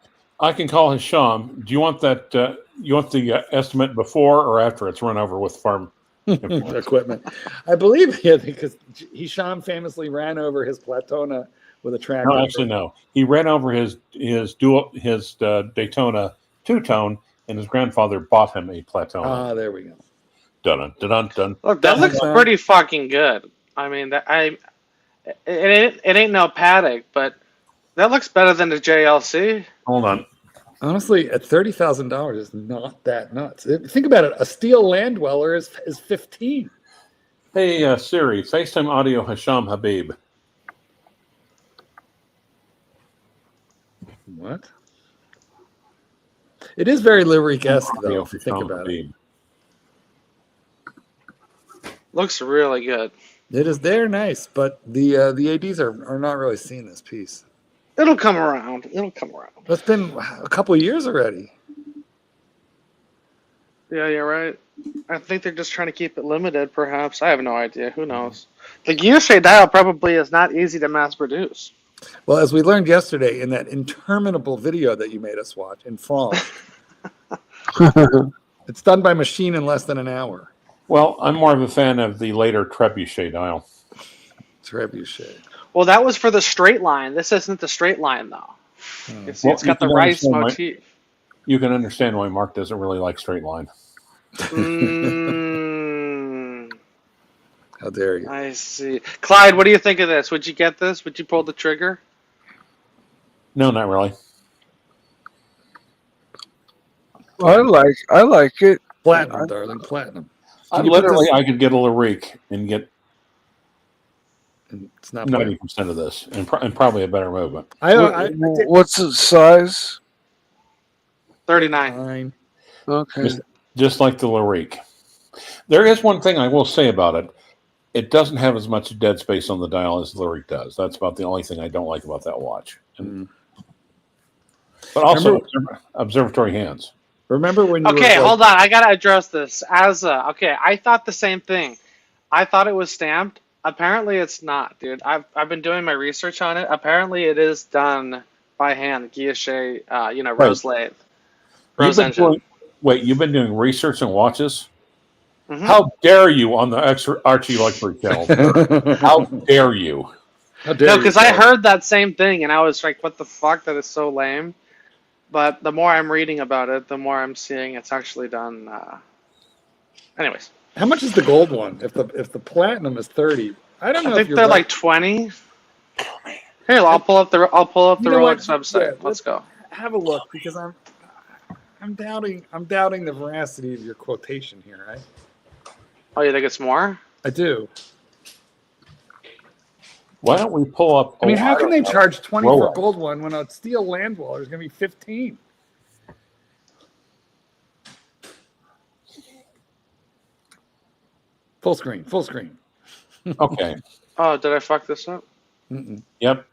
Hisham. Do you want that? You want the estimate before or after it's run over with farm equipment? I believe, yeah, because Hisham famously ran over his Platona with a tractor. No, actually, no. He ran over his Daytona two-tone, and his grandfather bought him a Platona. Ah, there we go. Dun dun dun. Look, that looks pretty fucking good. I mean, it ain't no paddock, but that looks better than the JLC. Hold on. Honestly, at $30,000 is not that nuts. Think about it. A steel land dweller is 15. Hey Siri, FaceTime audio Hisham Habib. What? It is very Lyric-esque, though, if you think about it. Looks really good. It is. They're nice, but the ADs are not really seeing this piece. It'll come around. It's been a couple of years already. Yeah, you're right. I think they're just trying to keep it limited, perhaps. I have no idea. Who knows? The guilloche dial probably is not easy to mass produce. Well, as we learned yesterday in that interminable video that you made us watch in France, it's done by machine in less than an hour. Well, I'm more of a fan of the later trebuchet dial. Trebuchet. Well, that was for the straight line. This isn't the straight line, though. You see, it's got the rice motif. You can understand why Mark doesn't really like straight line. How dare you? I see. Clyde, what do you think of this? Would you get this? Would you pull the trigger? No, not really. I like it. Platinum, darling, platinum. I could get a Larique and get it's not 90% of this, and probably a better movement. What's the size? 39. Okay. Just like the Larique. There is one thing I will say about it. It doesn't have as much dead space on the dial as the Larique does. That's about the only thing I don't like about that watch. But also observatory hands. Remember when you Okay, hold on. I got to address this. Okay, I thought the same thing. I thought it was stamped. Apparently it's not, dude. I've been doing my research on it. Apparently it is done by hand, guilloche, rose lathe. Rose engine. You've been doing research on watches? Mm-hmm. How dare you on the ArchieLuxury channel? How dare you? No, because I heard that same thing, and I was like, what the fuck? That is so lame. But the more I'm reading about it, the more I'm seeing it's actually done. Anyways, How much is the gold one? If the platinum is 30, I don't know I if think you're they're right. like 20. Here, I'll pull up the You know what? Rolex website. Yeah, Let's go. Have a look because I'm doubting the veracity of your quotation here. Right? Oh, you think it's more? I do. Why don't we pull up? I mean, how can they charge 20 for a Rolex. gold one when a steel Landwaller is going to be 15? Full screen. Full screen. Okay. Oh, did I fuck this up? Mm-mm. Yep.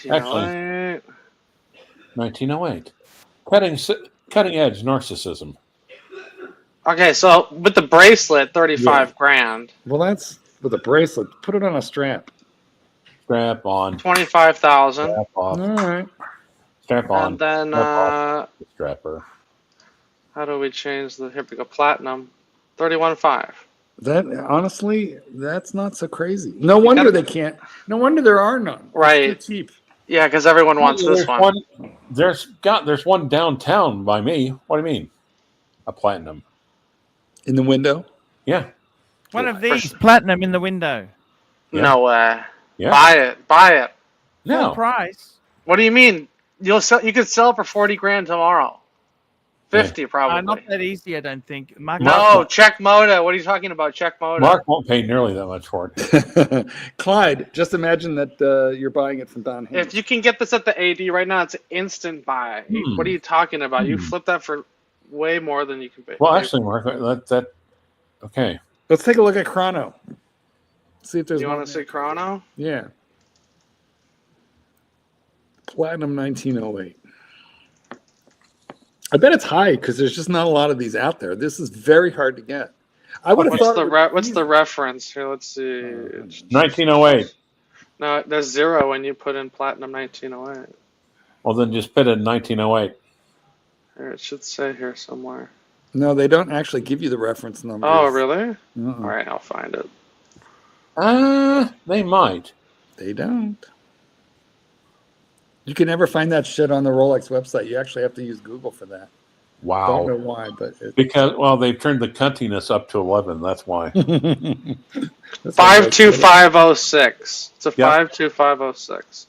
1908. 1908. Cutting edge narcissism. Okay, so with the bracelet, 35 grand. Well, that's with a bracelet. Put it on a strap. Strap on. 25,000. Strap off. All right. Strap on. And then Strap off. Strapper. how do we change the? Here we go. Platinum, 31.5. That honestly, that's not so crazy. No wonder they can't. No wonder there are none. Right. It's too cheap. Yeah, because everyone wants this one. There's one downtown by me. What do you mean? A platinum. In the window? Yeah. One of these platinum in the window. Yeah. No way. Yeah. Buy it. Buy it. No. Full price. What do you mean? You could sell it for 40 grand tomorrow. 50 probably. Not that easy, I don't think. No, check Moda. What are you talking about? Check Moda. Mark won't pay nearly that much for it. Clyde, just imagine that you're buying it from Don Hayes. If you can get this at the AD right now, it's an instant buy. What are you talking about? You flip that for way more than you can pay. Well, actually, Mark, okay. Let's take a look at Chrono. See if there's. You want to see Chrono? Yeah. Platinum 1908. I bet it's high because there's just not a lot of these out there. This is very hard to get. I would have thought. What's the reference here? Let's see. 1908. No, there's 0 when you put in Platinum 1908. Well, then just put it in 1908. Here, it should say here somewhere. No, they don't actually give you the reference number. Oh, really? All right, I'll find it. They might. They don't. You can never find that shit on the Rolex website. You actually have to use Google for that. Wow. Don't know why, but because they've turned the cuntiness up to 11. That's why. 52506. It's a 52506.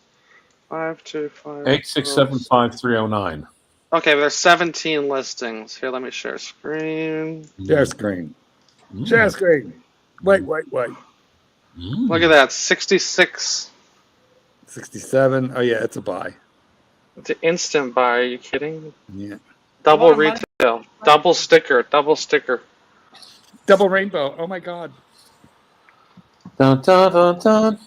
525. 8675309. Okay, but there's 17 listings. Here, let me share screen. Share screen. Share screen. Wait. Look at that, 66. 67. Oh yeah, it's a buy. It's an instant buy. Are you kidding? Yeah. Double retail. Double sticker. Double sticker. Double rainbow. Oh my god. Dun, dun, dun, dun.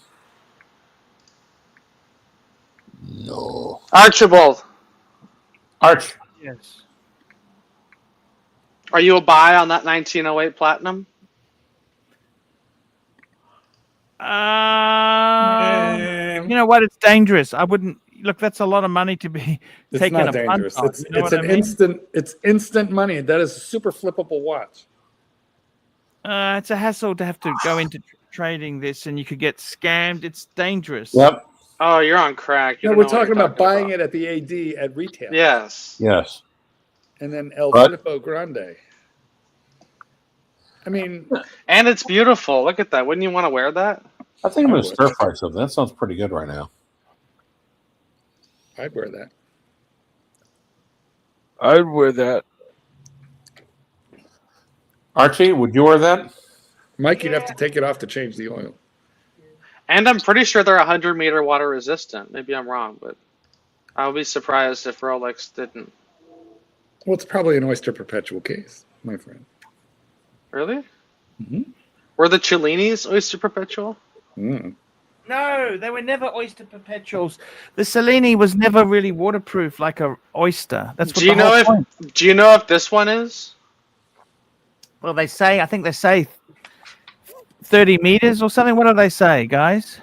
No. Archibald. Arch. Yes. Are you a buy on that 1908 Platinum? You know what? It's dangerous. I wouldn't look. That's a lot of money to be It's taking not a dangerous. punt on. It's You know it's what an I mean? instant. It's instant money. That is a super flippable watch. It's a hassle to have to go into trading this, and you could get scammed. It's dangerous. Yep. Oh, you're on crack. You No, don't we're know what talking you're about buying it at the AD at retail. Yes. Yes. And then El But- Filippo Grande. I mean, And it's beautiful. Look at that. Wouldn't you want to wear that? I think I'm going to stir fry something. That sounds pretty good right now. I'd wear that. I'd wear that. Archie, would you wear that? Mike, you'd have to take it off to change the oil. And I'm pretty sure they're 100-meter water resistant. Maybe I'm wrong, but I would be surprised if Rolex didn't. Well, it's probably an Oyster Perpetual case, my friend. Really? Mm-hmm. Were the Cellinis Oyster Perpetual? Mm. No, they were never oyster perpetuals. The Cellini was never really waterproof like a oyster. That's what Do you the whole know point. Do you know if this one is? Well, they say. I think they say 30 meters or something. What do they say, guys?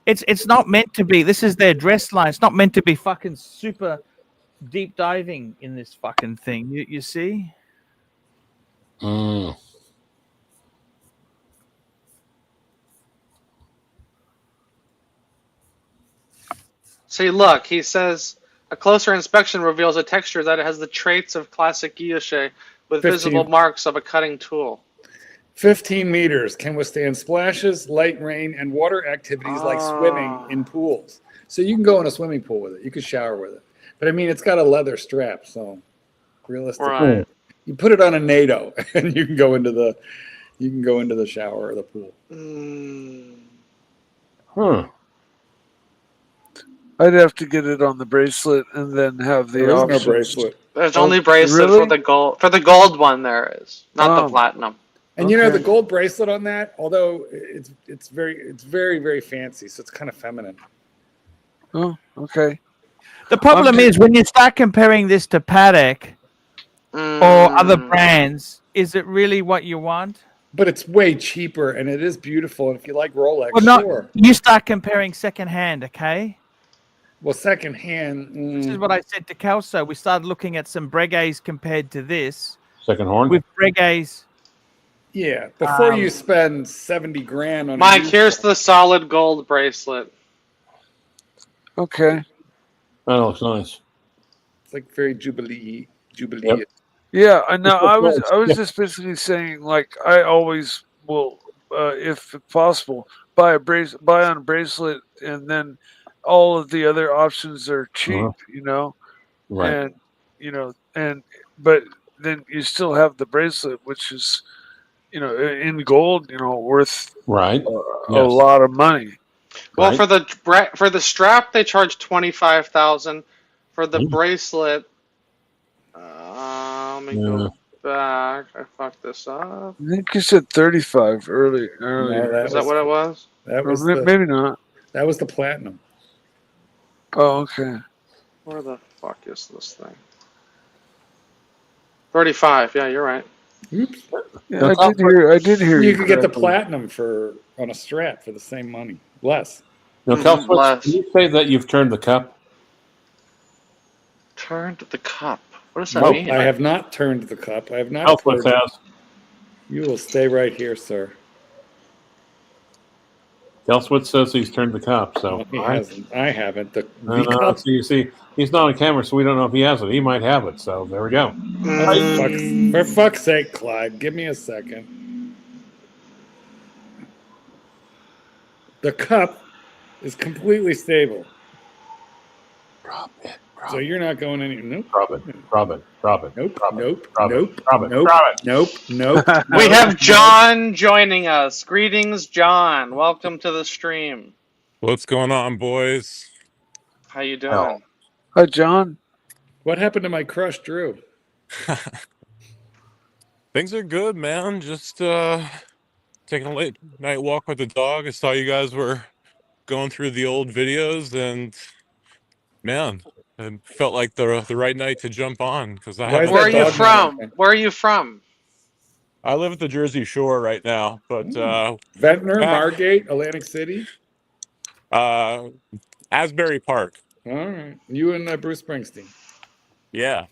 It's not meant to be. This is their dress line. It's not meant to be fucking super deep diving in this fucking thing. You see? Mm. See, look, he says a closer inspection reveals a texture that has the traits of classic guilloche with 15. visible marks of a cutting tool. 15 meters, can withstand splashes, light rain, and water activities like swimming in pools. So you can go in a swimming pool with it. You can shower with it. But I mean, it's got a leather strap, so realistically, Right. you put it on a NATO, and you can go into the shower or the pool. I'd have to get it on the bracelet and then have the There is no options. bracelet. There's Oh, only bracelet really? for the gold. For the gold one, there is, not the platinum. And you know, the Okay. gold bracelet on that, although it's very, very fancy, so it's kind of feminine. Oh, okay. The problem is when you start comparing this to Patek or other brands, is it really what you want? But it's way cheaper, and it is beautiful. And if you like Rolex, Well, not sure. you start comparing secondhand, okay? Well, secondhand. This is what I said to Kelso. We started looking at some Breguets compared to this. Second horn. With Breguets. Yeah, before you spend 70 grand on Mike, a here's the solid gold bracelet. Okay. That looks nice. It's like very jubilee. Yep. Yeah, I know. I was Yeah. just basically saying, like, I always will, if possible, buy on a bracelet, and then all of the other options are cheap, you know, Right. and but then you still have the bracelet, which is, you know, in gold, you know, worth Right. a Yes. lot of money. Well, Right. for the strap, they charge 25,000. For the bracelet, let me go back. I fucked this up. I think you said 35 earlier. No, Is that what it was? That Or was maybe not. That was the platinum. Oh, okay. Where the fuck is this thing? 35. Yeah, you're right. Oops. Yeah, I did hear you. You could get the correctly. platinum on a strap for the same money, less. Now, Cal, can you say that you've turned the cup? Turned the cup. What does that Nope, mean? I have not turned the cup. I have not. Elfwitz poured it. has. You will stay right here, sir. Elfwitz says he's turned the cup, so. He hasn't. I haven't. The No, cup. so you see, he's not on camera, so we don't know if he has it. He might have it, so there we go. For fuck's sake, Clyde, give me a second. The cup is completely stable. Drop it. So you're not going any. Nope. Drop it. Drop it. Drop it. Nope. Drop it. Nope. Drop it. Nope. Drop it. Nope. Drop it. Nope. Nope. We have nope. John joining us. Greetings, John. Welcome to the stream. What's going on, boys? How you doing? Hi, John. What happened to my crush, Drew? Things are good, man. Just taking a late night walk with the dog. I saw you guys were going through the old videos, and man, it felt like the right night to jump on because I Where are you from? Where are you from? I live at the Jersey Shore right now, but Ventnor, back- Margate, Atlantic City. Asbury Park. All right, you and Bruce Springsteen, Yeah.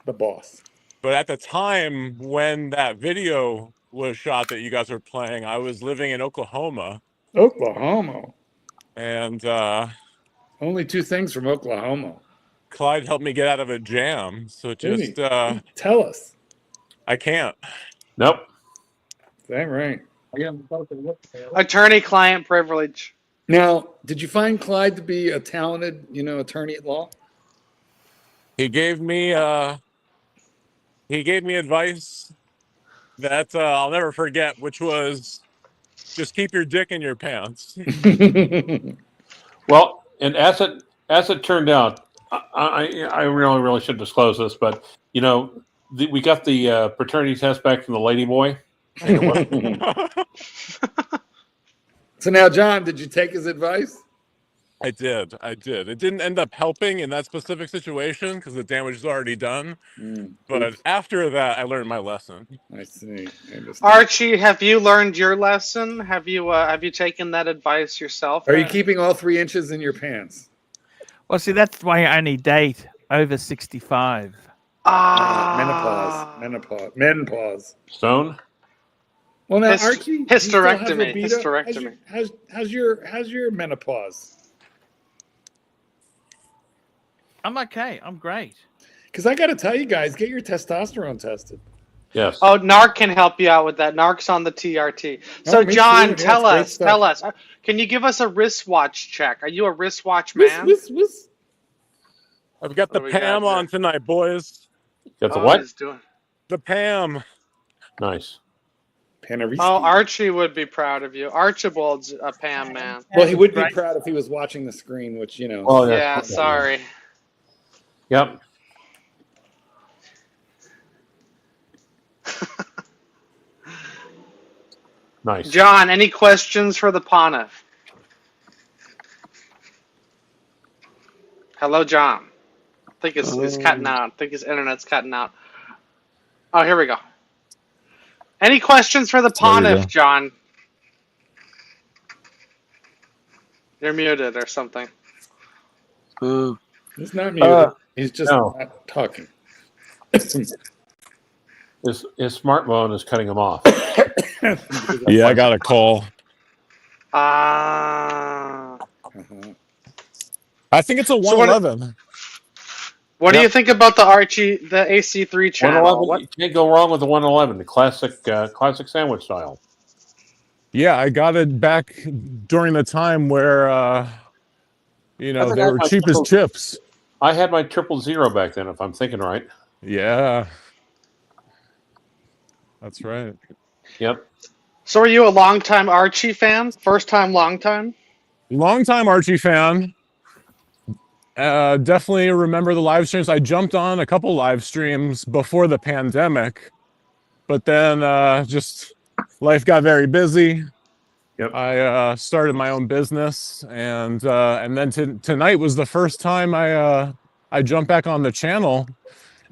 the boss. But at the time when that video was shot that you guys were playing, I was living in Oklahoma. Oklahoma. And only two things from Oklahoma. Clyde helped me get out of a jam. So just tell us. I can't. Nope. Is that right? Attorney-client privilege. Now, did you find Clyde to be a talented, attorney at law? He gave me advice that I'll never forget, which was just keep your dick in your pants. Well, and as it turned out, I really should disclose this, but we got the paternity test back from the lady boy. So now, John, did you take his advice? I did. It didn't end up helping in that specific situation because the damage is already done. But after that, I learned my lesson. I see. Archie, have you learned your lesson? Have you taken that advice yourself? Are you keeping all 3 inches in your pants? Well, see, that's why I only date over 65. Menopause. Stone. Well, now, Archie, hysterectomy. how's your menopause? I'm okay. I'm great. Because I got to tell you guys, get your testosterone tested. Yes. Oh, Narc can help you out with that. Narc's on the TRT. So, Oh, me John, too. Yeah, it's great tell stuff. us. Can you give us a wristwatch check? Are you a wristwatch man? I've got What the do we got Pam on tonight, boys. Got the Oh, what? he's doing. The Pam. Nice. Oh, Archie would be proud of you. Archibald's a Pam man. Well, he would be proud if he was watching the screen, which, you know. Oh, Yeah, sorry. Yep. Nice. John, any questions for the Pontiff? Hello, John. I think it's cutting out. I think his internet's cutting out. Oh, here we go. Any questions for the There we Pontiff, go. John? You're muted or something. He's not muted. He's just No. not talking. His smartphone is cutting him off. Yeah, I got a call. Ah. I think it's a 111. What do you think about the AC3 channel? 111. You can't go wrong with the 111, the classic sandwich style. Yeah, I got it back during the time where, you know, they were cheap as chips. I had my 000 back then, if I'm thinking right. Yeah. That's right. Yep. So are you a longtime Archie fan? First time, long time? Longtime Archie fan. Definitely remember the live streams. I jumped on a couple live streams before the pandemic, but then just life got very busy. Yep. I started my own business, and then tonight was the first time I jumped back on the channel.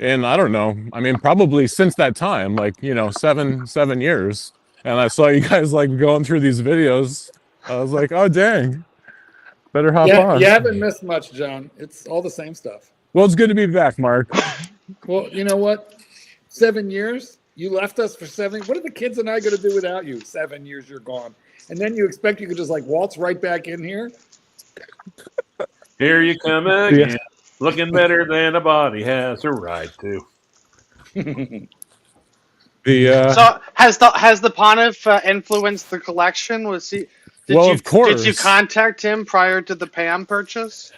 And I don't know. I mean, probably since that time, like, you know, seven years. And I saw you guys like going through these videos. I was like, oh dang, better hop on. You haven't missed much, John. It's all the same stuff. Well, it's good to be back, Mark. Well, you know what? 7 years. You left us for 7. What are the kids and I going to do without you? 7 years you're gone, and then you expect you could just like waltz right back in here? Here you come again. Looking better than a body has a right to. So has the Pontiff influenced the collection? Of course. Did you contact him prior to the Pam purchase?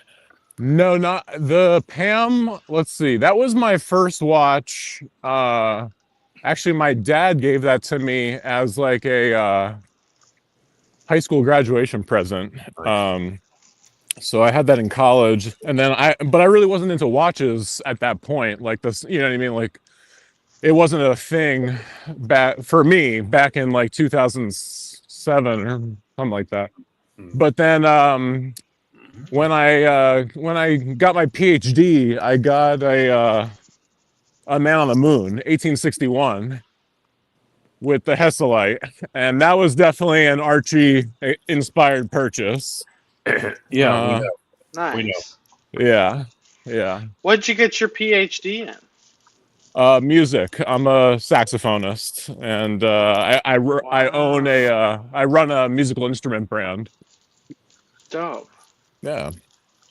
No, not the Pam. Let's see. That was my first watch. Actually, my dad gave that to me as like a high school graduation present. So I had that in college, and then but I really wasn't into watches at that point. Like this, you know what I mean? Like it wasn't a thing for me back in like 2007 or something like that. But then when I got my PhD, I got a Man on the Moon, 1861, with the Hesselite, and that was definitely an Archie inspired purchase. Yeah, Nice. we know. Yeah. What'd you get your PhD in? Music. I'm a saxophonist, and I run a musical instrument brand. Dope. Yeah.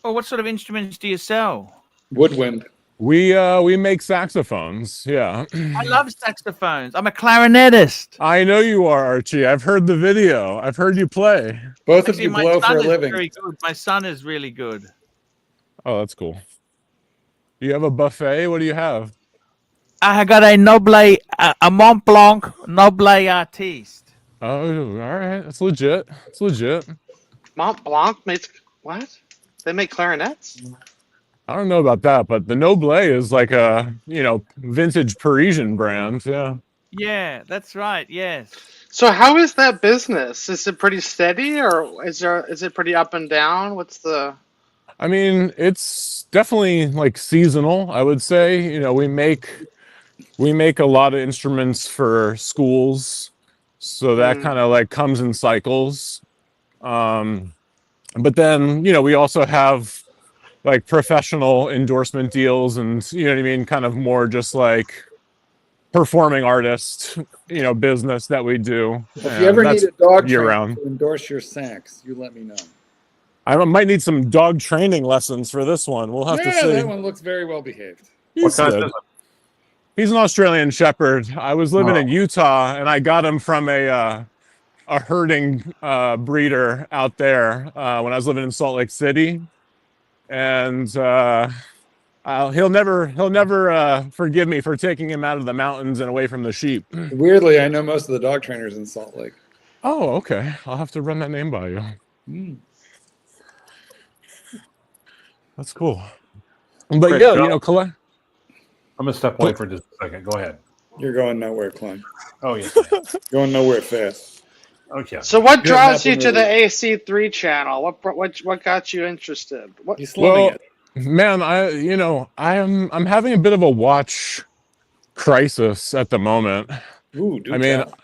Oh, what sort of instruments do you sell? Woodwind. We make saxophones. Yeah. I love saxophones. I'm a clarinetist. I know you are, Archie. I've heard the video. I've heard you play. Both Actually, of you blow for a living. Very good. My son is really good. Oh, that's cool. You have a buffet? What do you have? I got a Mont Blanc Noble Artiste. Oh, all right. That's legit. It's legit. Mont Blanc makes what? They make clarinets? I don't know about that, but the Noble is like a, you know, vintage Parisian brand. Yeah. Yeah, that's right. Yes. So how is that business? Is it pretty steady, or is it pretty up and down? What's the? I mean, it's definitely like seasonal, I would say. You know, we make a lot of instruments for schools, so that kind of like comes in cycles. But then, you know, we also have like professional endorsement deals, and you know what I mean, kind of more just like performing artist, you know, business that we do. If you ever need a dog year trainer round. to endorse your sax, you let me know. I might need some dog training lessons for this one. We'll have to see. That one looks very well behaved. He's good. He's an Australian Shepherd. I was living in Utah, and I got him from a herding breeder out there when I was living in Salt Lake City, and he'll never forgive me for taking him out of the mountains and away from the sheep. Weirdly, I know most of the dog trainers in Salt Lake. Oh, okay. I'll have to run that name by you. That's cool. But Chris, yeah, Joe, you know, collect. I'm gonna step away for just a second. Go ahead. You're going nowhere, Klein. Oh yes. Going nowhere fast. Okay. So what You're draws you nothing to the really- AC3 channel? What got you interested? What? He's slumming it. Man, I'm having a bit of a watch crisis at the moment. Ooh, do I mean, tell.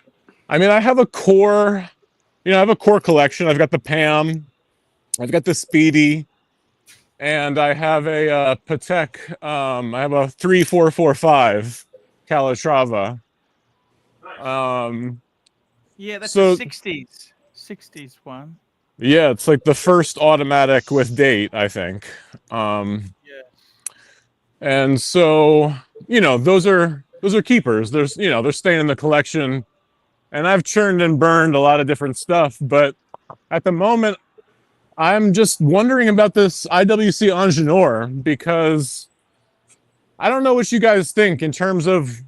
I have a core, I have a core collection. I've got the Pam, I've got the Speedy, and I have a Patek. I have a 3445 Calatrava. Yeah, that's so- a 60s one. Yeah, it's like the first automatic with date, I think. And so, those are keepers. They're staying in the collection. And I've churned and burned a lot of different stuff, but at the moment I'm just wondering about this IWC Ingenieur, because I don't know what you guys think in terms of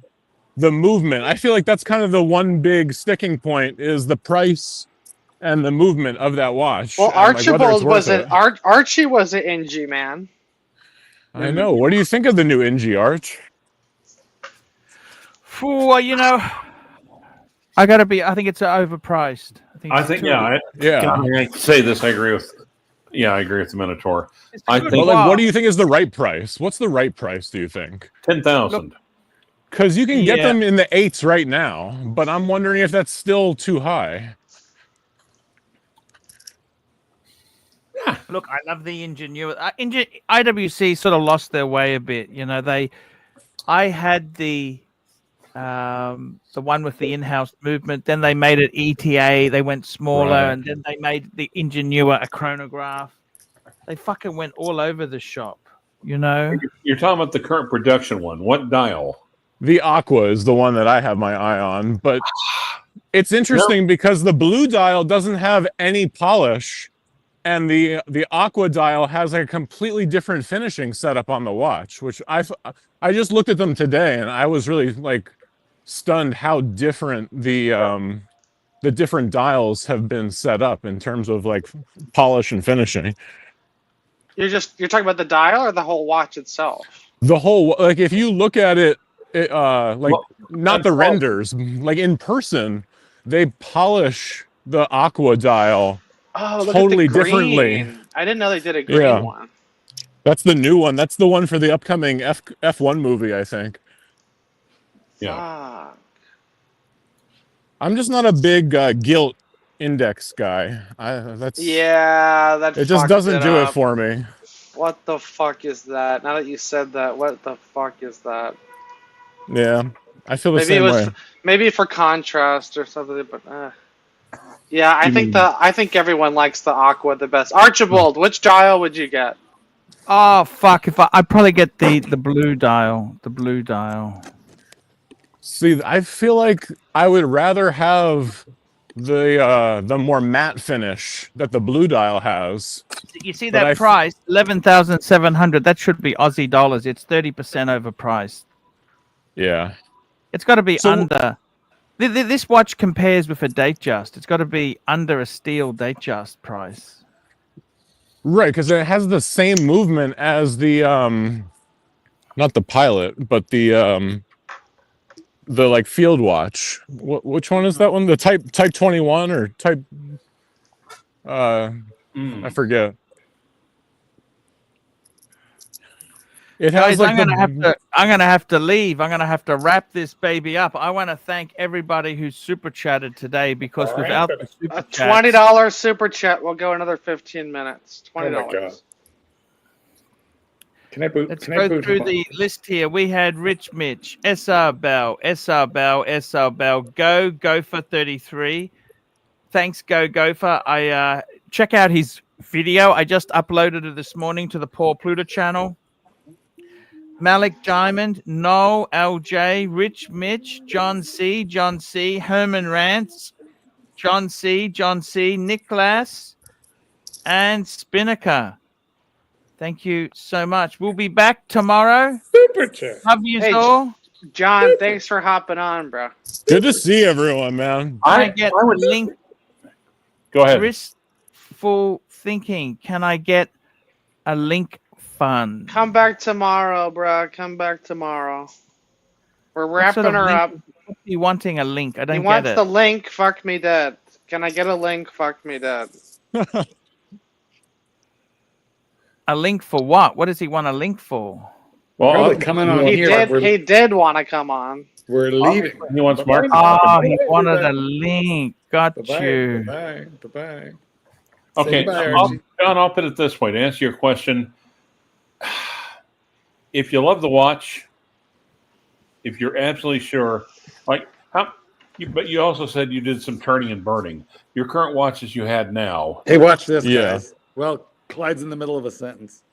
the movement. I feel like that's kind of the one big sticking point, is the price and the movement of that watch. Well, and, like, whether it's Archibald worth was it. Archie was an NG man. I know. What do you think of the new NG Arch? Well, I think it's overpriced. I think I say this. I agree with the Minotaur. I think. But like, what do you think is the right price? What's the right price, do you think? 10,000. Because you can get them in the 8s right now, but I'm wondering if that's still too high. Look, I love the Ingenieur. IWC sort of lost their way a bit. I had the one with the in-house movement. Then they made it ETA. They went smaller, Right. and then they made the Ingenieur a chronograph. They fucking went all over the shop. You're talking about the current production one. What dial? The Aqua is the one that I have my eye on, but it's interesting because the blue dial doesn't have any polish, and the Aqua dial has a completely different finishing setup on the watch, which I just looked at them today, and I was really like stunned how different the different dials have been set up in terms of like polish and finishing. You're talking about the dial or the whole watch itself? The whole, like, if you look at it, not the renders, like in person, they polish the Aqua dial totally look at the green. differently. I didn't know they did a green one. That's the new one. That's the one for the upcoming F1 movie, I think. Yeah. I'm just not a big gilt index guy. That it just doesn't do it for me. What the fuck is that? Now that you said that, what the fuck is that? Yeah, I feel the same way. Maybe for contrast or something, but yeah, I think everyone likes the Aqua the best. Archibald, which dial would you get? Oh fuck! I'd probably get the blue dial. The blue dial. See, I feel like I would rather have the more matte finish that the blue dial has. You see that price, 11,700. That should be Aussie dollars. It's 30% overpriced. Yeah, it's got to be under. This watch compares with a Datejust. It's got to be under a steel Datejust price. Right, because it has the same movement as the not the Pilot, but the like field watch. Which one is that one? The Type 21 or Type? I forget. It has Guys, like I'm gonna have to leave. I'm gonna have to wrap this baby up. I want to thank everybody who super chatted today, because without the super chats, $20 super chat will go another 15 minutes. $20. Let's go through the list here. We had Rich Mitch, SR Bell, Go for 33. Thanks, Gopher. I check out his video. I just uploaded it this morning to the Paul Pluta channel. Malik Diamond, Noel, LJ, Rich Mitch, John C, Herman Rants, John C, Nicholas, and Spinnaker. Thank you so much. We'll be back tomorrow. Super chat. Love you Hey, all. John, thanks for hopping on, bro. Good to see everyone, man. Can I get a link? Go ahead. Wistful thinking. Can I get a link fund? Come back tomorrow, bro. Come back tomorrow. We're What wrapping sort of her link- up. What's he wanting a link? I don't He get wants it. the link. Fuck me dead. Can I get a link? Fuck me dead. A link for what? What does he want a link for? Well, Probably coming on here. He did want to come on. We're leaving. He wants marketing. Oh, he wanted a link. Got you. Bye. Bye. Okay, Goodbye, John, I'll put it this way to answer your question. If you love the watch, if you're absolutely sure, but you also said you did some turning and burning. Your current watches you had now. Hey, watch this, Yeah. guys. Well, Clyde's in the middle of a sentence.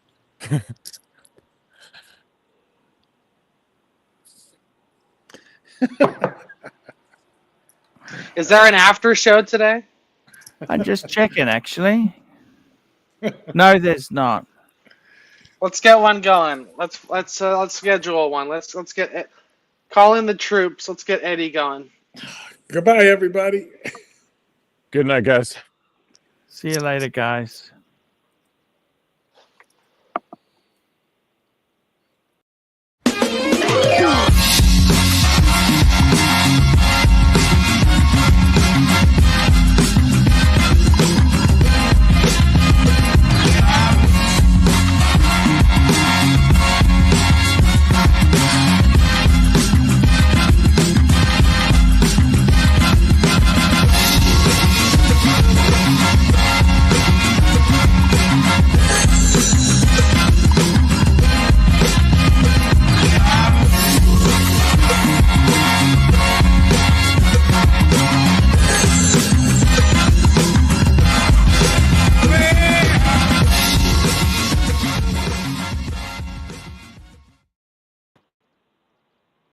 Is there an after show today? I'm just checking, actually. No, there's not. Let's get one going. Let's schedule one. Let's get it. Call in the troops. Let's get Eddie going. Goodbye, everybody. Good night, guys. See you later, guys.